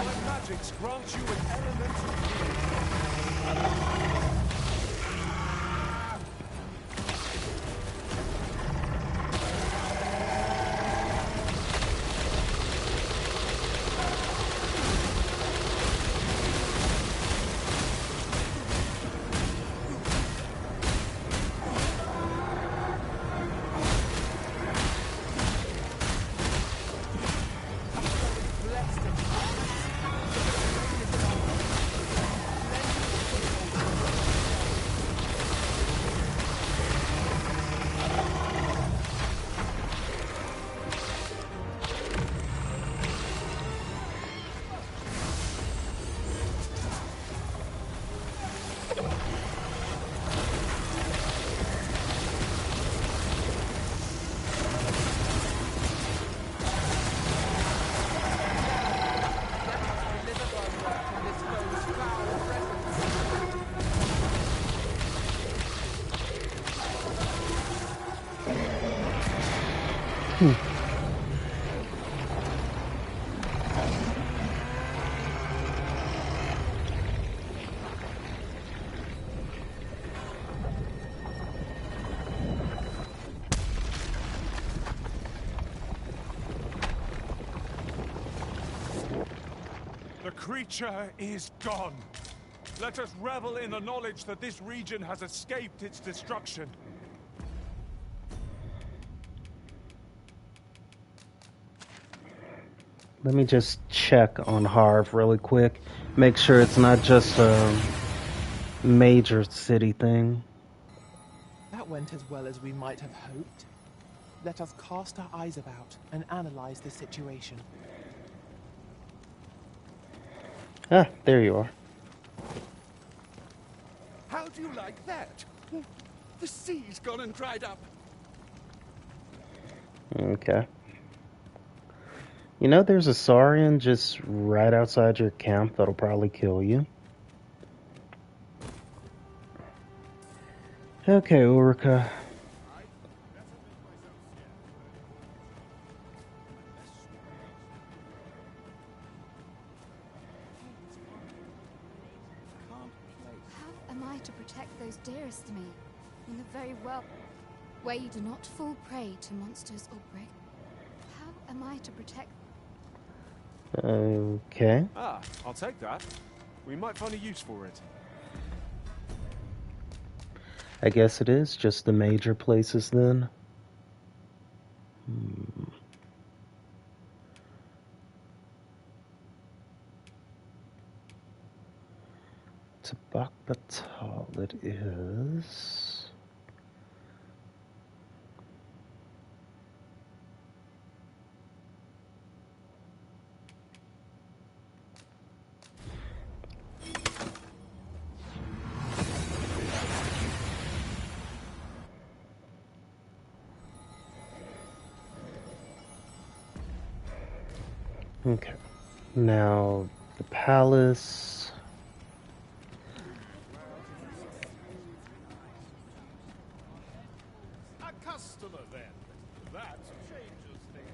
the magics grant you an elemental healing. creature is gone. Let us revel in the knowledge that this region has escaped its destruction. Let me just check on Harv really quick. Make sure it's not just a major city thing. That went as well as we might have hoped. Let us cast our eyes about and analyze the situation. Ah, there you are. How do you like that? The sea's gone and dried up. Okay. You know, there's a Saurian just right outside your camp that'll probably kill you. Okay, Ulrika. How am I to protect those dearest to me in the very world where you do not fall prey to monsters or break? How am I to protect? Okay. Ah, I'll take that. We might find a use for it. I guess it is just the major places then. Tabak Batal it is. Okay. Now, the palace. A customer, then. That changes things.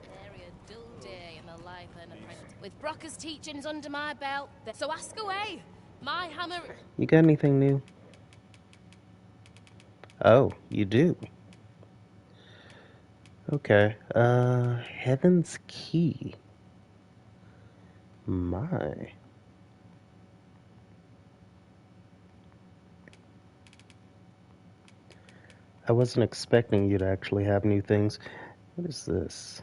Very a dull day in the life of an apprentice. With Brocker's teachings under my belt, so ask away. My hammer. You got anything new? Oh, you do. Okay. Heaven's Key. My. I wasn't expecting you to actually have new things. What is this?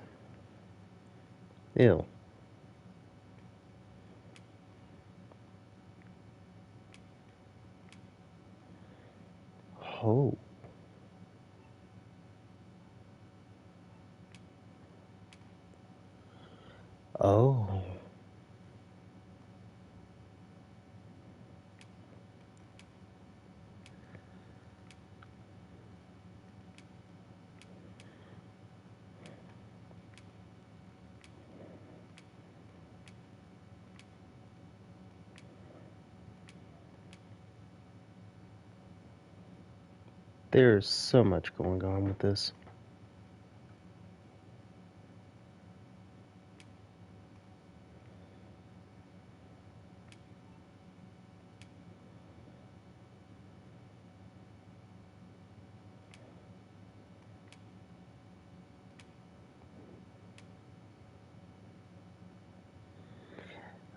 Ew. Oh. Oh. There's so much going on with this.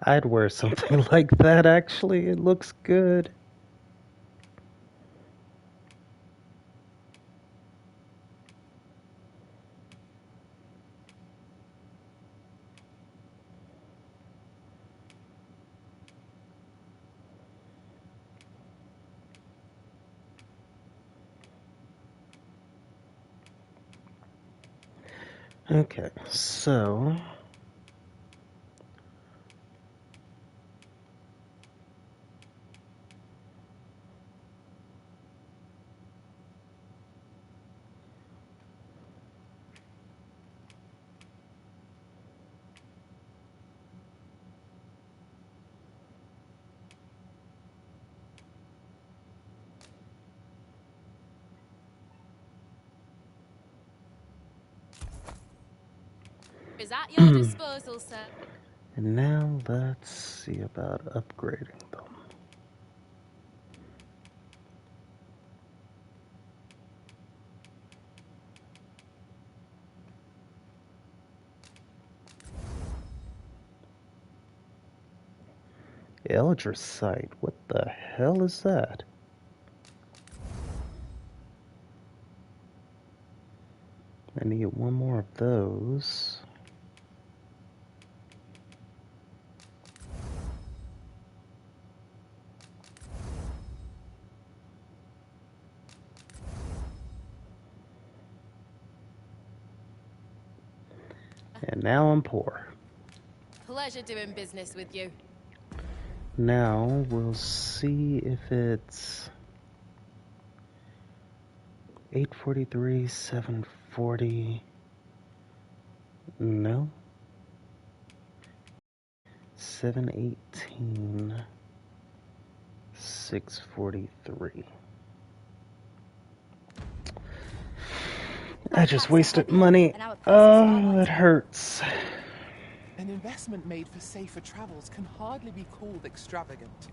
I'd wear something like that, actually. It looks good. Okay, so... Is at your disposal, sir. And now let's see about upgrading them. Eldricite. What the hell is that? I need one more of those. And now I'm poor. Pleasure doing business with you. Now we'll see if it's 843, 740. No. 718, 643. I just wasted money. Oh, it hurts. An investment made for safer travels can hardly be called extravagant.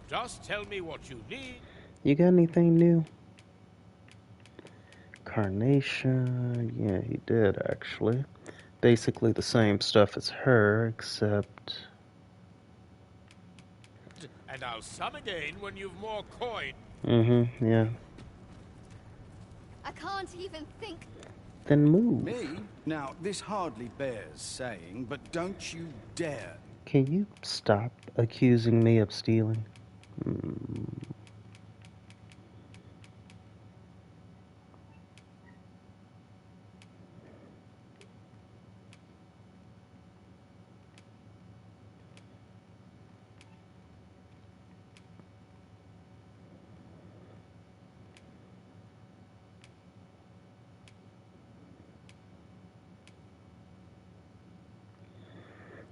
Just tell me what you need. You got anything new? Carnation. Yeah, he did actually. Basically the same stuff as her, except... And I'll sum again when you've more coin. Mm-hmm, yeah. I can't even think. Then move. Me? Now, this hardly bears saying, but don't you dare. Can you stop accusing me of stealing?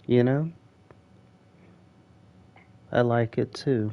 You know? I like it too.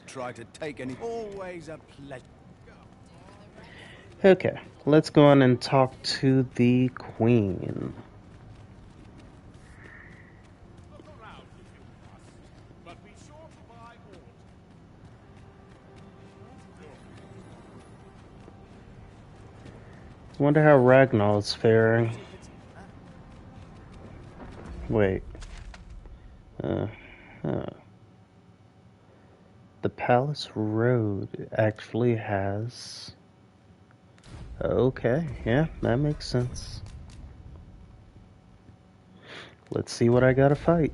Try to take any. Always a pleasure. Okay, let's go on and talk to the Queen. Wonder how Ragnar's faring. Wait. The Palace Road actually has... Okay, yeah, that makes sense. Let's see what I gotta fight.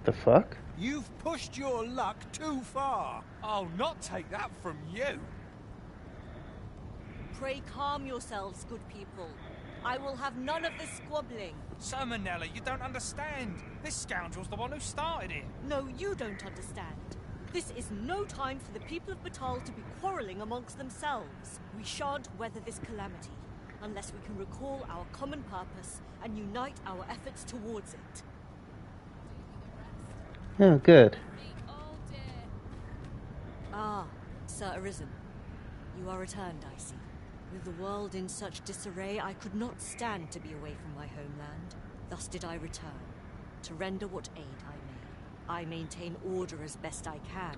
The fuck? You've pushed your luck too far. I'll not take that from you. Pray calm yourselves, good people. I will have none of this squabbling. So, Manella, you don't understand. This scoundrel's the one who started it. No, you don't understand. This is no time for the people of Batal to be quarrelling amongst themselves. We shan't weather this calamity unless we can recall our common purpose and unite our efforts towards it. Oh, good. Ah, Sir Arisen. You are returned, I see. With the world in such disarray, I could not stand to be away from my homeland. Thus did I return, to render what aid I may. I maintain order as best I can.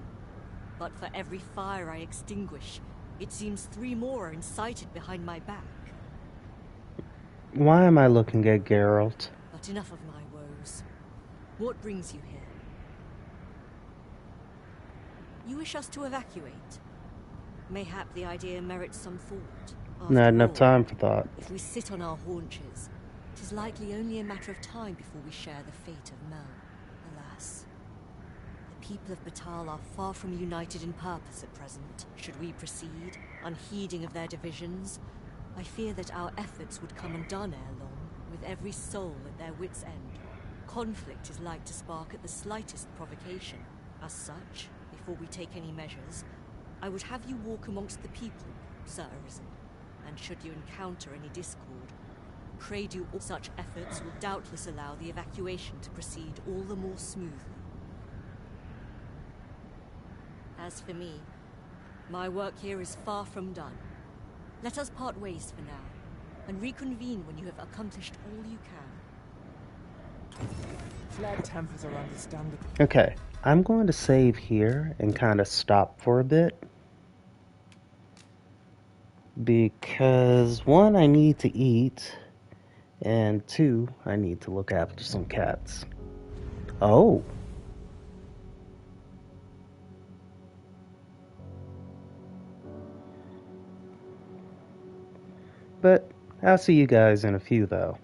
But for every fire I extinguish, it seems 3 more are incited behind my back. Why am I looking at Geralt? But enough of my woes. What brings you here? You wish us to evacuate? Mayhap the idea merits some thought. Not enough time for thought. If we sit on our haunches, it is likely only a matter of time before we share the fate of Mel. Alas. The people of Batal are far from united in purpose at present. Should we proceed, unheeding of their divisions, I fear that our efforts would come undone ere long, with every soul at their wits' end. Conflict is like to spark at the slightest provocation. As such, before we take any measures, I would have you walk amongst the people, Sir Arisen, and should you encounter any discord, pray do all such efforts will doubtless allow the evacuation to proceed all the more smoothly. As for me, my work here is far from done. Let us part ways for now, and reconvene when you have accomplished all you can. Flared tempers are understandable. Okay, I'm going to save here and kind of stop for a bit. Because, one, I need to eat, and two, I need to look after some cats. Oh. But I'll see you guys in a few, though.